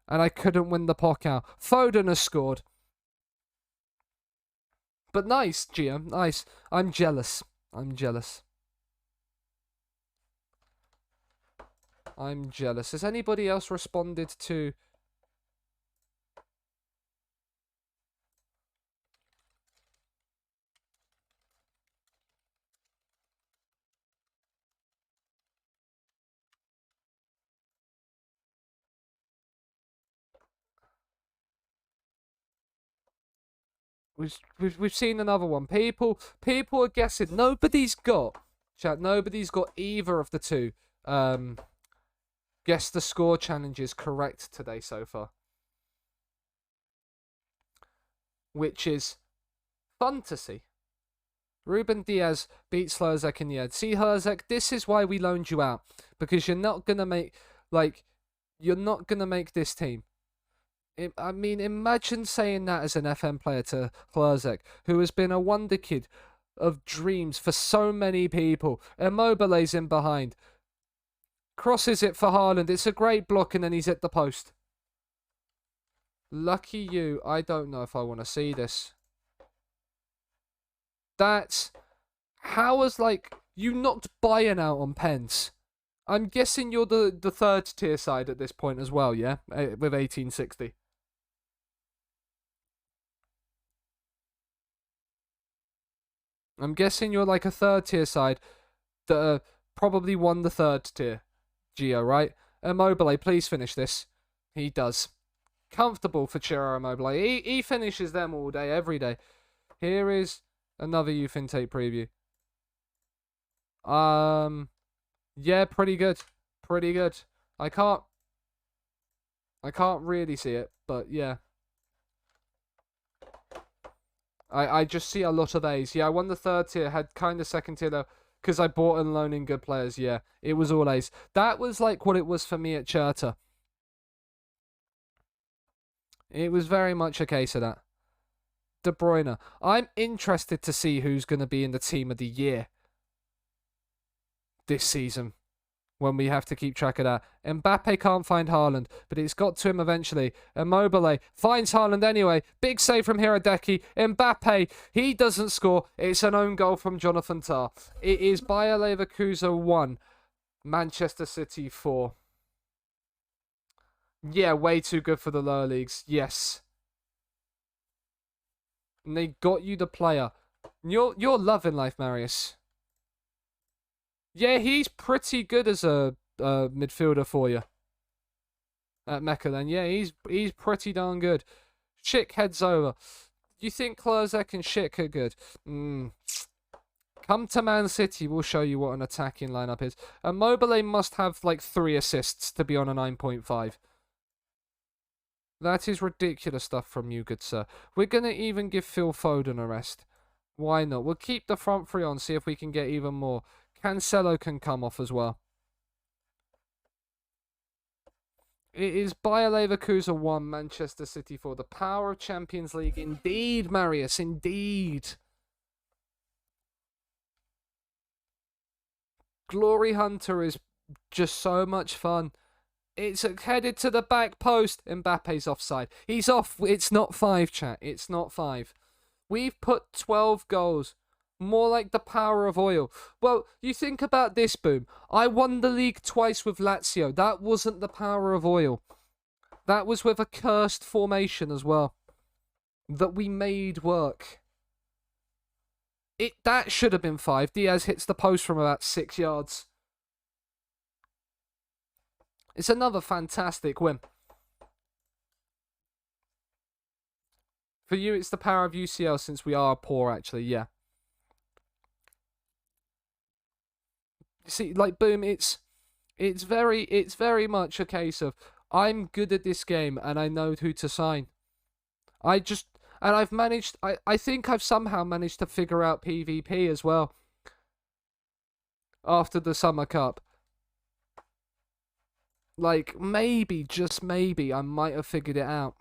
and I couldn't win the Pokal. Foden has scored. But nice, Gio, nice. I'm jealous. I'm jealous. I'm jealous. Has anybody else responded to... We've seen another one. People are guessing. Nobody's got either of the two guess the score challenges correct today so far, which is fun to see. Ruben Diaz beats Hlerzek in the end. See, Hlerzek, this is why we loaned you out, because you're not gonna make, like, You're not going to make this team. I mean, imagine saying that as an FM player to Klazek, who has been a wonder kid of dreams for so many people. Immobile's in behind. Crosses it for Haaland. It's a great block, and then he's at the post. Lucky you. I don't know if I want to see this. That's... How was, like... You knocked Bayern out on pens. I'm guessing you're the third tier side at this point as well, yeah? With 1860. I'm guessing you're like a third tier side that probably won the third tier. Gio, right? Immobile, please finish this. He does. Comfortable for Ciro Immobile. He finishes them all day, every day. Here is another Youth Intake preview. Yeah, pretty good. Pretty good. I can't really see it, but yeah. I just see a lot of A's. Yeah, I won the third tier, had kind of second tier though, because I bought and loaned in good players. Yeah, it was all A's. That was like what it was for me at Cherta. It was very much a case of that. De Bruyne. I'm interested to see who's going to be in the team of the year this season, when we have to keep track of that. Mbappe can't find Haaland, but it's got to him eventually. Immobile finds Haaland anyway. Big save from Hiradeki. Mbappe, he doesn't score. It's an own goal from Jonathan Tah. It is Bayer Leverkusen 1, Manchester City 4. Yeah, way too good for the lower leagues. Yes. And they got you the player. You're loving life, Marius. Yeah, he's pretty good as a midfielder for you at Mecca then. Yeah, he's pretty darn good. Schick heads over. You think Klazek and Schick are good? Come to Man City, we'll show you what an attacking lineup is. Immobile must have like 3 assists to be on a 9.5. That is ridiculous stuff from you, good sir. We're going to even give Phil Foden a rest. Why not? We'll keep the front three on, see if we can get even more. Cancelo can come off as well. It is Bayer Leverkusen 1, Manchester City 4. The power of Champions League. Indeed, Marius, indeed. Glory Hunter is just so much fun. It's headed to the back post. Mbappe's offside. He's off. It's not 5, chat. It's not 5. We've put 12 goals. More like the power of oil. Well, you think about this, Boom. I won the league twice with Lazio. That wasn't the power of oil. That was with a cursed formation as well. That we made work. That should have been 5. Diaz hits the post from about 6 yards. It's another fantastic win. For you, it's the power of UCL since we are poor, actually, yeah. See, like, Boom, it's very much a case of I'm good at this game and I know who to sign. I've managed, I think I've somehow managed to figure out PvP as well. After the Summer Cup. Like, maybe, just maybe, I might have figured it out.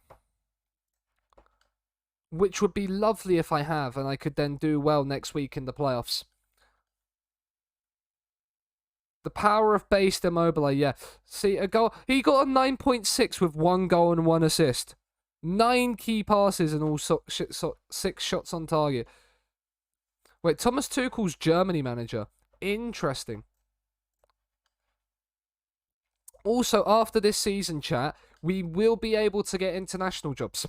Which would be lovely if I have, and I could then do well next week in the playoffs. The power of based Immobile, yeah. See, a goal. He got a 9.6 with 1 goal and 1 assist. 9 key passes and all 6 shots on target. Wait, Thomas Tuchel's Germany manager. Interesting. Also, after this season, chat, we will be able to get international jobs.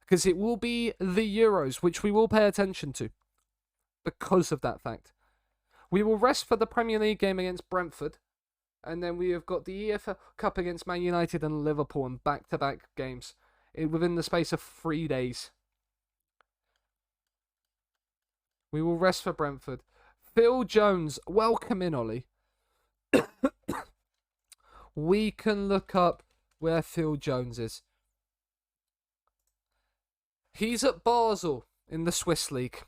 Because it will be the Euros, which we will pay attention to. Because of that fact. We will rest for the Premier League game against Brentford. And then we have got the EFL Cup against Man United and Liverpool in back-to-back games. Within the space of 3 days. We will rest for Brentford. Phil Jones. Welcome in, Ollie. We can look up where Phil Jones is. He's at Basel in the Swiss League.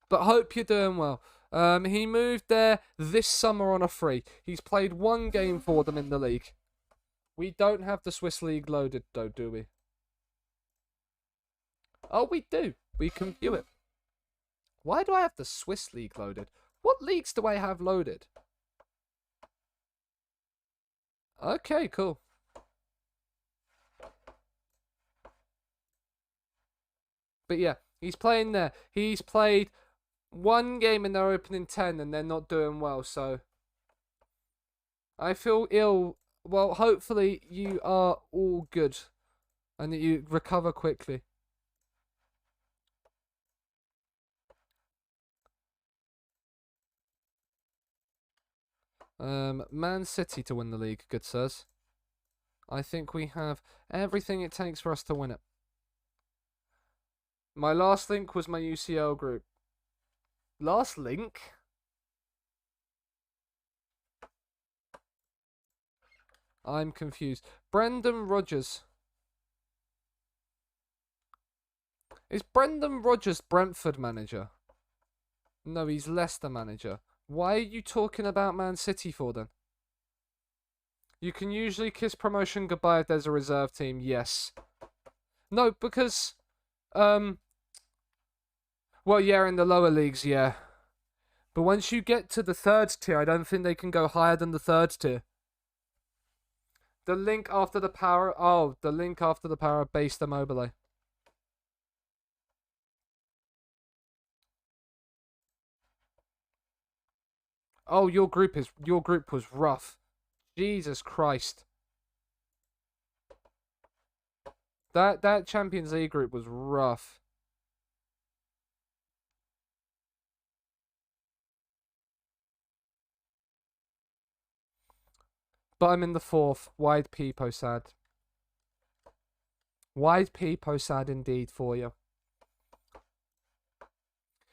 But hope you're doing well. He moved there this summer on a free. He's played one game for them in the league. We don't have the Swiss league loaded though, do we? Oh, we do. We can view it. Why do I have the Swiss league loaded? What leagues do I have loaded? Okay, cool. But yeah, he's playing there. He's played one game in their opening 10 and they're not doing well, so I feel ill. Well, hopefully you are all good and that you recover quickly. Man City to win the league, good sirs. I think we have everything it takes for us to win it. My last link was my UCL group. Last link? I'm confused. Brendan Rodgers. Is Brendan Rodgers Brentford manager? No, he's Leicester manager. Why are you talking about Man City for then? You can usually kiss promotion goodbye if there's a reserve team, yes. No, because, well, yeah, in the lower leagues, yeah. But once you get to the third tier, I don't think they can go higher than the third tier. The link after the power, the link after the power base the mobile. Oh, your group was rough. Jesus Christ. That Champions League group was rough. But I'm in the fourth. Wide peepo sad. Wide peepo sad indeed for you.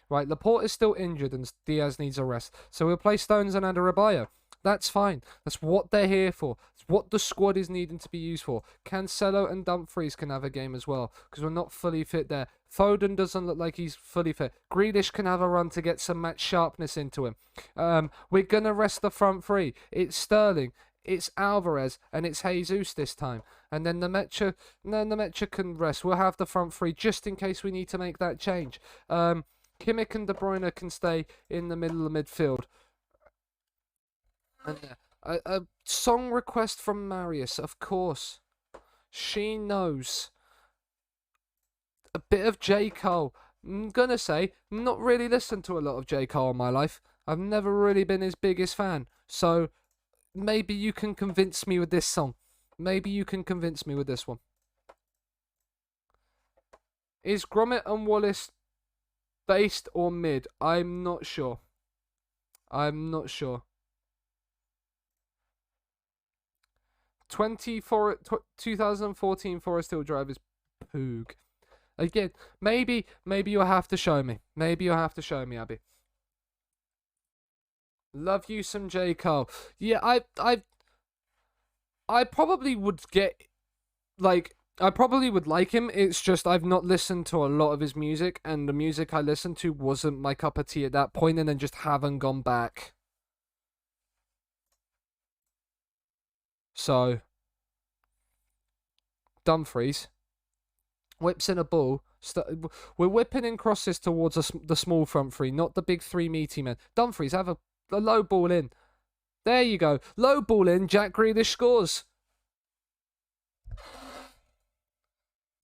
Right, Laporte is still injured and Diaz needs a rest. So we'll play Stones and Adarabioyo. That's fine. That's what they're here for. It's what the squad is needing to be used for. Cancelo and Dumfries can have a game as well because we're not fully fit there. Foden doesn't look like he's fully fit. Grealish can have a run to get some match sharpness into him. We're going to rest the front three. It's Sterling, it's Alvarez, and it's Jesus this time. And then the Mecha can rest. We'll have the front three just in case we need to make that change. Kimmich and De Bruyne can stay in the middle of midfield. And a song request from Marius, of course. She knows. A bit of J. Cole. I'm gonna say, not really listened to a lot of J. Cole in my life. I've never really been his biggest fan. So maybe you can convince me with this song. Maybe you can convince me with this one. Is Gromit and Wallace based or mid? I'm not sure. 2014 Forest Hill Drive is poog. Again, maybe you'll have to show me. Abby. Love you some J. Cole. Yeah, I probably would get, like, I probably would like him. It's just I've not listened to a lot of his music, and the music I listened to wasn't my cup of tea at that point, and then just haven't gone back. So, Dumfries whips in a ball. We're whipping in crosses towards the small front three, not the big three meaty men. Dumfries, have a low ball in. There you go. Low ball in. Jack Grealish scores.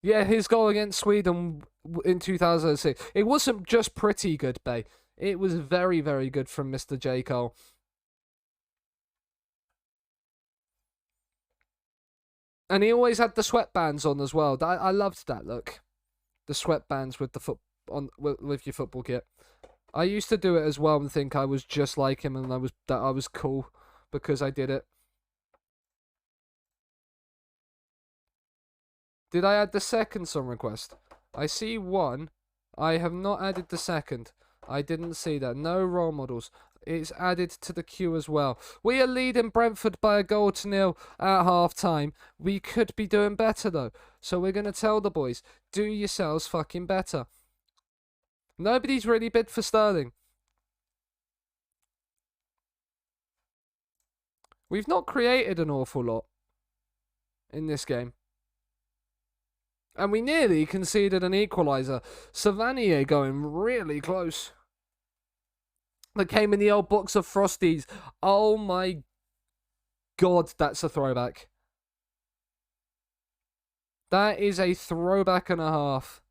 Yeah, his goal against Sweden in 2006. It wasn't just pretty good, Bay. It was very, very good from Mr. J. Cole. And he always had the sweatbands on as well. I loved that look. The sweatbands with the with your football kit. I used to do it as well and think I was just like him and I was cool because I did it. Did I add the second song request? I see one. I have not added the second. I didn't see that. No role models. It's added to the queue as well. We are leading Brentford by a goal to nil at half time. We could be doing better though. So we're going to tell the boys, do yourselves fucking better. Nobody's really bid for Sterling. We've not created an awful lot in this game. And we nearly conceded an equaliser. Savanier going really close. That came in the old box of Frosties. Oh my God, that's a throwback. That is a throwback and a half.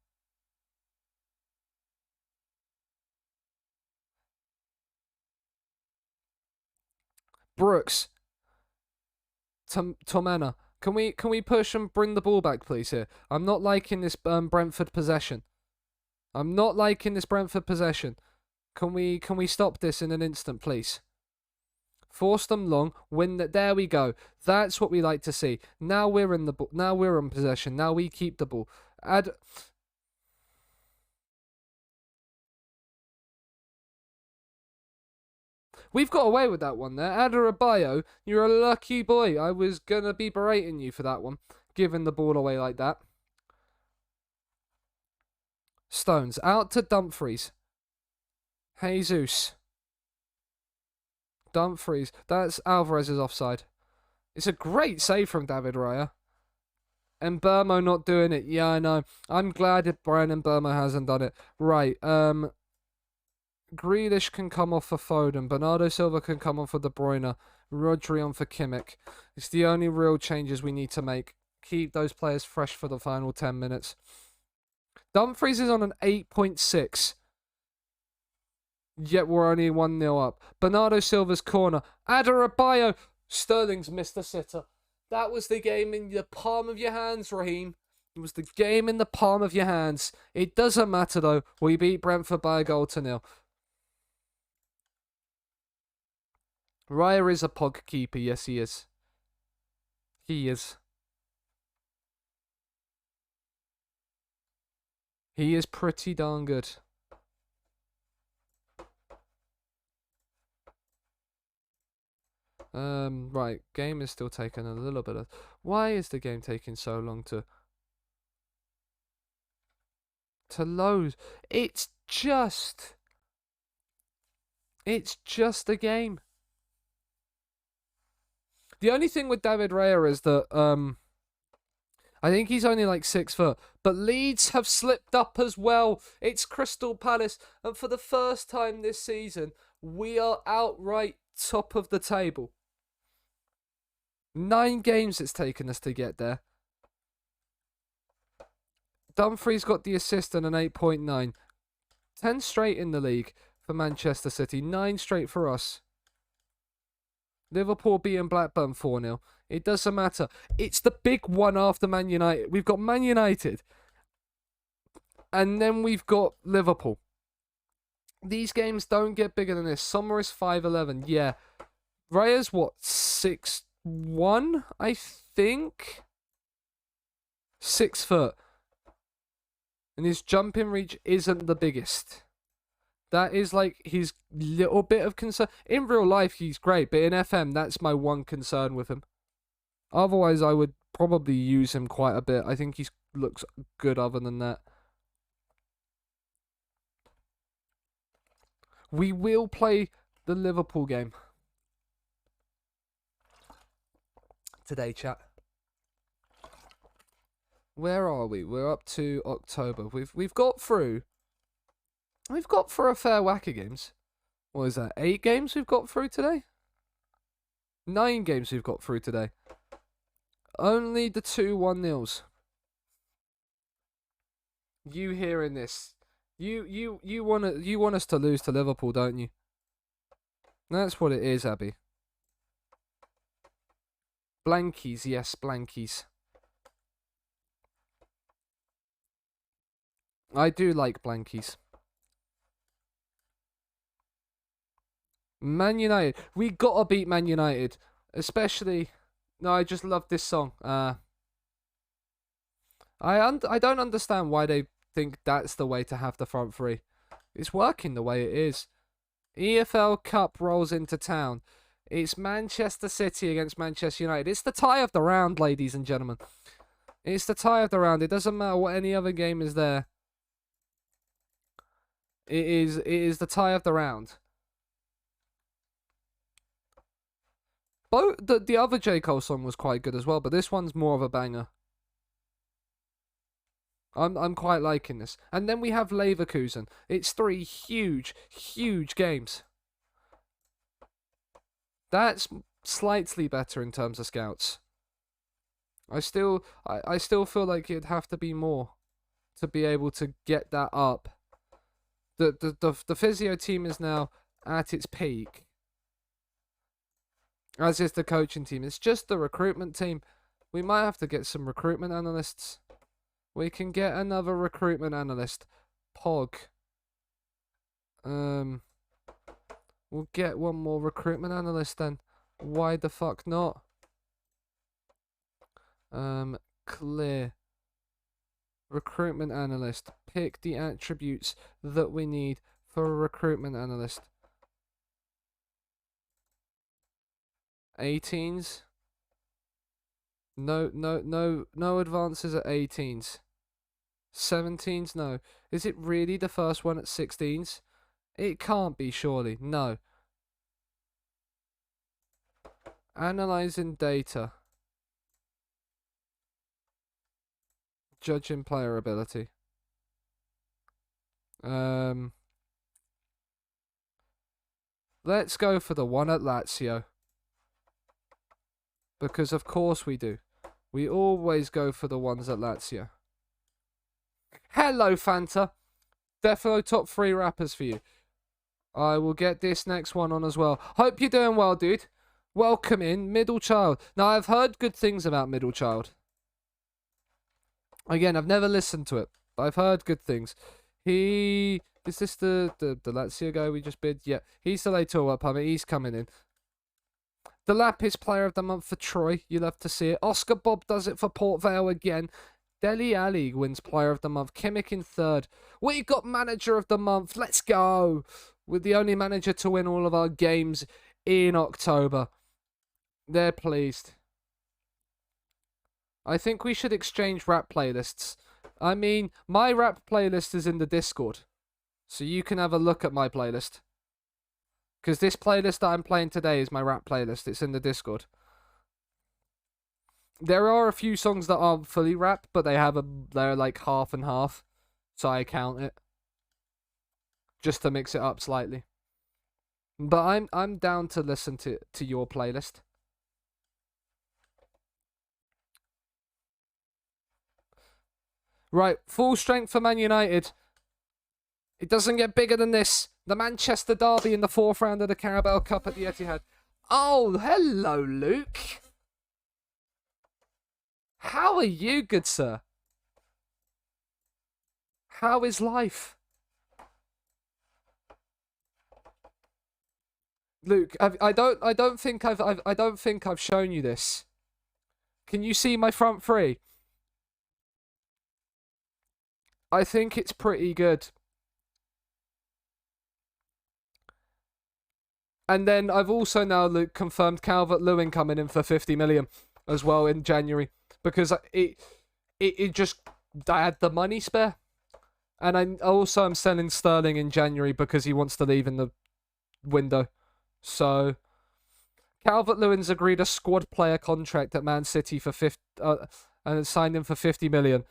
Brooks. Tomena. Can we push and bring the ball back, please, here? I'm not liking this Brentford possession. I'm not liking this Brentford possession. Can we stop this in an instant, please? Force them long, win that. There we go. That's what we like to see. Now we're in the now we're in possession. Now we keep the ball. We've got away with that one there. Adarabioyo, you're a lucky boy. I was gonna be berating you for that one, giving the ball away like that. Stones out to Dumfries. Jesus. Dumfries. That's Alvarez's offside. It's a great save from David Raya. And Burmo not doing it. Yeah, I know. I'm glad that Brian Burmo hasn't done it. Right. Grealish can come off for Foden. Bernardo Silva can come on for De Bruyne. Rodri on for Kimmich. It's the only real changes we need to make. Keep those players fresh for the final 10 minutes. Dumfries is on an 8.6. Yet we're only 1-0 up. Bernardo Silva's corner. Adarabioyo. Sterling's missed the sitter. That was the game in the palm of your hands, Raheem. It was the game in the palm of your hands. It doesn't matter, though. We beat Brentford by a goal to 0. Raya is a pog keeper. Yes, he is. He is. He is pretty darn good. Right, game is still taking a little bit of... Why is the game taking so long to load? It's just a game. The only thing with David Raya is that, I think he's only like 6 foot, but Leeds have slipped up as well. It's Crystal Palace, and for the first time this season, we are outright top of the table. 9 games it's taken us to get there. Dumfries got the assist and an 8.9. 10 straight in the league for Manchester City. 9 straight for us. Liverpool beating Blackburn 4-0. It doesn't matter. It's the big one after Man United. We've got Man United. And then we've got Liverpool. These games don't get bigger than this. Sommer is 5'11". Yeah. Raya's what? 6'1", I think? 6 foot. And his jumping reach isn't the biggest. That is like his little bit of concern. In real life, he's great, but in FM, that's my one concern with him. Otherwise, I would probably use him quite a bit. I think he looks good other than that. We will play the Liverpool game today, chat. Where are we? We're up to October. We've got through. We've got through a fair whack of games. What is that? 8 games we've got through today? 9 games we've got through today. Only the 2 1-0s. You hearing this? You want us to lose to Liverpool, don't you? That's what it is, Abby. Blankies, yes, blankies. I do like blankies. Man United. We gotta beat Man United. Especially... No, I just love this song. I don't understand why they think that's the way to have the front three. It's working the way it is. EFL Cup rolls into town. It's Manchester City against Manchester United. It's the tie of the round, ladies and gentlemen. It's the tie of the round. It doesn't matter what any other game is there. It is the tie of the round. Both the other J. Cole song was quite good as well, but this one's more of a banger. I'm quite liking this. And then we have Leverkusen. It's 3 huge, huge games. That's slightly better in terms of scouts. I still feel like it'd have to be more to be able to get that up. The physio team is now at its peak, as is the coaching team. It's just the recruitment team. We might have to get some recruitment analysts. We can get another recruitment analyst. Pog. We'll get one more recruitment analyst then. Why the fuck not? Clear. Recruitment analyst. Pick the attributes that we need for a recruitment analyst. 18s. No advances at 18s. 17s, no. Is it really the first one at 16s? It can't be, surely. No. Analyzing data. Judging player ability. Let's go for the one at Lazio. Because of course we do. We always go for the ones at Lazio. Hello, Fanta. Defo top 3 rappers for you. I will get this next one on as well. Hope you're doing well, dude. Welcome in, Middle Child. Now, I've heard good things about Middle Child. Again, I've never listened to it, but I've heard good things. Is this the Lazio guy we just bid? Yeah, he's the later up, he's coming in. The Lapis Player of the Month for Troy. You'll have to see it. Oscar Bob does it for Port Vale again. Dele Alli wins Player of the Month. Kimmich in 3rd. We got Manager of the Month. Let's go. We're the only manager to win all of our games in October. They're pleased. I think we should exchange rap playlists. I mean, my rap playlist is in the Discord. So you can have a look at my playlist. Because this playlist that I'm playing today is my rap playlist. It's in the Discord. There are a few songs that aren't fully rap, but they're like half and half. So I count it. Just to mix it up slightly. But I'm down to listen to your playlist. Right, full strength for Man United. It doesn't get bigger than this. The Manchester Derby in the 4th round of the Carabao Cup at the Etihad. Oh, hello, Luke. How are you, good sir? How is life? Luke, I don't think I've shown you this. Can you see my front 3? I think it's pretty good. And then I've also now, Luke, confirmed Calvert-Lewin coming in for 50 million as well in January. Because it just, I had the money spare. And I'm selling Sterling in January because he wants to leave in the window. So, Calvert-Lewin's agreed a squad player contract at Man City for and signed him for 50 million.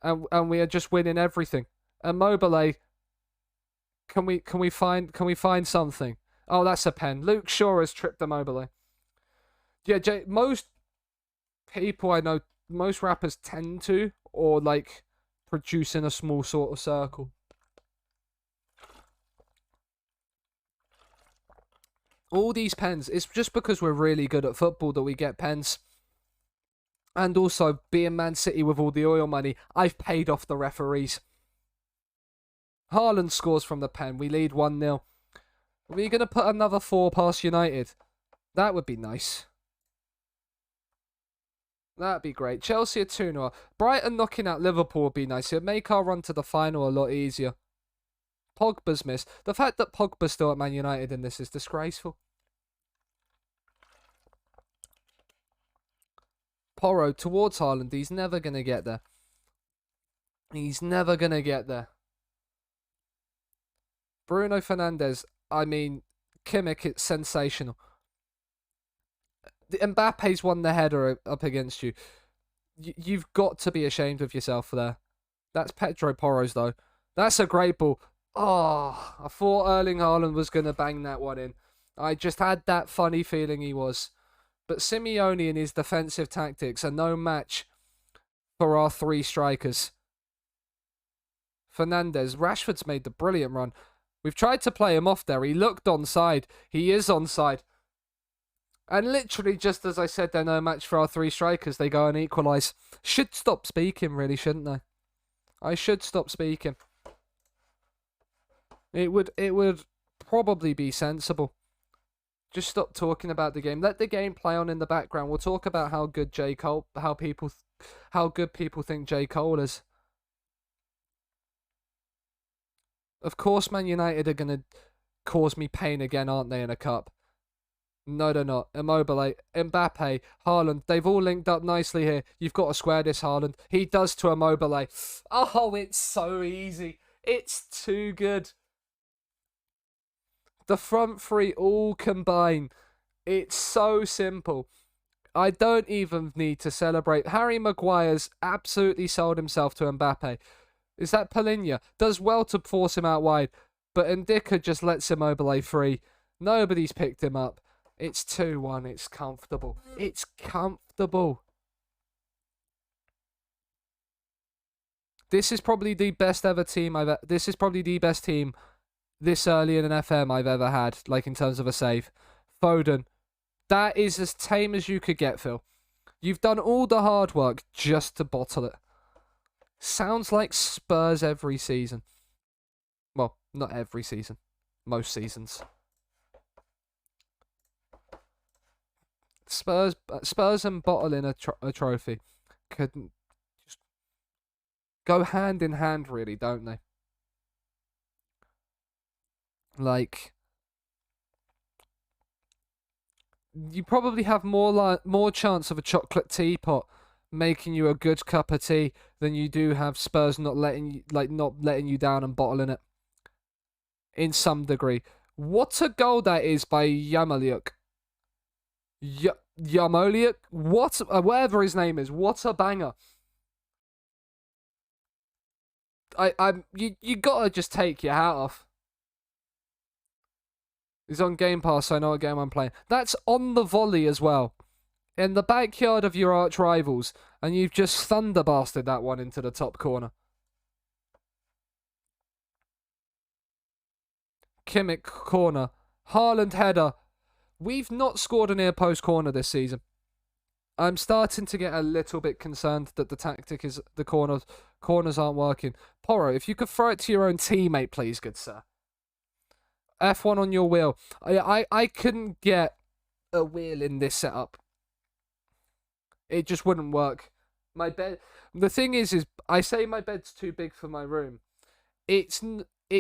And we are just winning everything. And Mobile, can we find something? Oh, that's a pen. Luke Shaw has tripped the Mobile. Yeah, most people I know, most rappers tend to, or like produce in a small sort of circle. All these pens, it's just because we're really good at football that we get pens. And also, being Man City with all the oil money, I've paid off the referees. Haaland scores from the pen. We lead 1-0. Are we going to put another 4 past United? That would be nice. That'd be great. Chelsea are 2-0. Brighton knocking out Liverpool would be nice. It'd make our run to the final a lot easier. Pogba's missed. The fact that Pogba's still at Man United in this is disgraceful. Porro towards Haaland. He's never going to get there. He's never going to get there. Bruno Fernandes. I mean, Kimmich, it's sensational. Mbappe's won the header up against you. You've got to be ashamed of yourself there. That's Pedro Porro's, though. That's a great ball. Oh, I thought Erling Haaland was going to bang that one in. I just had that funny feeling he was. But Simeone and his defensive tactics are no match for our three strikers. Fernandes. Rashford's made the brilliant run. We've tried to play him off there. He looked onside. He is onside. And literally, just as I said, they're no match for our three strikers. They go and equalise. Should stop speaking, really, shouldn't I? I should stop speaking. It would probably be sensible. Just stop talking about the game. Let the game play on in the background. We'll talk about how good how good people think J. Cole is. Of course, Man United are gonna cause me pain again, aren't they? In a cup. No, they're not. Immobile, Mbappe, Haaland, they've all linked up nicely here. You've got to square this, Haaland. He does to Immobile. Oh, it's so easy. It's too good. The front three all combine. It's so simple. I don't even need to celebrate. Harry Maguire's absolutely sold himself to Mbappe. Is that Palinha? Does well to force him out wide, but Ndicka just lets Immobile free. Nobody's picked him up. It's 2-1. It's comfortable. It's comfortable. This is probably the best ever team This is probably the best team this early in an FM I've ever had, like in terms of a save. Foden. That is as tame as you could get, Phil. You've done all the hard work just to bottle it. Sounds like Spurs every season. Well, not every season. Most seasons. Spurs and bottling a trophy could just go hand in hand, really, don't they? Like, you probably have more chance of a chocolate teapot making you a good cup of tea than you do have Spurs not letting you down and bottling it. In some degree. What a goal that is by Yarmolenko. Yarmolenko? What? Whatever his name is. What a banger. You gotta just take your hat off. He's on Game Pass, so I know what game I'm playing. That's on the volley as well. In the backyard of your arch rivals, and you've just thunderblasted that one into the top corner. Kimmich corner. Haaland header. We've not scored a near post corner this season. I'm starting to get a little bit concerned that the tactic is the corners aren't working. Porro, if you could throw it to your own teammate, please, good sir. F1 on your wheel. I couldn't get a wheel in this setup. It just wouldn't work. My bed. The thing is I say my bed's too big for my room. It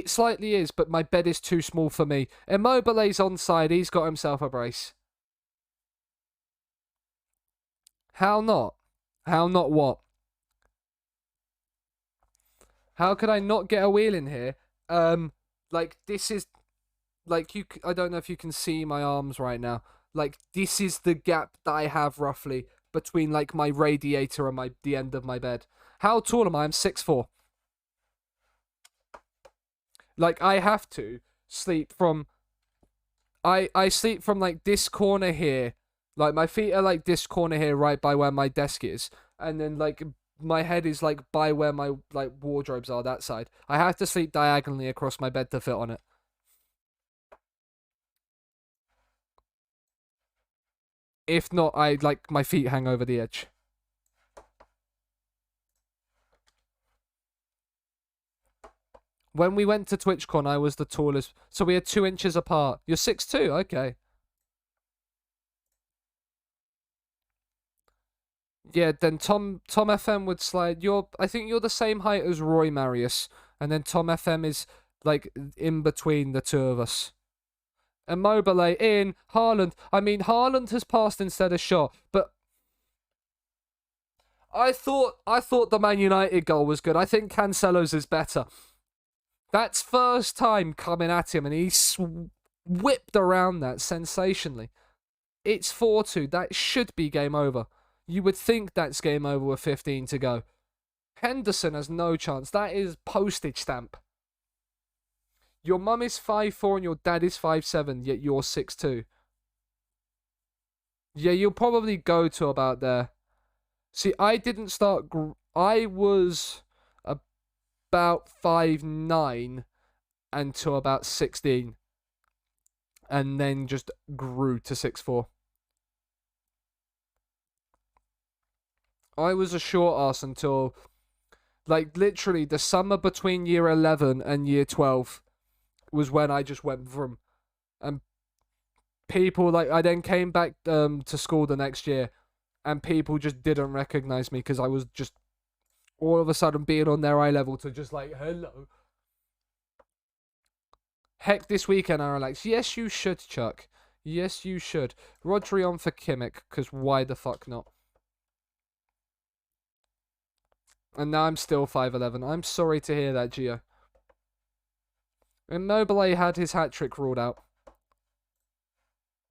slightly is, but my bed is too small for me. Immobile's onside. He's got himself a brace. How not? How not what? How could I not get a wheel in here? Like this is, like I don't know if you can see my arms right now. Like this is the gap that I have roughly between like my radiator and the end of my bed. How tall am I? I'm 6'4". Like I have to sleep from. I sleep from like this corner here. Like my feet are like this corner here, right by where my desk is, and then like my head is like by where my like wardrobes are, that side. I have to sleep diagonally across my bed to fit on it. If not, I like my feet hang over the edge. When we went to TwitchCon, I was the tallest, so we had 2 inches apart. You're 6'2", okay. Yeah, then Tom FM would slide. I think you're the same height as Roy Marius, and then Tom FM is like in between the two of us. Immobile in, Haaland. I mean, Haaland has passed instead of shot, but I thought the Man United goal was good. I think Cancelo's is better. That's first time coming at him, and he whipped around that sensationally. It's 4-2. That should be game over. You would think that's game over with 15 to go. Henderson has no chance. That is postage stamp. Your mum is 5'4" and your dad is 5'7", yet you're 6'2". Yeah, you'll probably go to about there. See, I didn't start... I was about 5'9" until about 16. And then just grew to 6'4". I was a short ass until... Like, literally, the summer between year 11 and year 12 was when I just went vroom. And people, like, I then came back to school the next year, and people just didn't recognize me because I was just all of a sudden being on their eye level to just like, hello. Heck, this weekend I relaxed. Yes, you should, Chuck. Yes, you should. Rodri on for Kimmich, because why the fuck not? And now I'm still 5'11". I'm sorry to hear that, Gio. Immobile had his hat-trick ruled out,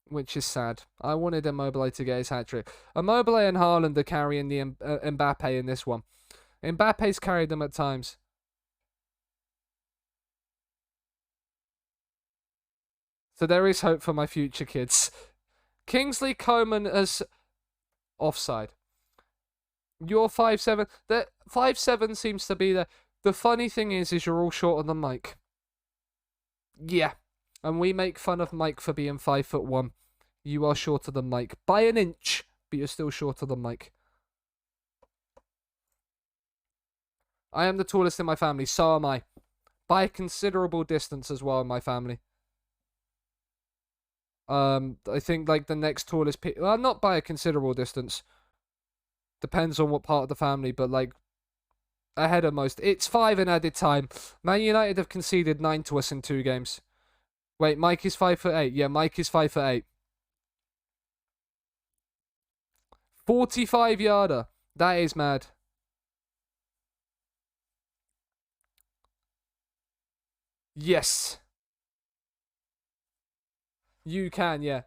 which is sad. I wanted Immobile to get his hat-trick. Immobile and Haaland are carrying the Mbappe in this one. Mbappe's carried them at times. So there is hope for my future kids. Kingsley Coman as offside. You're 5'7". That 5'7" seems to be there. The funny thing is you're all shorter than Mike. Yeah. And we make fun of Mike for being 5'1". You are shorter than Mike. By an inch, but you're still shorter than Mike. I am the tallest in my family, so am I. By a considerable distance as well in my family. I think like the next tallest well, not by a considerable distance. Depends on what part of the family, but like ahead of most. It's 5 in added time. Man United have conceded 9 to us in 2 games. Wait, Mike is 5'8". Yeah, Mike is 5'8". 45-yarder. That is mad. Yes. You can, yeah.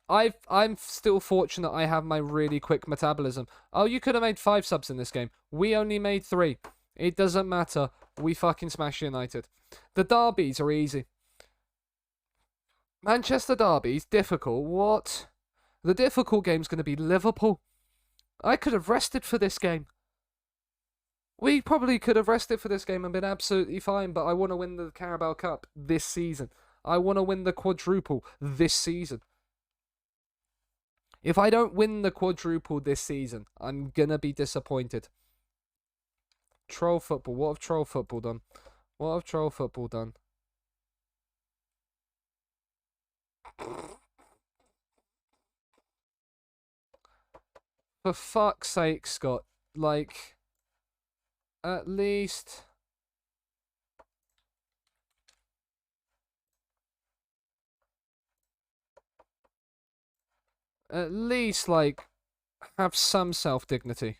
I'm still fortunate I have my really quick metabolism. Oh, you could have made 5 subs in this game. We only made 3. It doesn't matter. We fucking smash United. The derbies are easy. Manchester derby's difficult. What? The difficult game's going to be Liverpool. I could have rested for this game. We probably could have rested for this game and been absolutely fine, but I want to win the Carabao Cup this season. I want to win the quadruple this season. If I don't win the quadruple this season, I'm going to be disappointed. Troll football. What have troll football done? What have troll football done? For fuck's sake, Scott. Like, at least... At least, like, have some self-dignity.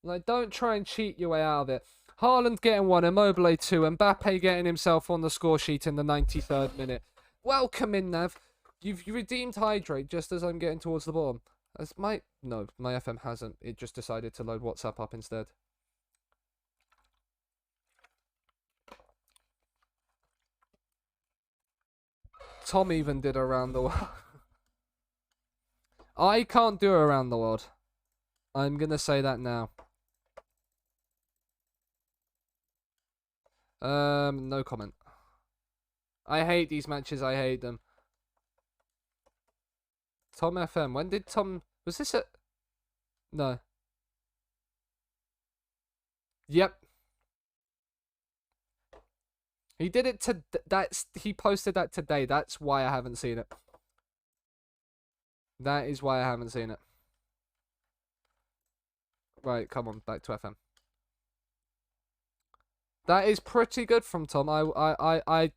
Like, don't try and cheat your way out of it. Haaland getting 1, Immobile 2, Mbappe getting himself on the score sheet in the 93rd minute. Welcome in, Nav. You've redeemed Hydrate just as I'm getting towards the bottom. No, my FM hasn't. It just decided to load WhatsApp up instead. Tom even did around the world. I can't do around the world. I'm gonna say that now. No comment. I hate these matches. I hate them. Tom FM. When did Tom... Was this a... No. Yep. He did it to... He posted that today. That's why I haven't seen it. That is why I haven't seen it. Right, come on. Back to FM. That is pretty good from Tom. I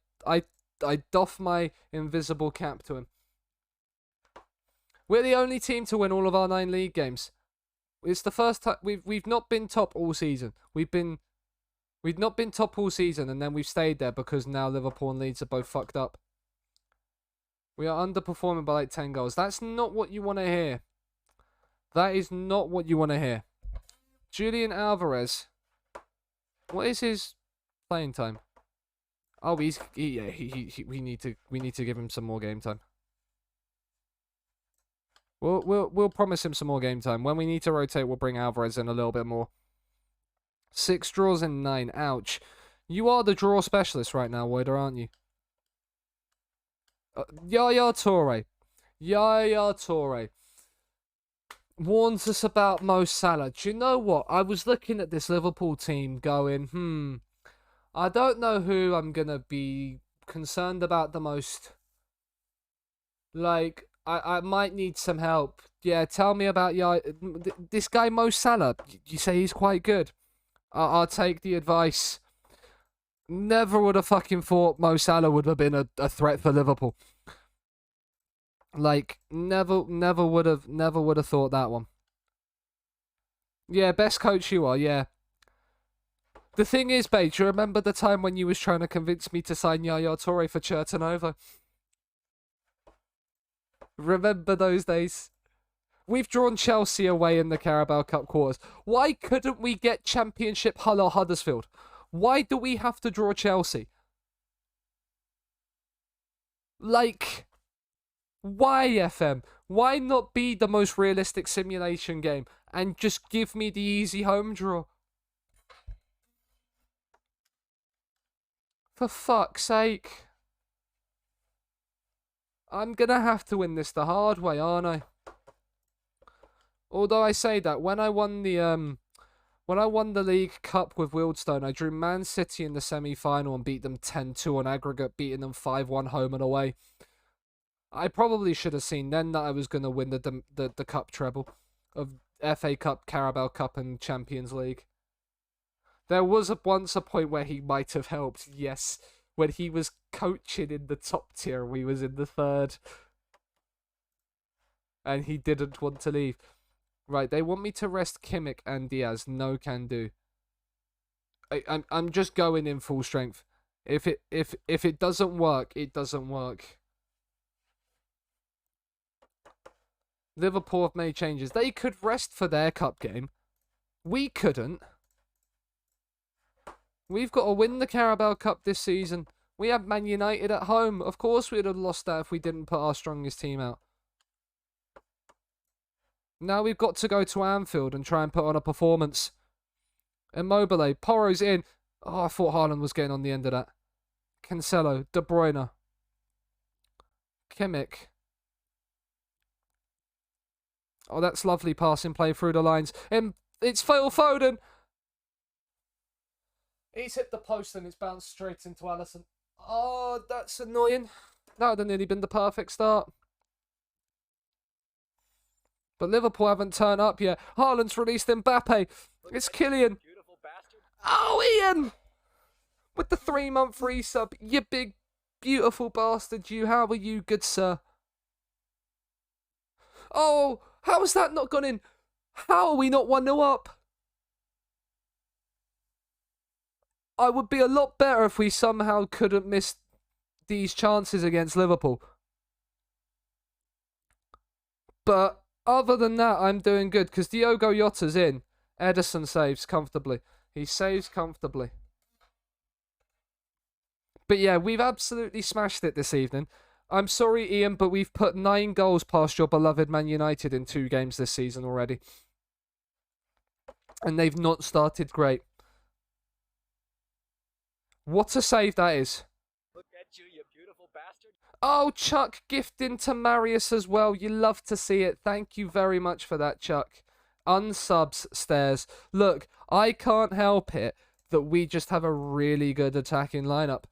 doff my invisible cap to him. We're the only team to win all of our 9 league games. It's the first time we've not been top all season. We've not been top all season, and then we've stayed there because now Liverpool and Leeds are both fucked up. We are underperforming by like 10 goals. That's not what you want to hear. That is not what you want to hear. Julian Alvarez. What is his playing time? Oh, we need to give him some more game time. We'll promise him some more game time. When we need to rotate, we'll bring Alvarez in a little bit more. 6 draws in 9. Ouch. You are the draw specialist right now, Woider, aren't you? Yaya Toure. Yaya Toure warns us about Mo Salah. Do you know what? I was looking at this Liverpool team going, I don't know who I'm going to be concerned about the most. Like, I might need some help. Yeah, tell me about this guy Mo Salah. You say he's quite good. I'll take the advice. Never would have fucking thought Mo Salah would have been a threat for Liverpool. Like, never would have thought that one. Yeah, best coach you are, yeah. The thing is, babe, do you remember the time when you was trying to convince me to sign Yaya Toure for Chertonova? Remember those days? We've drawn Chelsea away in the Carabao Cup quarters. Why couldn't we get Championship Hull or Huddersfield? Why do we have to draw Chelsea? Like, why, FM? Why not be the most realistic simulation game and just give me the easy home draw? For fuck's sake. I'm gonna have to win this the hard way, aren't I? Although I say that, when I won the League Cup with Wealdstone, I drew Man City in the semi-final and beat them 10-2 on aggregate, beating them 5-1 home and away. I probably should have seen then that I was going to win the cup treble of FA Cup, Carabao Cup and Champions League. There was once a point where he might have helped, yes. When he was coaching in the top tier, we was in the third. And he didn't want to leave. Right, they want me to rest Kimmich and Diaz. No can do. I'm just going in full strength. If it doesn't work, it doesn't work. Liverpool have made changes. They could rest for their cup game. We couldn't. We've got to win the Carabao Cup this season. We have Man United at home. Of course we'd have lost that if we didn't put our strongest team out. Now we've got to go to Anfield and try and put on a performance. Immobile. Porro's in. Oh, I thought Haaland was getting on the end of that. Cancelo. De Bruyne. Kimmich. Oh, that's lovely passing play through the lines. It's Phil Foden. He's hit the post and it's bounced straight into Alisson. Oh, that's annoying. That would have nearly been the perfect start. But Liverpool haven't turned up yet. Haaland's released Mbappe. It's Kylian. Oh, Ian! With the 3-month resub. You big, beautiful bastard. How are you, good sir? Oh, how has that not gone in? How are we not 1-0 up? I would be a lot better if we somehow couldn't miss these chances against Liverpool. But other than that, I'm doing good because Diogo Jota's in. Ederson saves comfortably. He saves comfortably. But yeah, we've absolutely smashed it this evening. I'm sorry, Ian, but we've put 9 goals past your beloved Man United in 2 games this season already. And they've not started great. What a save that is. Look at you beautiful bastard. Oh, Chuck gifting to Marius as well. You love to see it. Thank you very much for that, Chuck. Unsubs stairs. Look, I can't help it that we just have a really good attacking lineup.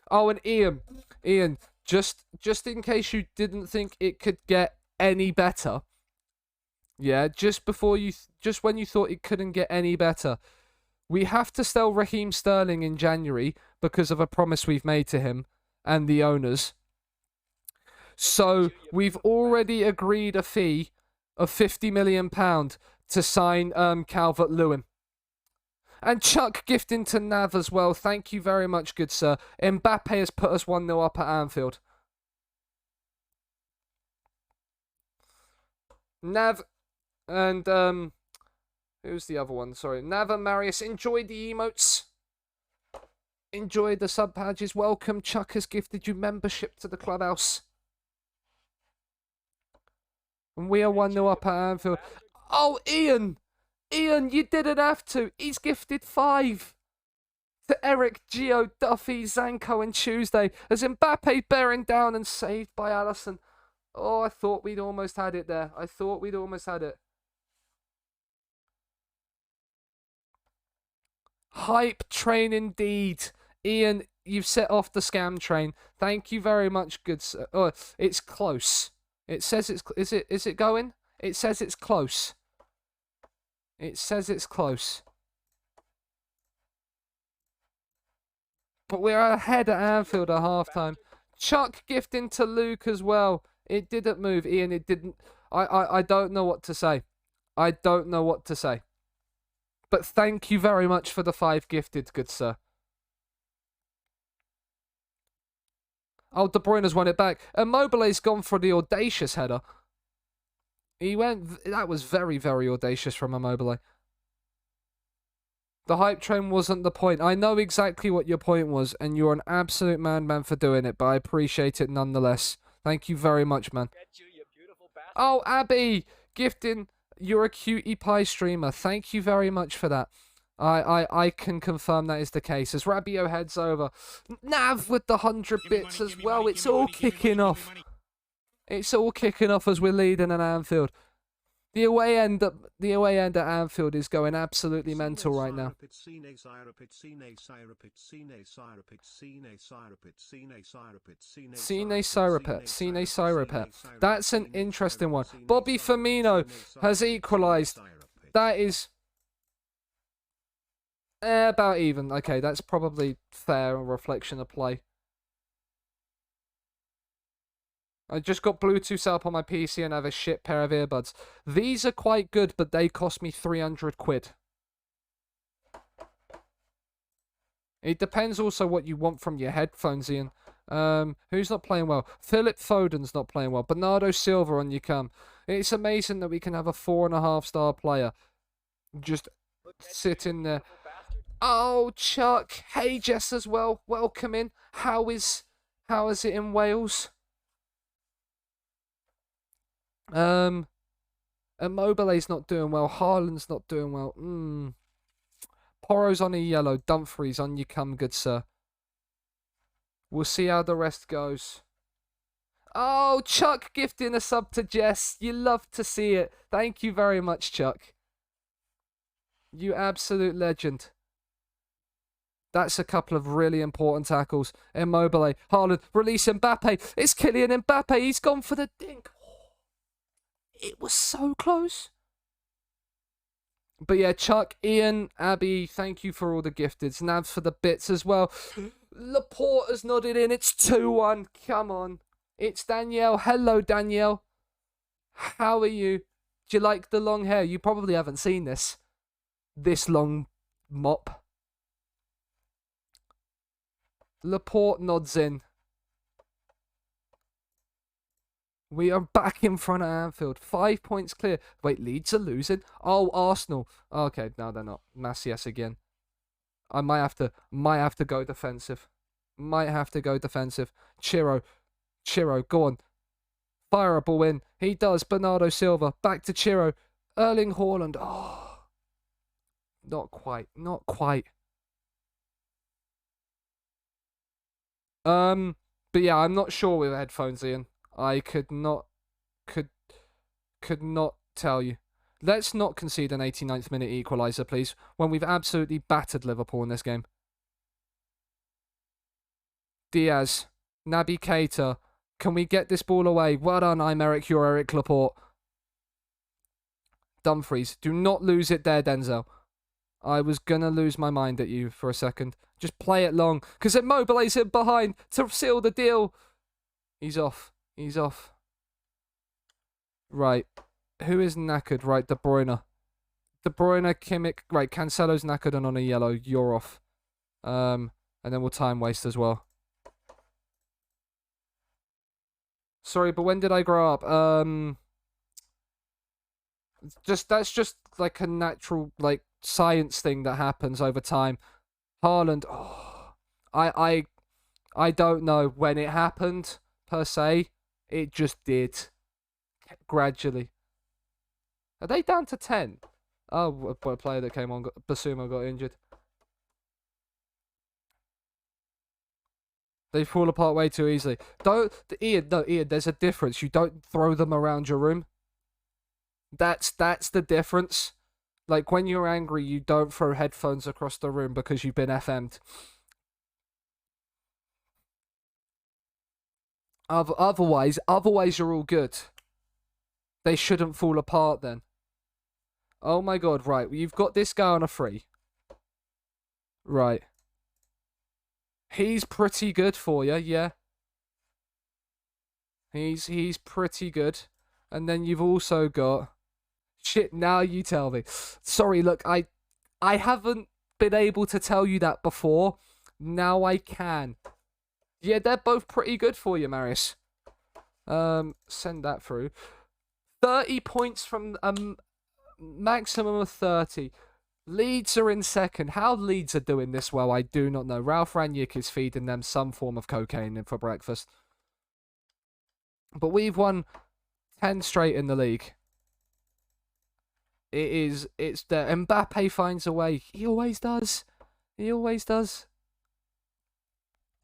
Oh, and Ian, just in case you didn't think it could get any better. Yeah, just when you thought it couldn't get any better. We have to sell Raheem Sterling in January because of a promise we've made to him and the owners. So we've already agreed a fee of £50 million to sign Calvert-Lewin. And Chuck gifting to Nav as well. Thank you very much, good sir. Mbappe has put us 1-0 up at Anfield. Nav and who's the other one? Sorry, Nav and Marius. Enjoy the emotes. Enjoy the sub badges. Welcome. Chuck has gifted you membership to the clubhouse. And we are 1-0 up at Anfield. Oh, Ian! Ian, you didn't have to. He's gifted 5 to Eric, Gio, Duffy, Zanko, and Tuesday. As Mbappe bearing down and saved by Allison. Oh, I thought we'd almost had it there. I thought we'd almost had it. Hype train indeed. Ian, you've set off the scam train. Thank you very much, good sir. Oh, it's close. It says it's... Is it going? It says it's close. It says it's close. But we're ahead at Anfield at halftime. Chuck gifting to Luke as well. It didn't move, Ian. It didn't... I don't know what to say. I don't know what to say. But thank you very much for the 5 gifted, good sir. Oh, De Bruyne's won it back. Immobile's gone for the audacious header. He went... That was very, very audacious from Immobile. The hype train wasn't the point. I know exactly what your point was, and you're an absolute man for doing it, but I appreciate it nonetheless. Thank you very much, man. Oh, Abby! Gifting... You're a cutie pie streamer. Thank you very much for that. I can confirm that is the case. As Rabio heads over. Nav with the 100 bits as well. It's all kicking off. It's all kicking off as we're leading at Anfield. The away end at Anfield is going absolutely mental right now. Cine Syrupet. That's an interesting one. Bobby Firmino has equalised. That is about even. Okay, that's probably fair reflection of play. I just got Bluetooth set up on my PC and have a shit pair of earbuds. These are quite good, but they cost me 300 quid. It depends also what you want from your headphones, Ian. Who's not playing well? Philip Foden's not playing well. Bernardo Silva on your cam. It's amazing that we can have a 4.5-star player just sitting there. Oh, Chuck. Hey, Jess as well. Welcome in. How is it in Wales? Immobile's not doing well. Haaland's not doing well. Porro's on a yellow. Dumfries on you come, good sir. We'll see how the rest goes. Oh, Chuck gifting a sub to Jess. You love to see it. Thank you very much, Chuck. You absolute legend. That's a couple of really important tackles. Immobile. Haaland. Release Mbappe. It's Kylian Mbappe. He's gone for the dink. It was so close. But yeah, Chuck, Ian, Abby, thank you for all the gifteds. Navs for the bits as well. Laporte has nodded in. It's 2-1. Come on. It's Danielle. Hello, Danielle. How are you? Do you like the long hair? You probably haven't seen this. This long mop. Laporte nods in. We are back in front of Anfield. 5 points clear. Wait, Leeds are losing? Oh, Arsenal. Okay, no, they're not. Macias again. I might have to go defensive. Might have to go defensive. Chiro, go on. Fire a ball in. He does. Bernardo Silva. Back to Chiro. Erling Haaland. Oh. Not quite. Not quite. But yeah, I'm not sure with headphones, Ian. I could not tell you. Let's not concede an 89th minute equaliser, please, when we've absolutely battered Liverpool in this game. Diaz, Naby Keita, can we get this ball away? Well done, I'm Eric, you're Eric Laporte. Dumfries, do not lose it there, Denzel. I was gonna lose my mind at you for a second. Just play it long, because Immobile's in behind to seal the deal. He's off. He's off. Right. Who is knackered? Right, De Bruyne. De Bruyne, Kimmich. Right, Cancelo's knackered and on a yellow. You're off. And then we'll time waste as well. Sorry, but when did I grow up? That's just like a natural like science thing that happens over time. Haaland, I I don't know when it happened per se. It just did gradually. Are they down to 10? Oh, a player that came on, Basuma got injured. They fall apart way too easily. Ian, there's a difference. You don't throw them around your room. That's the difference. Like when you're angry, you don't throw headphones across the room because you've been FM'd. Otherwise you're all good. They shouldn't fall apart then. Oh my god, right. You've got this guy on a free. Right. He's pretty good for you, yeah. He's pretty good. And then you've also got shit, now you tell me. Sorry, look, I haven't been able to tell you that before. Now I can. Yeah, they're both pretty good for you, Marius. Send that through. 30 points from maximum of 30. Leeds are in second. How Leeds are doing this well, I do not know. Ralph Rangnick is feeding them some form of cocaine for breakfast. But we've won 10 straight in the league. It's there. Mbappe finds a way. He always does. He always does.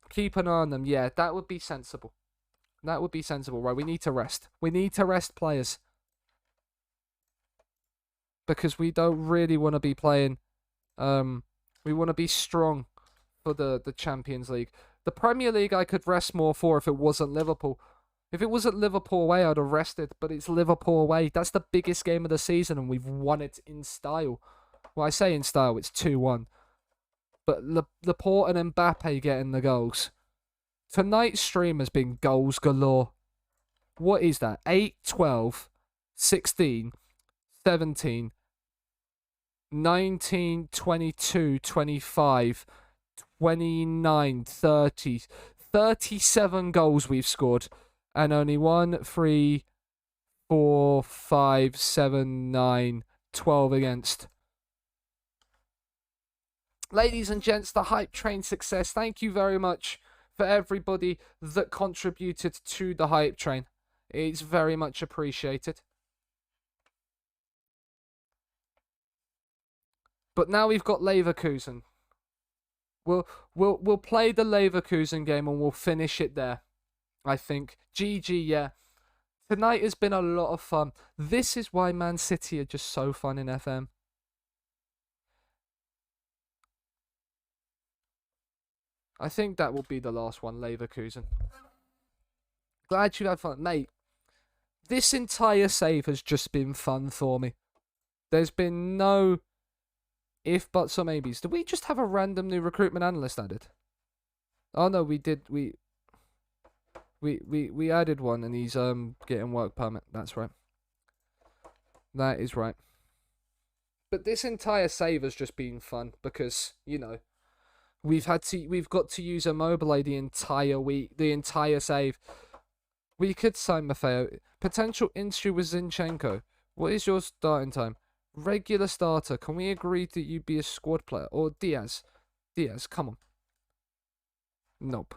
Keep an eye on them. Yeah, that would be sensible. That would be sensible, right? We need to rest. We need to rest players. Because we don't really want to be playing. We want to be strong for the Champions League. The Premier League I could rest more for if it wasn't Liverpool. If it wasn't Liverpool away, I'd have rested. But it's Liverpool away. That's the biggest game of the season, and we've won it in style. Well, I say in style, it's 2-1. But Laporte and Mbappe getting the goals. Tonight's stream has been goals galore. What is that? 8, 12, 16, 17, 19, 22, 25, 29, 30. 37 goals we've scored. And only 1, 3, 4, 5, 7, 9, 12 against. Ladies and gents, the Hype Train success. Thank you very much for everybody that contributed to the Hype Train. It's very much appreciated. But now we've got Leverkusen. We'll play the Leverkusen game and we'll finish it there. I think. GG, yeah. Tonight has been a lot of fun. This is why Man City are just so fun in FM. I think that will be the last one, Leverkusen. Glad you had fun. Mate, this entire save has just been fun for me. There's been no if, buts, or maybes. Did we just have a random new recruitment analyst added? Oh, no, we did. We added one, and he's getting work permit. That's right. That is right. But this entire save has just been fun because, you know, we've got to use Immobile the entire week, the entire save. We could sign Maffeo. Potential issue with Zinchenko. What is your starting time? Regular starter. Can we agree that you be a squad player? Or Diaz? Diaz, come on. Nope.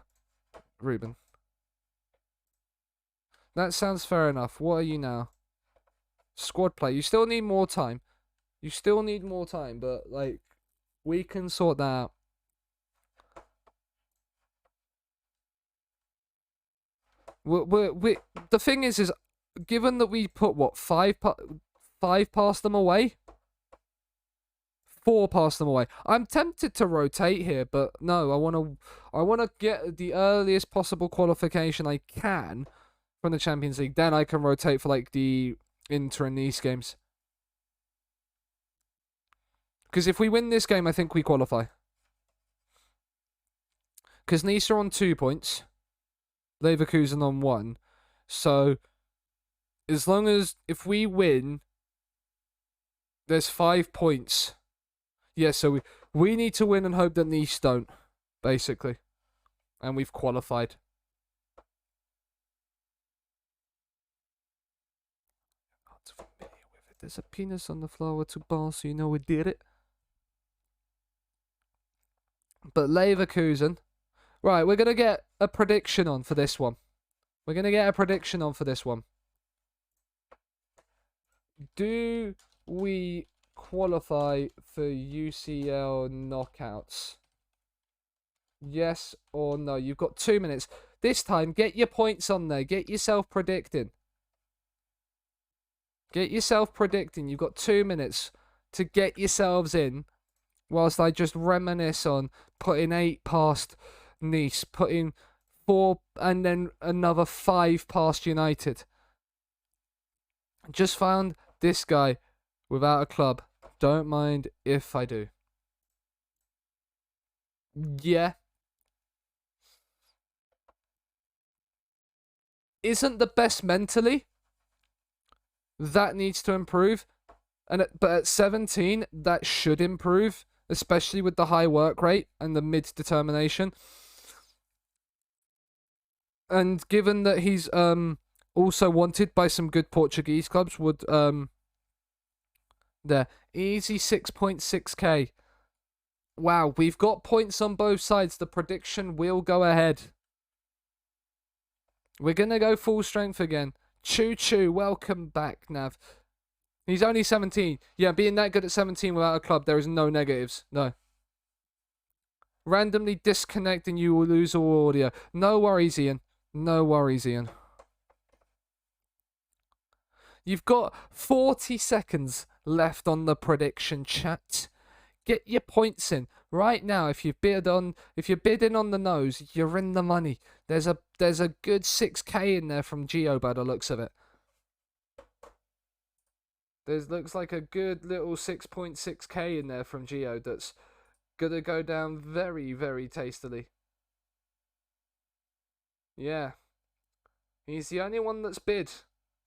Ruben. That sounds fair enough. What are you now? Squad player. You still need more time. You still need more time, but, like, we can sort that out. The thing is given that we put, what, 5 past them away? 4 past them away. I'm tempted to rotate here, but no, I want to get the earliest possible qualification I can from the Champions League. Then I can rotate for, like, the Inter and Nice games. Because if we win this game, I think we qualify. Because Nice are on 2 points. Leverkusen on 1. So, as long as, if we win, there's 5 points. Yeah, so we need to win and hope that Nice don't, basically. And we've qualified. I'm not familiar with it. there's a penis on the floor to ball, so you know we did it. But Leverkusen. Right, we're going to get a prediction on for this one. We're going to get a prediction on for this one. Do we qualify for UCL knockouts? Yes or no? You've got 2 minutes. This time, get your points on there. Get yourself predicting. Get yourself predicting. You've got 2 minutes to get yourselves in. Whilst I just reminisce on putting 8 past Nice, putting 4 and then another 5 past United. Just found this guy without a club. Don't mind if I do. Yeah. Isn't the best mentally. That needs to improve. But at 17, that should improve. Especially with the high work rate and the mid-determination. And given that he's also wanted by some good Portuguese clubs, would there. Easy 6.6k. Wow, we've got points on both sides. The prediction will go ahead. We're going to go full strength again. Choo choo, welcome back, Nav. He's only 17. Yeah, being that good at 17 without a club, there is no negatives. No. Randomly disconnect and you will lose all audio. No worries, Ian. No worries, Ian. You've got 40 seconds left on the prediction chat. Get your points in right now. If you're bidding on the nose, you're in the money. There's a good 6k in there from Gio by the looks of it. Looks like a good little 6.6k in there from Gio that's gonna go down very, very tastily. Yeah. He's the only one that's bid.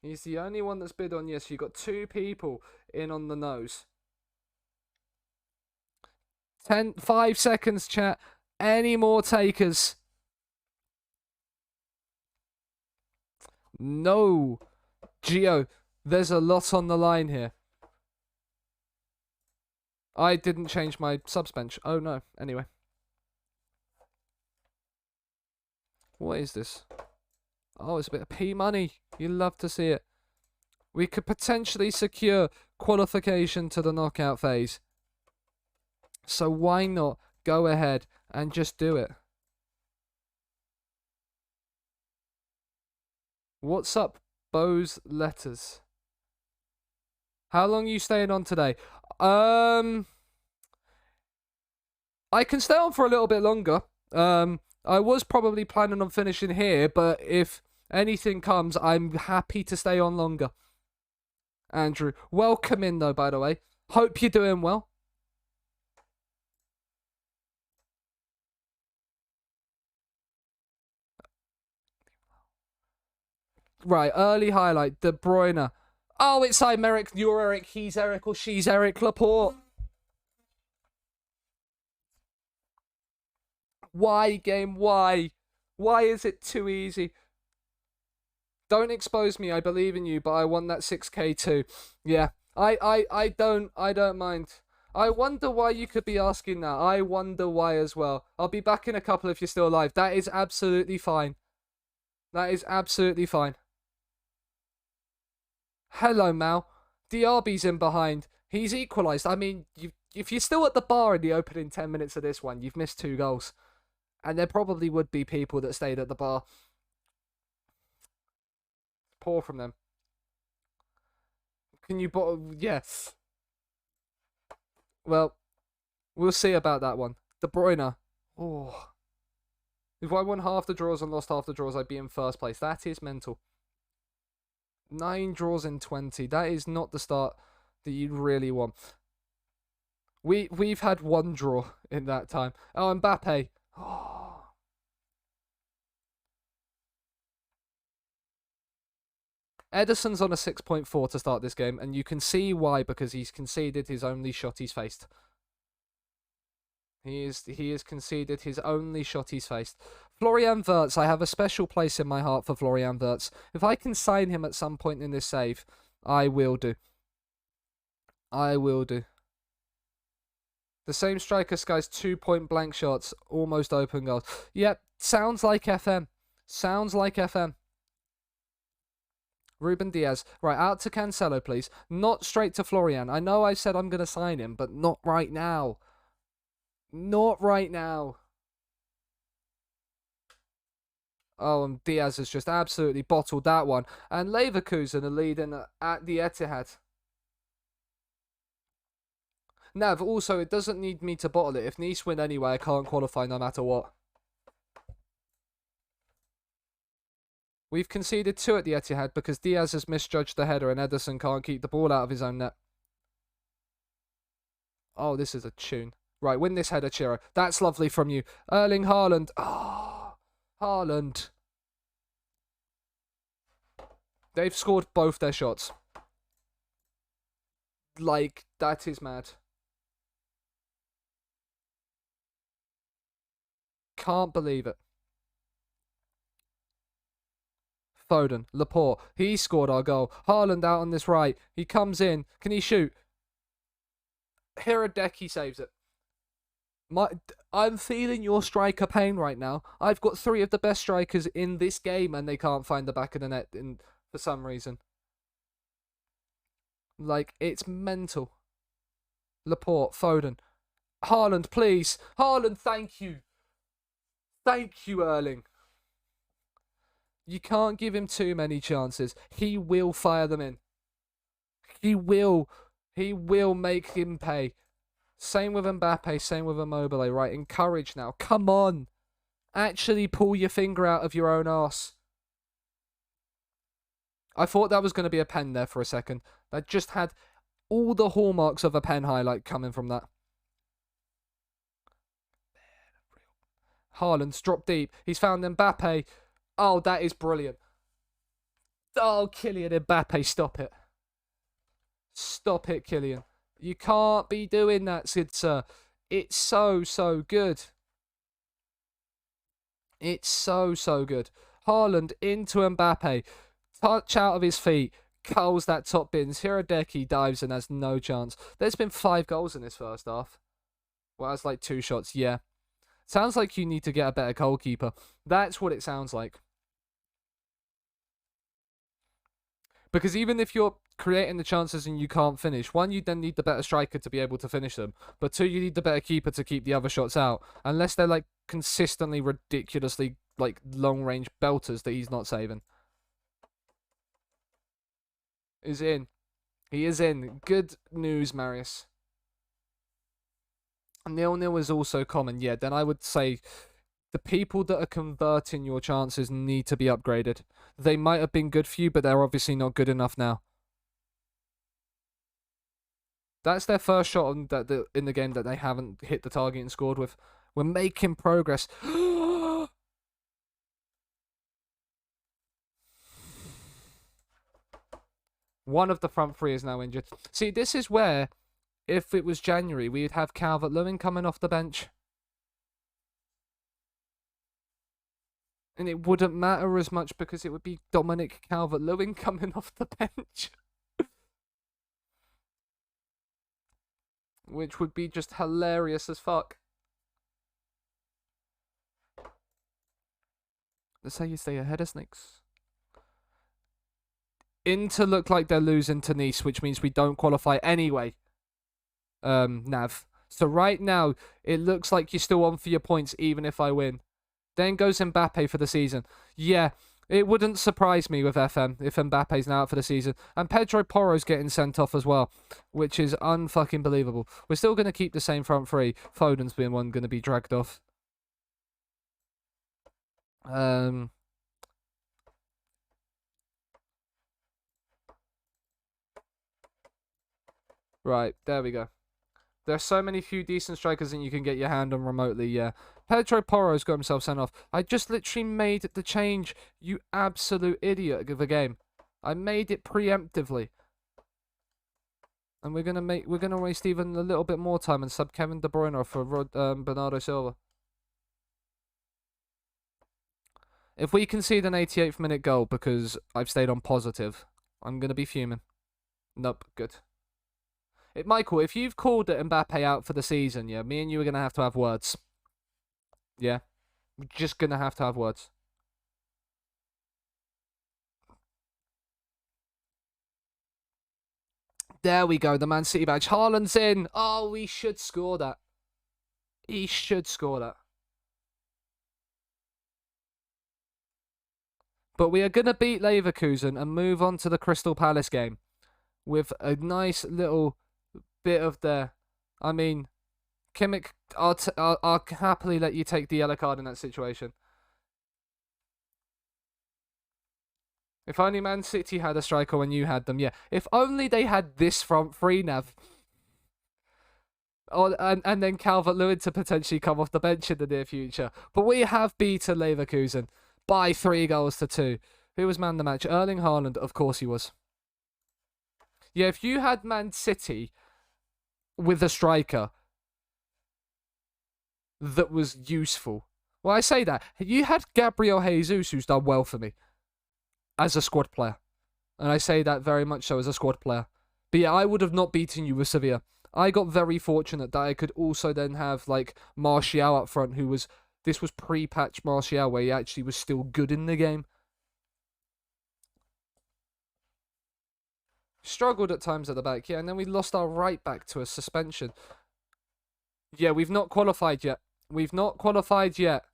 He's the only one that's bid on yes. You've got 2 people in on the nose. 5 seconds, chat. Any more takers? No. Gio, there's a lot on the line here. I didn't change my subs bench. Oh no. Anyway. What is this? Oh, it's a bit of P money. You love to see it. We could potentially secure qualification to the knockout phase. So why not go ahead and just do it? What's up, Bo's Letters? How long are you staying on today? I can stay on for a little bit longer. I was probably planning on finishing here, but if anything comes, I'm happy to stay on longer. Andrew, welcome in though, by the way. Hope you're doing well. Right, early highlight, De Bruyne. Oh, it's I'm Eric, you're Eric, he's Eric, or she's Eric Laporte. Why, game? Why? Why is it too easy? Don't expose me. I believe in you, but I want that 6k too. Yeah, I don't mind. I wonder why you could be asking that. I wonder why as well. I'll be back in a couple if you're still alive. That is absolutely fine. That is absolutely fine. Hello, Mal. DRB's in behind. He's equalised. I mean, if you're still at the bar in the opening 10 minutes of this one, you've missed 2 goals. And there probably would be people that stayed at the bar. Poor from them. Can you yes. Well, we'll see about that one. De Bruyne. Oh. If I won half the draws and lost half the draws, I'd be in first place. That is mental. 9 draws in 20. That is not the start that you'd really want. We've had 1 draw in that time. Oh, Mbappe. Oh. Ederson's on a 6.4 to start this game, and you can see why, because he's conceded his only shot he's faced. He has conceded his only shot he's faced. Florian Wirtz, I have a special place in my heart for Florian Wirtz. If I can sign him at some point in this save, I will do. I will do. The same striker skies 2-point blank shots, almost open goals. Yep, sounds like FM. Sounds like FM. Ruben Diaz. Right, out to Cancelo, please. Not straight to Florian. I know I said I'm going to sign him, but not right now. Not right now. Oh, and Diaz has just absolutely bottled that one. And Leverkusen are leading at the Etihad. Nav, also, it doesn't need me to bottle it. If Nice win anyway, I can't qualify no matter what. We've conceded 2 at the Etihad because Diaz has misjudged the header and Ederson can't keep the ball out of his own net. Oh, this is a tune. Right, win this header, Chiro. That's lovely from you. Erling Haaland. Oh, Haaland. They've scored both their shots. Like, that is mad. Can't believe it. Foden, Laporte, he scored our goal. Haaland out on this right. He comes in. Can he shoot? Hiradeki saves it. I'm feeling your striker pain right now. I've got 3 of the best strikers in this game and they can't find the back of the net for some reason. Like, it's mental. Laporte, Foden. Haaland, please. Haaland, thank you. Thank you, Erling. You can't give him too many chances. He will fire them in. He will. He will make him pay. Same with Mbappe, same with Immobile, right? Encourage now. Come on. Actually pull your finger out of your own arse. I thought that was going to be a pen there for a second. That just had all the hallmarks of a pen highlight coming from that. Haaland's dropped deep. He's found Mbappe. Oh, that is brilliant. Oh, Kylian Mbappe, stop it. Stop it, Kylian. You can't be doing that, Sid Sir. It's so, so good. It's so, so good. Haaland into Mbappe. Touch out of his feet. Culls that top bins. Hiradeki dives and has no chance. There's been 5 goals in this first half. Well, that's like 2 shots, yeah. Sounds like you need to get a better goalkeeper. That's what it sounds like. Because even if you're creating the chances and you can't finish, 1, you then need the better striker to be able to finish them. But 2, you need the better keeper to keep the other shots out. Unless they're like consistently, ridiculously like long-range belters that he's not saving. Is in. He is in. Good news, Marius. 0-0 is also common. Yeah, then I would say the people that are converting your chances need to be upgraded. They might have been good for you, but they're obviously not good enough now. That's their first shot in the game that they haven't hit the target and scored with. We're making progress. One of the front 3 is now injured. See, this is where, if it was January, we'd have Calvert-Lewin coming off the bench. And it wouldn't matter as much because it would be Dominic Calvert-Lewin coming off the bench. Which would be just hilarious as fuck. That's how you stay ahead of Snakes. Inter look like they're losing to Nice, which means we don't qualify anyway. Nav. So right now, it looks like you're still on for your points, even if I win. Then goes Mbappe for the season. Yeah, it wouldn't surprise me with FM if Mbappe's now out for the season. And Pedro Porro's getting sent off as well, which is unfucking believable. We're still going to keep the same front 3. Foden's being one going to be dragged off. Right, there we go. There's so many few decent strikers and you can get your hand on remotely, yeah. Pedro Porro's got himself sent off. I just literally made the change, you absolute idiot of a game. I made it preemptively. And we're gonna waste even a little bit more time and sub Kevin De Bruyne for Bernardo Silva. If we concede an 88th minute goal because I've stayed on positive, I'm gonna be fuming. Nope, good. Michael, if you've called it Mbappe out for the season, yeah, me and you are gonna have to have words. Yeah, we're just gonna have to have words. There we go, the Man City badge. Haaland's in. Oh, he should score that. He should score that. But we are going to beat Leverkusen and move on to the Crystal Palace game with a nice little bit of the... I mean, Kimmich, I'll happily let you take the yellow card in that situation. If only Man City had a striker when you had them, yeah. If only they had this front three, Nav. Oh, and then Calvert-Lewin to potentially come off the bench in the near future. But we have beaten Leverkusen by 3-2. Who was man the match? Erling Haaland, of course he was. Yeah, if you had Man City with a striker that was useful. Well, I say that. You had Gabriel Jesus, who's done well for me as a squad player. And I say that very much so as a squad player. But yeah, I would have not beaten you with Sevilla. I got very fortunate that I could also then have, like, Martial up front, who was... This was pre-patch Martial, where he actually was still good in the game. Struggled at times at the back, yeah, and then we lost our right back to a suspension. Yeah, we've not qualified yet. We've not qualified yet.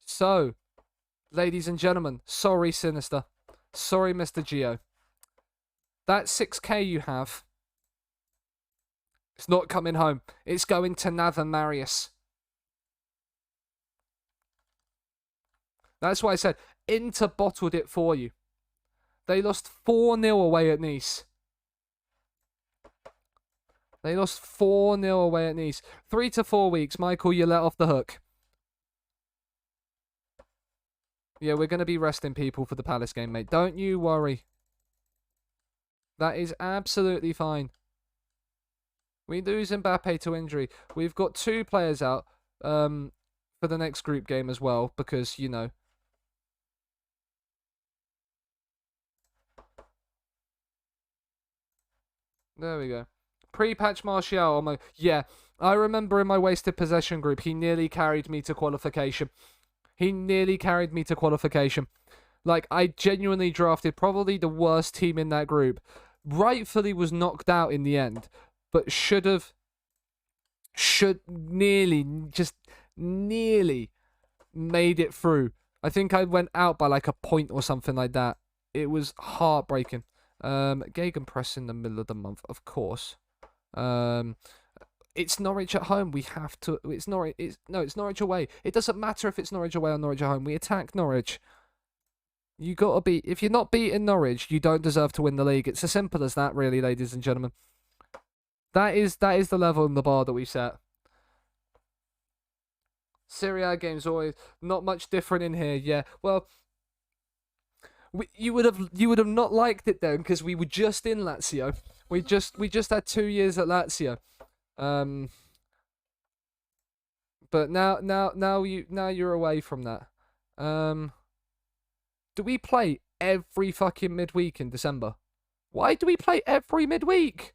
So, ladies and gentlemen, sorry, Sinister. Sorry, Mr. Geo. That 6k you have, it's not coming home. It's going to Nav and Marius. That's why I said Inter bottled it for you. They lost 4-0 away at Nice. They lost 4-0 away at Nice. 3 to 4 weeks, Michael, you let off the hook. Yeah, we're going to be resting people for the Palace game, mate. Don't you worry. That is absolutely fine. We lose Mbappe to injury. We've got 2 players out for the next group game as well, because, you know. There we go. Pre-patch Martial. Yeah, I remember in my wasted possession group, he nearly carried me to qualification. He nearly carried me to qualification. Like, I genuinely drafted probably the worst team in that group. Rightfully was knocked out in the end, but nearly, just nearly made it through. I think I went out by like a point or something like that. It was heartbreaking. Gegenpress in the middle of the month, of course. It's Norwich at home. We have to. It's Norwich. It's Norwich away. It doesn't matter if it's Norwich away or Norwich at home. We attack Norwich. You gotta be. If you're not beating Norwich, you don't deserve to win the league. It's as simple as that, really, ladies and gentlemen. That is the level and the bar that we set. Serie A games always not much different in here. Yeah. Well, you would have not liked it then because we were just in Lazio. We just had 2 years at Lazio. But now you're away from that. Do we play every fucking midweek in December? Why do we play every midweek?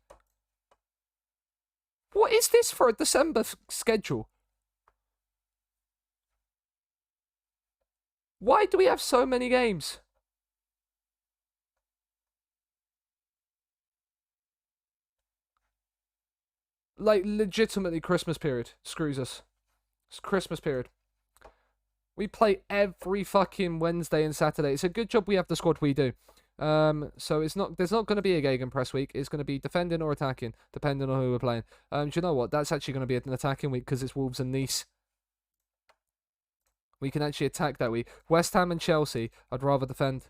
What is this for a December schedule? Why do we have so many games? Like, legitimately, Christmas period screws us. It's Christmas period. We play every fucking Wednesday and Saturday. It's a good job we have the squad we do. So there's not going to be a Gegenpress week. It's going to be defending or attacking, depending on who we're playing. Do you know what? That's actually going to be an attacking week because it's Wolves and Nice. We can actually attack that week. West Ham and Chelsea, I'd rather defend.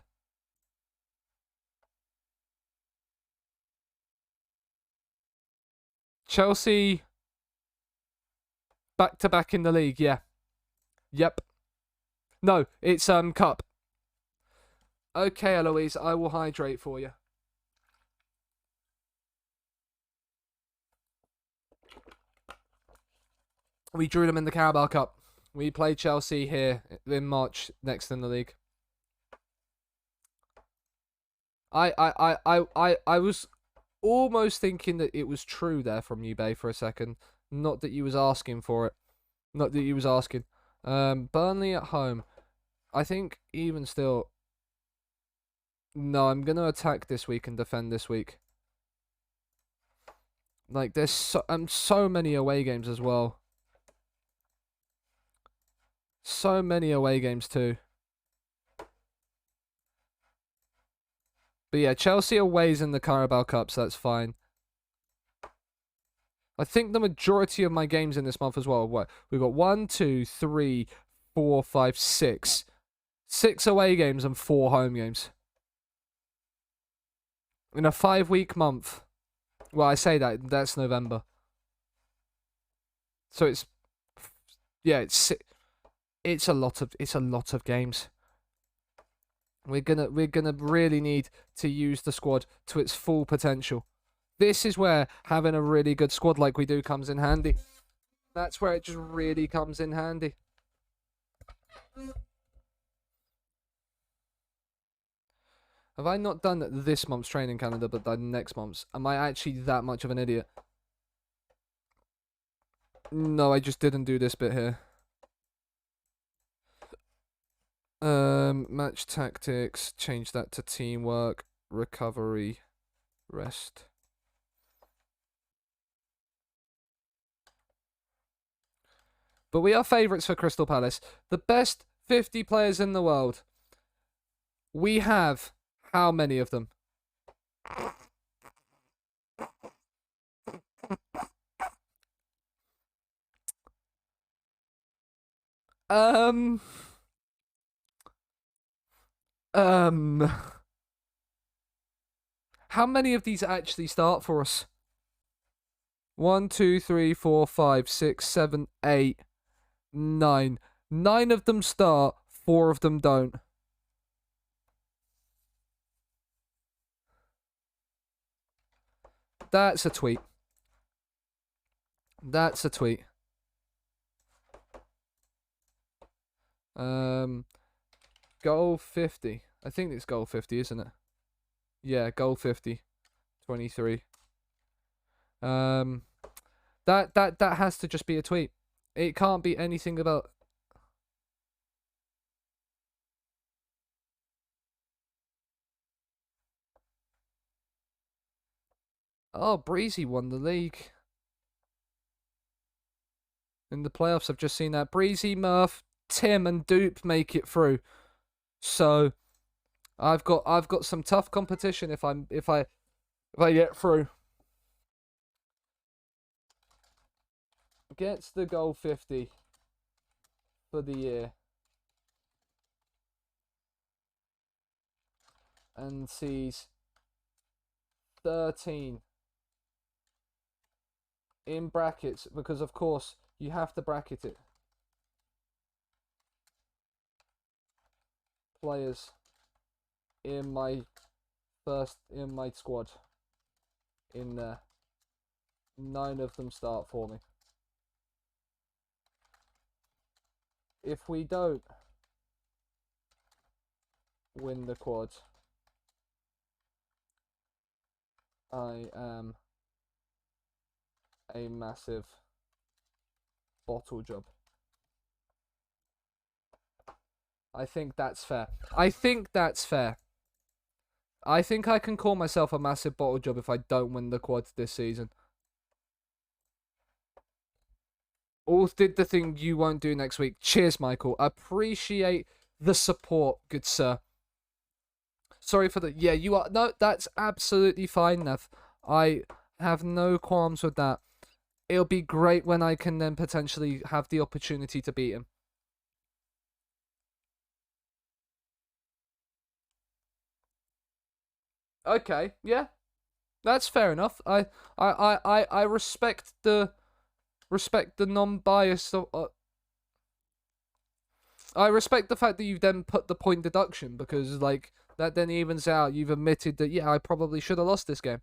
Chelsea back to back in the league, yeah. Yep. No, it's cup. Okay, Eloise, I will hydrate for you. We drew them in the Carabao Cup. We play Chelsea here in March, next in the league. I was almost thinking that it was true there from you, Bay, for a second. Not that you was asking for it. Not that you was asking. Burnley at home. I think even still. No, I'm gonna attack this week and defend this week. Like there's so many away games as well. So many away games too. But yeah, Chelsea aways in the Carabao Cup, so that's fine. I think the majority of my games in this month as well. What we've got 1, 2, 3, 4, 5, 6. 6 away games and 4 home games. In a 5-week month. Well, I say that's November. So it's a lot of games. We're gonna really need to use the squad to its full potential. This is where having a really good squad like we do comes in handy. That's where it just really comes in handy. Have I not done this month's training calendar but done next month's? Am I actually that much of an idiot? No, I just didn't do this bit here. Match tactics, change that to teamwork, recovery, rest. But we are favourites for Crystal Palace. The best 50 players in the world. We have how many of them? How many of these actually start for us? 1, 2, 3, 4, 5, 6, 7, 8, 9. 9 of them start, 4 of them don't. That's a tweet. That's a tweet. Goal 50. I think it's goal 50, isn't it? Yeah, goal 50. 23. That has to just be a tweet. It can't be anything about. Oh, Breezy won the league. In the playoffs, I've just seen that. Breezy, Murph, Tim, and Dupe make it through. So I've got some tough competition if I get through. Gets the goal 50 for the year. And sees 13 in brackets, because of course you have to bracket it. Players in my squad in there. 9 of them start for me. If we don't win the quad, I am a massive bottle job. I think that's fair. I think that's fair. I think I can call myself a massive bottle job if I don't win the quad this season. All did the thing you won't do next week. Cheers, Michael. Appreciate the support, good sir. Sorry for the... Yeah, you are... No, that's absolutely fine, Nev. I have no qualms with that. It'll be great when I can then potentially have the opportunity to beat him. Okay, yeah. That's fair enough. I respect the... Respect the non-biased... I respect the fact that you've then put the point deduction, because, like, that then evens out. You've admitted that, yeah, I probably should have lost this game.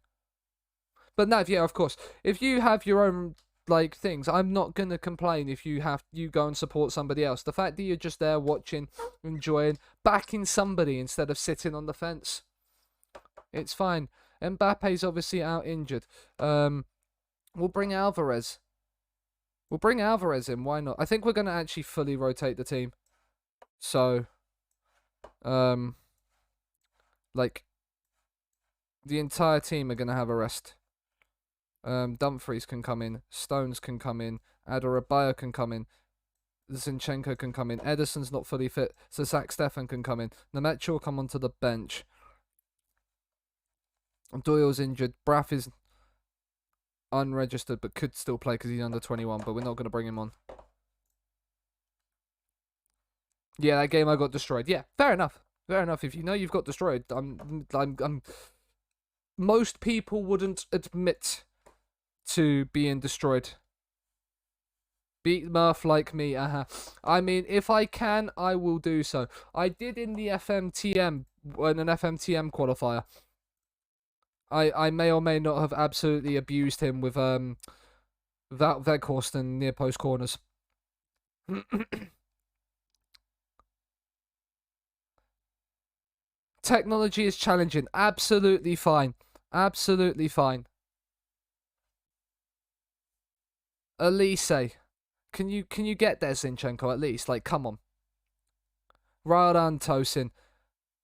But Nav, yeah, of course. If you have your own, like, things, I'm not going to complain if you go and support somebody else. The fact that you're just there watching, enjoying, backing somebody instead of sitting on the fence. It's fine. Mbappe's obviously out injured. We'll bring Alvarez. We'll bring Alvarez in. Why not? I think we're going to actually fully rotate the team. So, like, the entire team are going to have a rest. Dumfries can come in. Stones can come in. Adarabioyo can come in. Zinchenko can come in. Ederson's not fully fit, so Zach Stefan can come in. Nemetcha will come onto the bench. Doyle's injured. Braff is unregistered, but could still play because he's under 21, but we're not going to bring him on. Yeah, that game I got destroyed. Yeah, fair enough. Fair enough. If you know you've got destroyed, most people wouldn't admit to being destroyed. Beat Murph like me, I mean, if I can, I will do so. I did in the FMTM, in an FMTM qualifier. I may or may not have absolutely abused him with Veghorst and near post corners. Technology is challenging. Absolutely fine. Absolutely fine. Elise. Can you get there, Zinchenko, at least? Like, come on. Radan Tosin.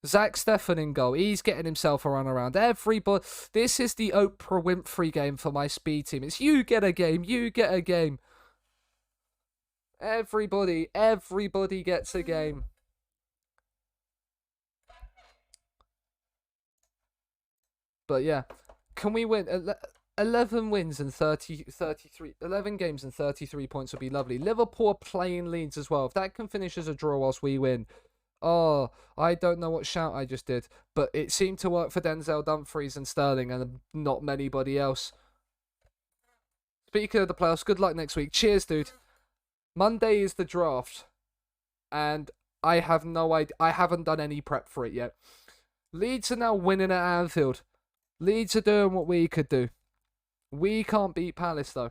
Zach Stefan in goal. He's getting himself a run around. Everybody. This is the Oprah Winfrey game for my speed team. It's you get a game. You get a game. Everybody gets a game. But yeah. Can we win? 11 wins and 11 games and 33 points would be lovely. Liverpool are playing Leeds as well. If that can finish as a draw whilst we win. Oh, I don't know what shout I just did. But it seemed to work for Denzel Dumfries and Sterling and not anybody else. Speaking of the playoffs, good luck next week. Cheers, dude. Monday is the draft. And I have no idea. I haven't done any prep for it yet. Leeds are now winning at Anfield. Leeds are doing what we could do. We can't beat Palace, though.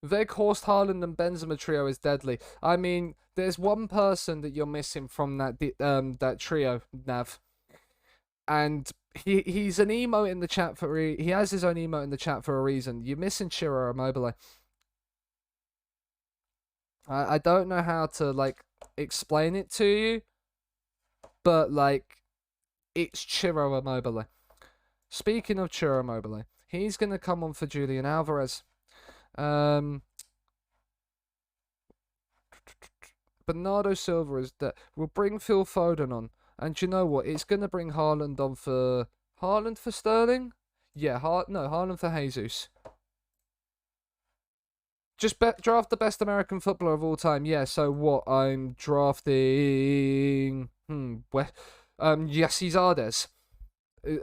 Weghorst, Haaland, and Benzema trio is deadly. I mean, there's one person that you're missing from that trio, Nav. And he's an emote in the chat for... He has his own emote in the chat for a reason. You're missing Chiro Immobile. I don't know how to, like, explain it to you. But, like, it's Chiro Immobile. Speaking of Chiro Immobile, he's going to come on for Julian Alvarez. Bernardo Silva is that. We'll bring Phil Foden on. And you know what? It's going to bring Haaland on for... Haaland for Sterling? Yeah, Haaland for Jesus. Just draft the best American footballer of all time. Yeah, so what? I'm drafting... Jesse Zardes.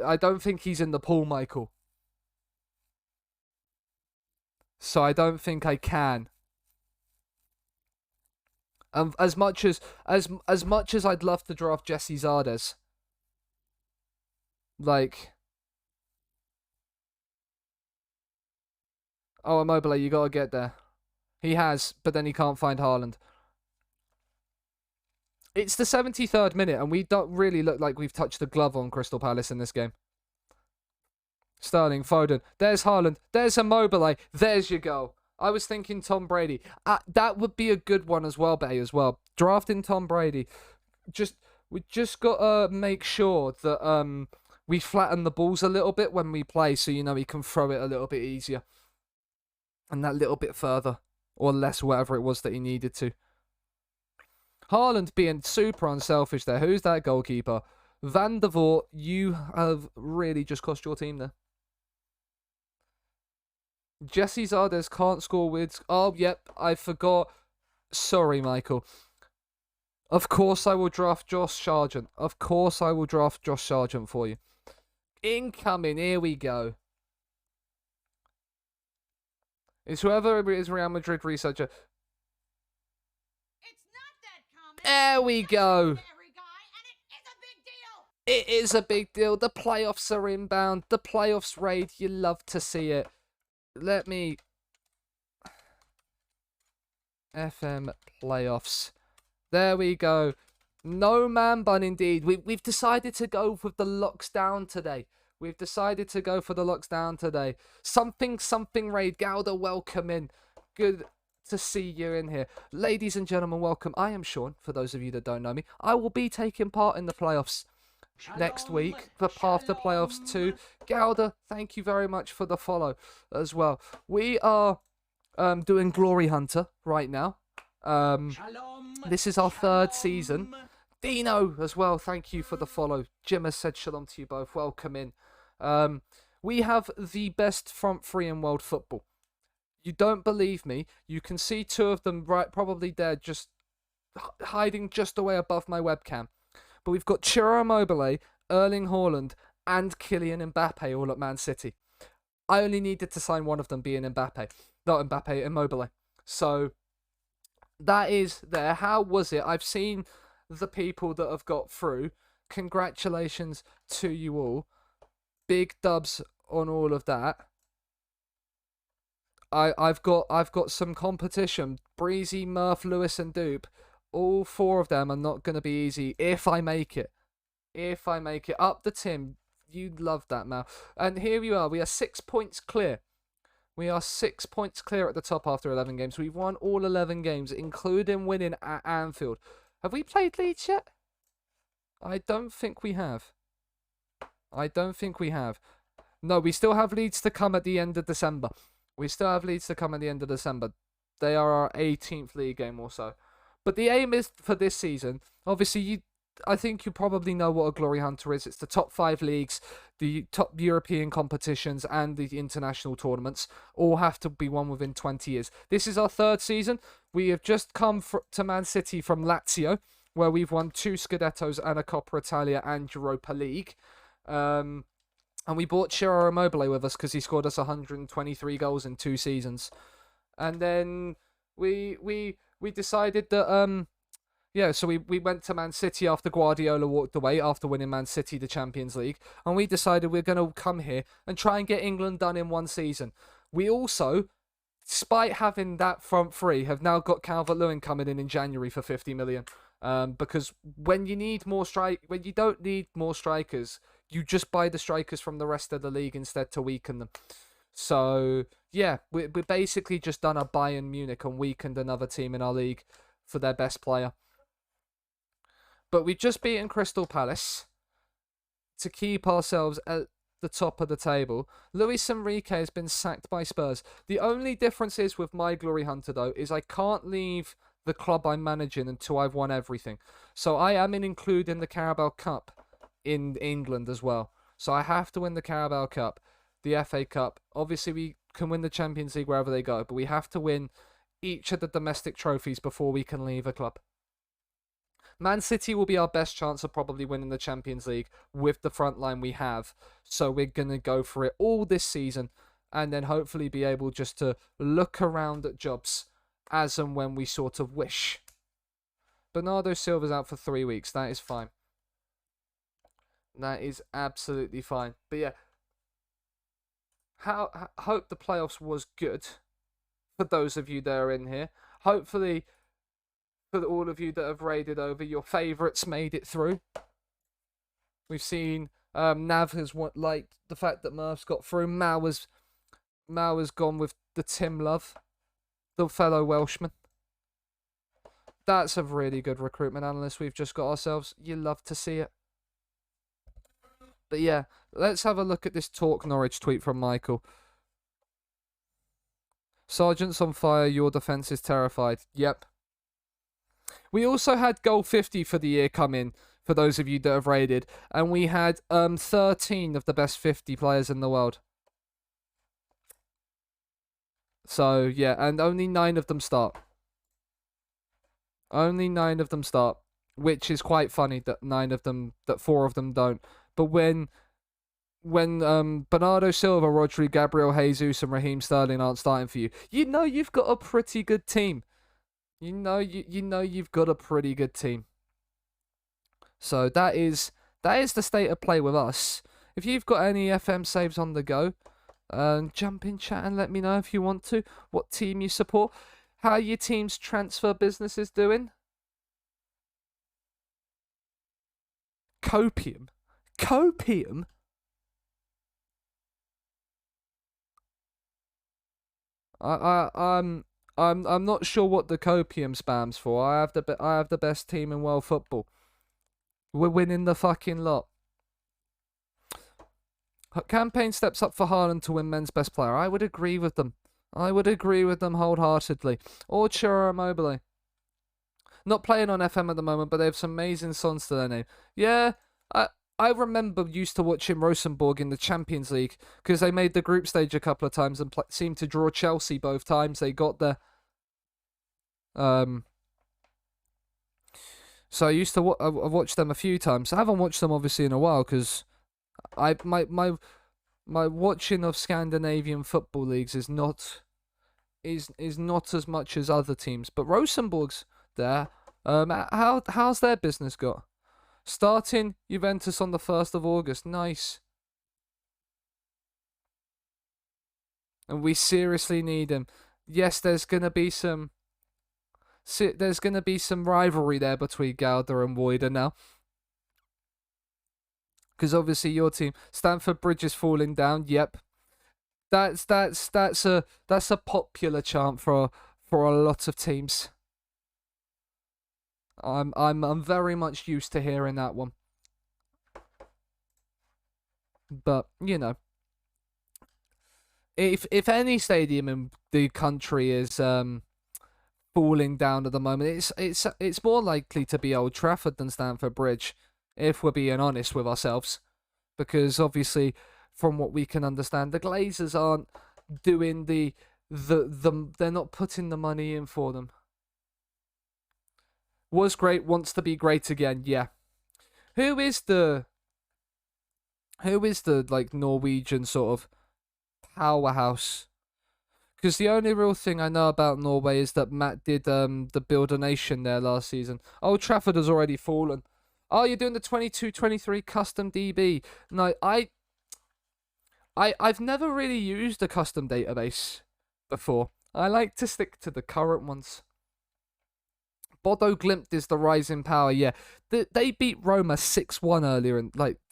I don't think he's in the pool, Michael. So I don't think I can. As much as I'd love to draft Jesse Zardes, like, oh, Immobile, you gotta get there. He has, but then he can't find Haaland. It's the 73rd minute, and we don't really look like we've touched the glove on Crystal Palace in this game. Sterling, Foden, there's Haaland, there's Immobile, there's your goal. I was thinking Tom Brady. That would be a good one as well, Bay, as well. Drafting Tom Brady. We just gotta make sure that we flatten the balls a little bit when we play, so you know he can throw it a little bit easier. And that little bit further. Or less, whatever it was that he needed to. Haaland being super unselfish there. Who's that goalkeeper? Van der Voort, you have really just cost your team there. Jesse Zardes can't score with... Oh, yep, I forgot. Sorry, Michael. Of course I will draft Josh Sargent. Of course I will draft Josh Sargent for you. Incoming, here we go. It's whoever is Real Madrid researcher. It's not that common. There we go. Every guy, and it is a big deal. It is a big deal. The playoffs are inbound. The playoffs raid. You love to see it. Let me... FM playoffs. There we go. No man bun indeed. We've decided to go with the locks down today. We've decided to go for the locks down today. Something raid. Gouda, welcome in. Good to see you in here. Ladies and gentlemen, welcome. I am Sean, for those of you that don't know me. I will be taking part in the playoffs next week, the Path to Playoffs 2. Gouda, thank you very much for the follow as well. We are doing Glory Hunter right now. This is our third season. Dino as well, thank you for the follow. Jim has said shalom to you both. Welcome in. We have the best front three in world football. You don't believe me? You can see two of them right, probably there, just hiding just away above my webcam. But we've got Ciro Immobile, Erling Haaland, and Kylian Mbappe all at Man City. I only needed to sign one of them, being Mbappe. Not Mbappe, Immobile. So that is there. How was it? I've seen the people that have got through. Congratulations to you all. Big dubs on all of that. I've got some competition. Breezy, Murph, Lewis, and Dupe. All four of them are not going to be easy if I make it. If I make it. Up the Tim. You'd love that, Mal. And here we are. We are 6 points clear. We are 6 points clear at the top after 11 games. We've won all 11 games, including winning at Anfield. Have we played Leeds yet? I don't think we have. No, we still have Leeds to come at the end of December. They are our 18th league game or so. But the aim is for this season, obviously, I think you probably know what a Glory Hunter is. It's the top 5 leagues, the top European competitions, and the international tournaments all have to be won within 20 years. This is our third season. We have just come to Man City from Lazio, where we've won 2 Scudettos and a Coppa Italia and Europa League. And we bought Ciro Immobile with us because he scored us 123 goals in 2 seasons. And then we decided that so we went to Man City after Guardiola walked away after winning Man City the Champions League, and we decided we're going to come here and try and get England done in one season. We also, despite having that front three, have now got Calvert-Lewin coming in January for 50 million. Because when you don't need more strikers, you just buy the strikers from the rest of the league instead to weaken them. So yeah, we basically just done a Bayern Munich and weakened another team in our league for their best player. But we've just beaten Crystal Palace to keep ourselves at the top of the table. Luis Enrique has been sacked by Spurs. The only difference is with my Glory Hunter, though, is I can't leave the club I'm managing until I've won everything. So I am including the Carabao Cup in England as well. So I have to win the Carabao Cup, the FA Cup. Obviously, we can win the Champions League wherever they go, but we have to win each of the domestic trophies before we can leave a club. Man City will be our best chance of probably winning the Champions League with the front line we have. So we're going to go for it all this season and then hopefully be able just to look around at jobs as and when we sort of wish. Bernardo Silva's out for 3 weeks. That is fine. That is absolutely fine. But yeah, hope the playoffs was good for those of you that are in here. Hopefully, for all of you that have raided over, your favourites made it through. We've seen Nav has liked the fact that Murph's got through. Mao has gone with the Tim Love, the fellow Welshman. That's a really good recruitment analyst we've just got ourselves. You love to see it. But yeah, let's have a look at this Talk Norwich tweet from Michael. Sergeant's on fire, your defence is terrified. Yep. We also had goal 50 for the year come in, for those of you that have raided, and we had 13 of the best 50 players in the world. So, yeah, and only 9 of them start. Only 9 of them start, which is quite funny that 4 of them don't. But when Bernardo Silva, Rodri, Gabriel Jesus, and Raheem Sterling aren't starting for you, you know you've got a pretty good team. You know you've got a pretty good team. So that is the state of play with us. If you've got any FM saves on the go, jump in chat and let me know if you want to. What team you support. How your team's transfer business is doing. Copium. Copium? I'm not sure what the copium spams for. I have the best team in world football. We're winning the fucking lot. Campaign steps up for Haaland to win men's best player. I would agree with them. I would agree with them wholeheartedly. Or Chiro Immobile. Not playing on FM at the moment, but they have some amazing songs to their name. Yeah, I remember used to watching Rosenborg in the Champions League because they made the group stage a couple of times and seemed to draw Chelsea both times they got there. So I used to I've watched them a few times. I haven't watched them obviously in a while because my watching of Scandinavian football leagues is not as much as other teams. But Rosenborg's there. How's their business got? Starting Juventus on the 1st of August. Nice. And we seriously need him. Yes, there's gonna be some rivalry there between Gouda and Woida now. Because obviously your team, Stamford Bridge, is falling down. Yep. That's a popular chant for a lot of teams. I'm very much used to hearing that one. But, you know, if any stadium in the country is falling down at the moment, it's more likely to be Old Trafford than Stamford Bridge, if we're being honest with ourselves. Because obviously, from what we can understand, the Glazers aren't doing they're not putting the money in for them. Was great, wants to be great again, yeah. Who is the like Norwegian sort of powerhouse? Because the only real thing I know about Norway is that Matt did the Build a Nation there last season. Old Trafford has already fallen. Oh, you're doing the 22-23 custom DB. No, I've never really used a custom database before. I like to stick to the current ones. Bodo Glimt is the rising power, yeah. They beat Roma 6-1 earlier,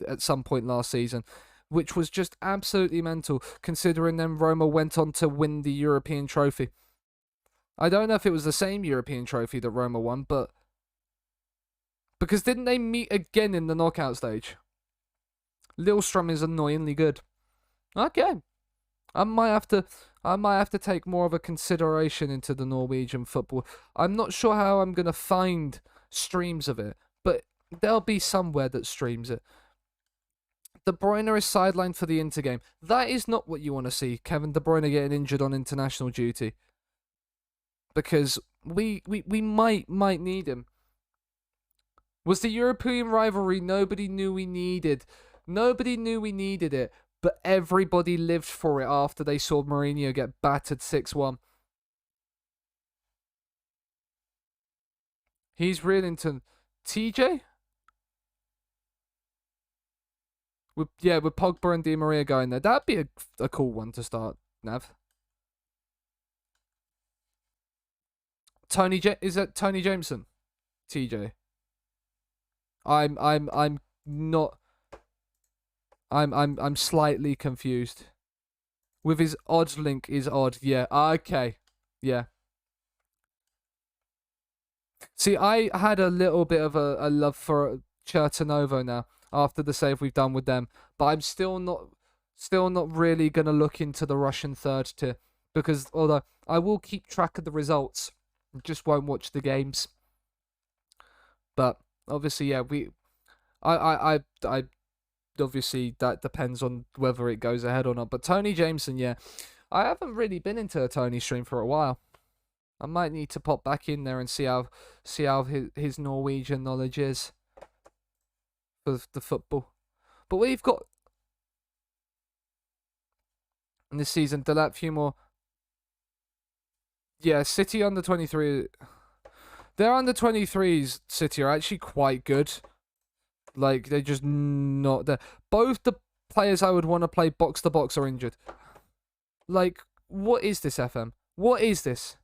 at some point last season, which was just absolutely mental, considering then Roma went on to win the European trophy. I don't know if it was the same European trophy that Roma won, but because didn't they meet again in the knockout stage? Lillestrøm is annoyingly good. Okay. I might have to take more of a consideration into the Norwegian football. I'm not sure how I'm going to find streams of it, but there'll be somewhere that streams it. De Bruyne is sidelined for the Inter game. That is not what you want to see, Kevin De Bruyne getting injured on international duty. Because we might need him. Was the European rivalry nobody knew we needed? Nobody knew we needed it. But everybody lived for it after they saw Mourinho get battered 6-1. He's Reelington. TJ? With Pogba and Di Maria going there. That'd be a cool one to start, Nav. Is that Tony Jameson? TJ. I'm not... I'm slightly confused. With his odd link is odd. Yeah. Okay. Yeah. See, I had a little bit of a love for Chertonovo now after the save we've done with them, but I'm still not really gonna look into the Russian third tier because although I will keep track of the results, just won't watch the games. But obviously, yeah, I obviously that depends on whether it goes ahead or not. But Tony Jameson, yeah, I haven't really been into a Tony stream for a while. I might need to pop back in there and see how his Norwegian knowledge is for the football. But we've got in this season a few more. Yeah, City under 23. Their under 23s, City, are actually quite good. Like, they're just not there. Both the players I would want to play box to box are injured. Like, what is this, FM? What is this?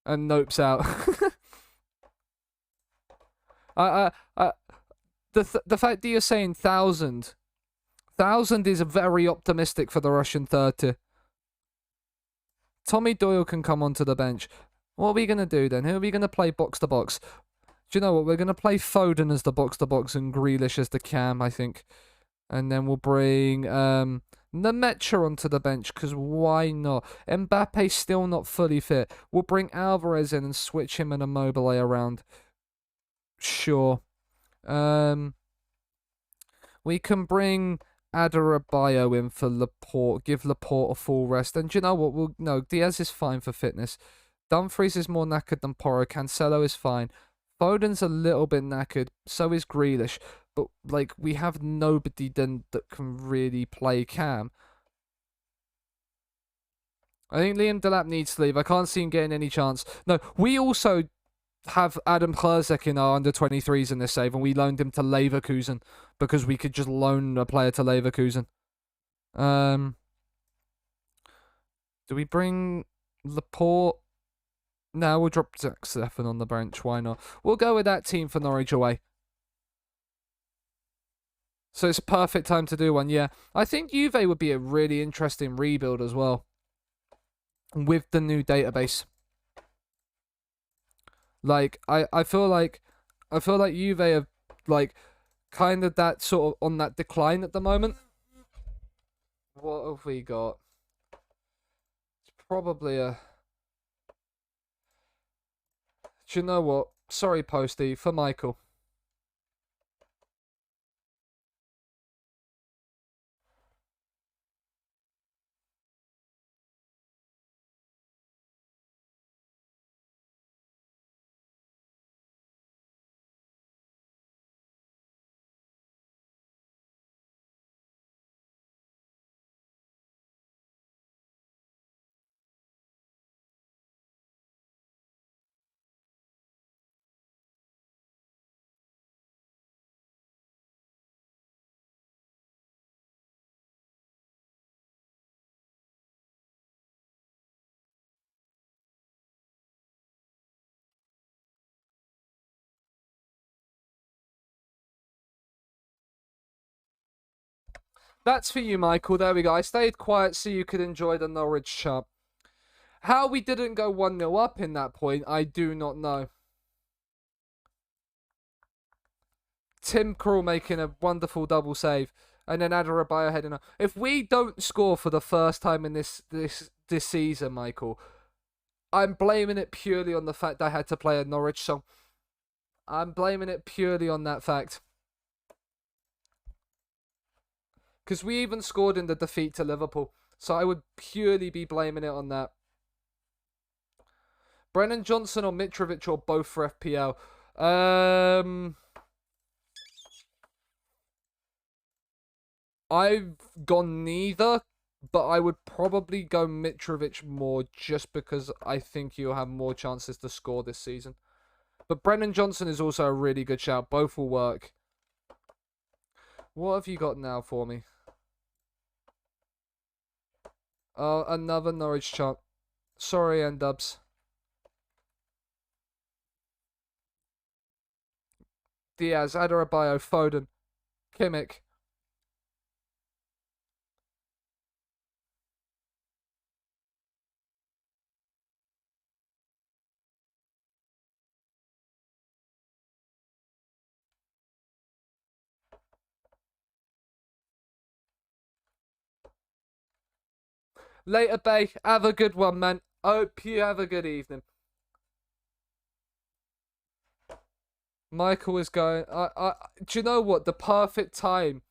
And Nope's out. I the fact that you're saying 1,000 is very optimistic for the Russian third tier. Tommy Doyle can come onto the bench. What are we going to do then? Who are we going to play box to box? Do you know what? We're going to play Foden as the box to box and Grealish as the cam, I think. And then we'll bring Nemecha onto the bench, because why not? Mbappe's still not fully fit. We'll bring Alvarez in and switch him and Immobile around. Sure. We can bring Adarabioyo in for Laporte, give Laporte a full rest. And do you know what? No, Diaz is fine for fitness. Dumfries is more knackered than Porro. Cancelo is fine. Foden's a little bit knackered. So is Grealish. But, like, we have nobody then that can really play cam. I think Liam Delap needs to leave. I can't see him getting any chance. No, we also have Adam Herzeg in our under-23s in this save, and we loaned him to Leverkusen because we could just loan a player to Leverkusen. Do we bring Laporte? No, we'll drop Zach Steffen on the bench. Why not? We'll go with that team for Norwich away. So it's a perfect time to do one, yeah. I think Juve would be a really interesting rebuild as well, with the new database. Like, I feel like Juve are, like, kind of that sort of on that decline at the moment. What have we got? It's probably a... Do you know what? Sorry, Posty, for Michael. That's for you, Michael. There we go. I stayed quiet so you could enjoy the Norwich chat. How we didn't go 1-0 up in that point, I do not know. Tim Krul making a wonderful double save, and then Adarabioyo heading up. If we don't score for the first time in this season, Michael, I'm blaming it purely on the fact I had to play a Norwich song. I'm blaming it purely on that fact. Because we even scored in the defeat to Liverpool. So I would purely be blaming it on that. Brennan Johnson or Mitrovic or both for FPL? I've gone neither, but I would probably go Mitrovic more just because I think you'll have more chances to score this season. But Brennan Johnson is also a really good shout. Both will work. What have you got now for me? Oh, another Norwich chant. Sorry, N-Dubs. Diaz, Adarabioyo, Foden, Kimmich. Later, Bay. Have a good one, man. Hope you have a good evening. Michael is going... do you know what? The perfect time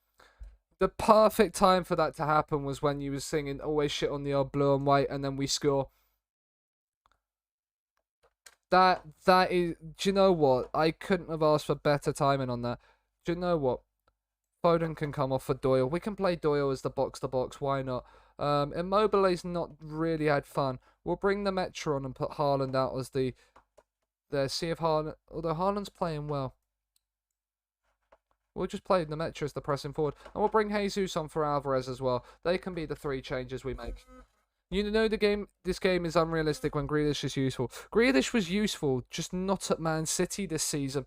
for that to happen was when you was singing Always Shit on the Old Blue and White and then we score. That is... Do you know what? I couldn't have asked for better timing on that. Do you know what? Foden can come off for Doyle. We can play Doyle as the box-to-box. Why not? Immobile's not really had fun. We'll bring the Metro on and put Haaland out as the... There, see if Haaland... Although Haaland's playing well. We'll just play the Metro as the pressing forward. And we'll bring Jesus on for Alvarez as well. They can be the three changes we make. You know this game is unrealistic when Grealish is useful. Grealish was useful, just not at Man City this season.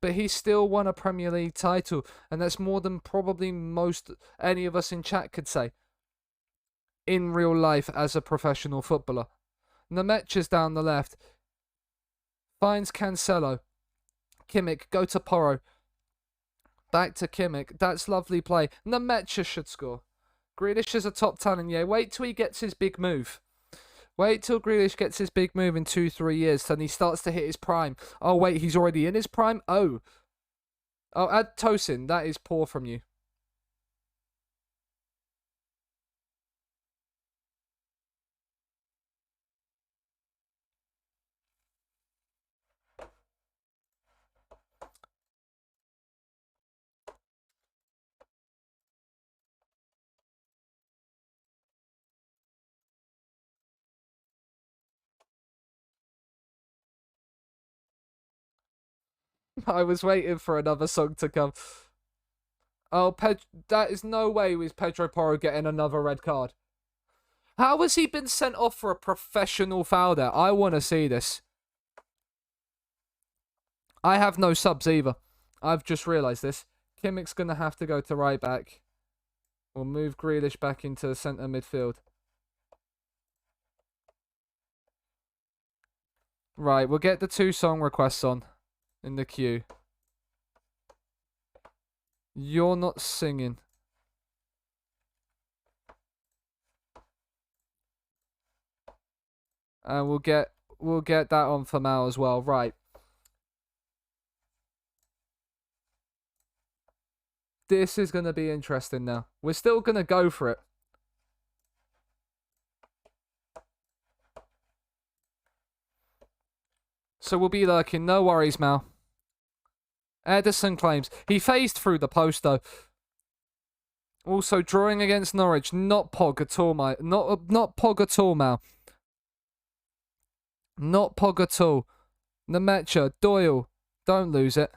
but he still won a Premier League title, and that's more than probably most any of us in chat could say in real life as a professional footballer. Nemetcha's down the left. Finds Cancelo. Kimmich, go to Porro. Back to Kimmich. That's lovely play. Nemetcha should score. Grealish is a top talent, yeah. Wait till he gets his big move. Wait till Grealish gets his big move in 2-3 years, then he starts to hit his prime. Oh, wait, he's already in his prime? Oh, add Tosin. That is poor from you. I was waiting for another song to come. Oh, that is no way was Pedro Porro getting another red card. How has he been sent off for a professional foul there? I want to see this. I have no subs either. I've just realised this. Kimmich's going to have to go to right back. We'll move Grealish back into the centre midfield. Right, we'll get the 2 song requests on in the queue. You're not singing. And we'll get that on for Mal as well. Right. This is going to be interesting now. We're still going to go for it. So we'll be lurking. No worries, Mal. Ederson claims. He phased through the post, though. Also, drawing against Norwich. Not Pog at all, mate. Not Pog at all, Mal. Not Pog at all. Nemetcha. Doyle. Don't lose it.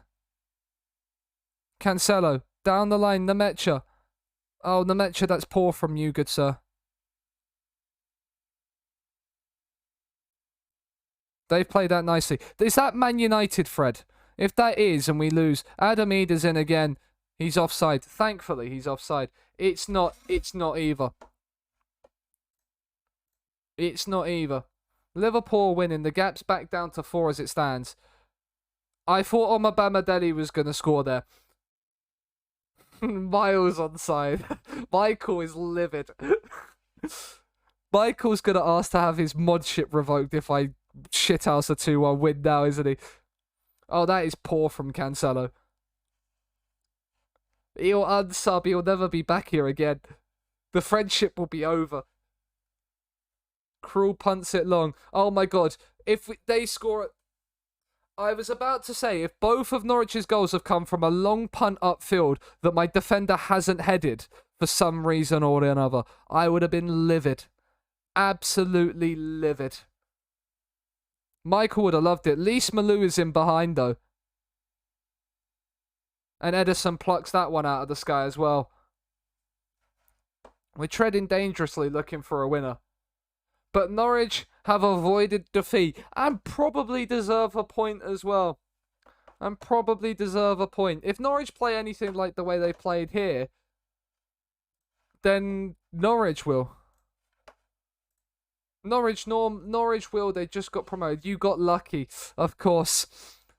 Cancelo. Down the line. Nemetcha. Oh, Nemetcha, that's poor from you, good sir. They've played that nicely. Is that Man United, Fred? If that is, and we lose, Adam Ida's in again. He's offside. Thankfully, he's offside. It's not either. It's not either. Liverpool winning. The gap's back down to 4 as it stands. I thought Omar Bamadeli was going to score there. Miles onside. Michael is livid. Michael's going to ask to have his modship revoked if I shithouse a 2-1 win now, isn't he? Oh, that is poor from Cancelo. He'll unsub. He'll never be back here again. The friendship will be over. Krul punts it long. Oh my god. If they score it... I was about to say, if both of Norwich's goals have come from a long punt upfield that my defender hasn't headed for some reason or another, I would have been livid. Absolutely livid. Michael would have loved it. Lise Malou is in behind, though. And Ederson plucks that one out of the sky as well. We're treading dangerously looking for a winner. But Norwich have avoided defeat and probably deserve a point as well. If Norwich play anything like the way they played here, then Norwich will. Norwich will. They just got promoted. You got lucky, of course.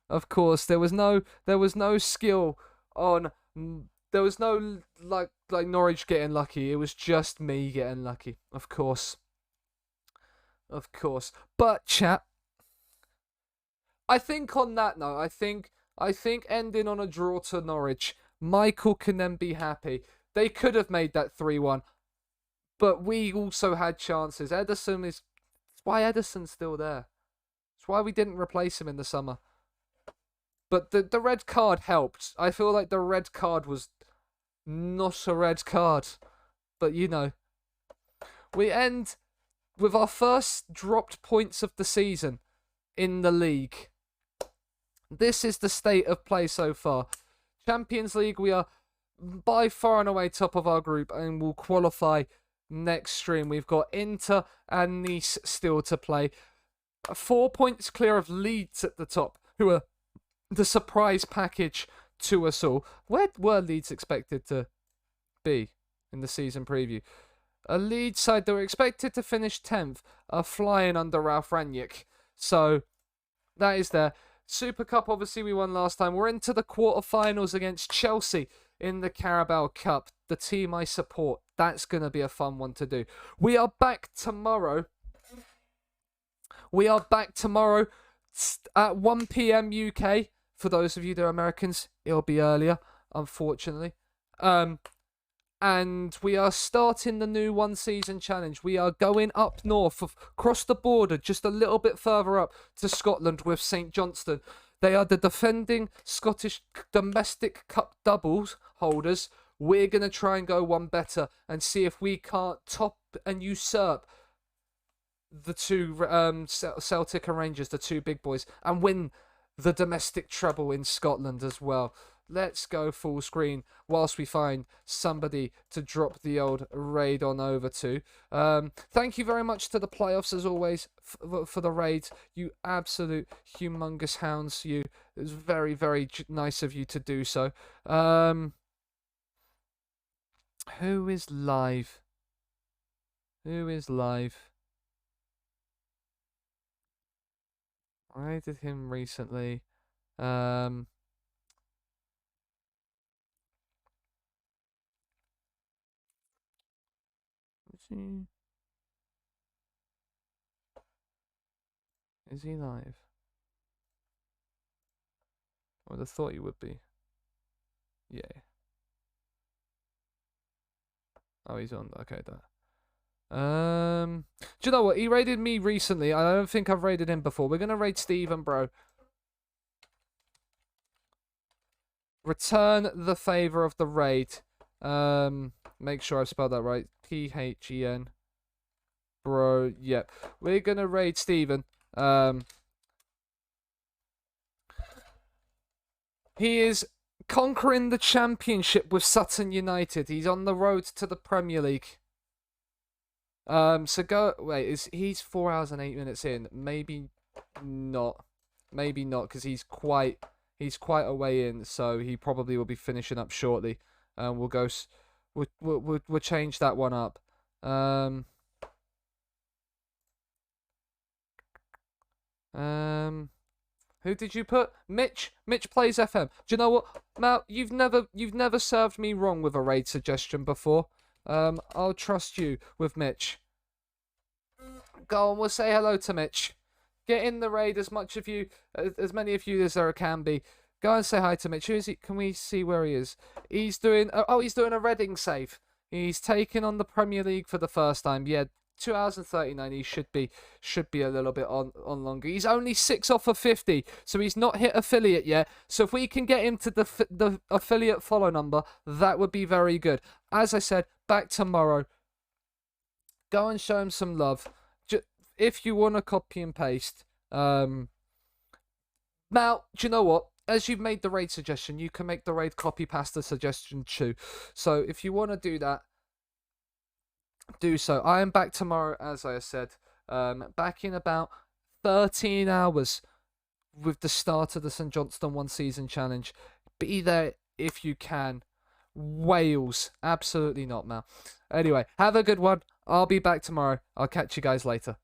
There was no skill on. There was no like Norwich getting lucky. It was just me getting lucky, of course. But chat, I think on that note, I think ending on a draw to Norwich, Michael can then be happy. They could have made that 3-1, but we also had chances. That's why Ederson's still there. That's why we didn't replace him in the summer. But the red card helped. I feel like the red card was not a red card. But, you know, we end with our first dropped points of the season in the league. This is the state of play so far. Champions League, we are by far and away top of our group and will qualify next stream. We've got Inter and Nice still to play. 4 points clear of Leeds at the top, who are the surprise package to us all. Where were Leeds expected to be in the season preview? A Leeds side that were expected to finish 10th are flying under Ralph Rangnick. So that is there. Super Cup, obviously, we won last time. We're into the quarterfinals against Chelsea in the Carabao Cup, the team I support. That's going to be a fun one to do. We are back tomorrow. At 1 p.m. UK. For those of you that are Americans, it'll be earlier, unfortunately. And we are starting the new one season challenge. We are going up north, across the border, just a little bit further up to Scotland with St Johnstone. They are the defending Scottish domestic cup doubles holders. We're going to try and go one better and see if we can't top and usurp the two Celtic and Rangers, the two big boys, and win the domestic treble in Scotland as well. Let's go full screen whilst we find somebody to drop the old raid on over to. Thank you very much to the playoffs, as always, for the raids. You absolute humongous hounds, you. It was very, very nice of you to do so. Who is live? Who is live? I raided him recently. Is he live? I would have thought he would be. Yeah. Oh, he's on. Okay, that. Do you know what? He raided me recently. I don't think I've raided him before. We're gonna raid Steven, bro. Return the favor of the raid. Make sure I've spelled that right. P-H-E-N. Bro, yep. We're gonna raid Steven. He is conquering the championship with Sutton United. He's on the road to the Premier League. So go. Wait, he's 4 hours and 8 minutes in? Maybe not. Maybe not, because he's quite a way in. So he probably will be finishing up shortly. We'll go. We'll change that one up. Who did you put? Mitch. Mitch plays FM. Do you know what, Mal? You've never served me wrong with a raid suggestion before. I'll trust you with Mitch. Go on, we'll say hello to Mitch. Get in the raid, as many of you as there can be. Go and say hi to Mitch. Who is he? Can we see where he is? He's doing. He's doing a Reading save. He's taking on the Premier League for the first time. Yeah, 2 hours and 39. He should be a little bit on longer. He's only 6 off of 50, so he's not hit affiliate yet. So if we can get him to the affiliate follow number, that would be very good. As I said, back tomorrow. Go and show him some love. If you want to copy and paste. Now, do you know what? As you've made the raid suggestion, you can make the raid copy pasta suggestion too. So if you want to do that, do so. I am back tomorrow, as I said. Back in about 13 hours with the start of the St Johnstone One Season Challenge. Be there if you can. Wales. Absolutely not, Mal. Anyway, have a good one. I'll be back tomorrow. I'll catch you guys later.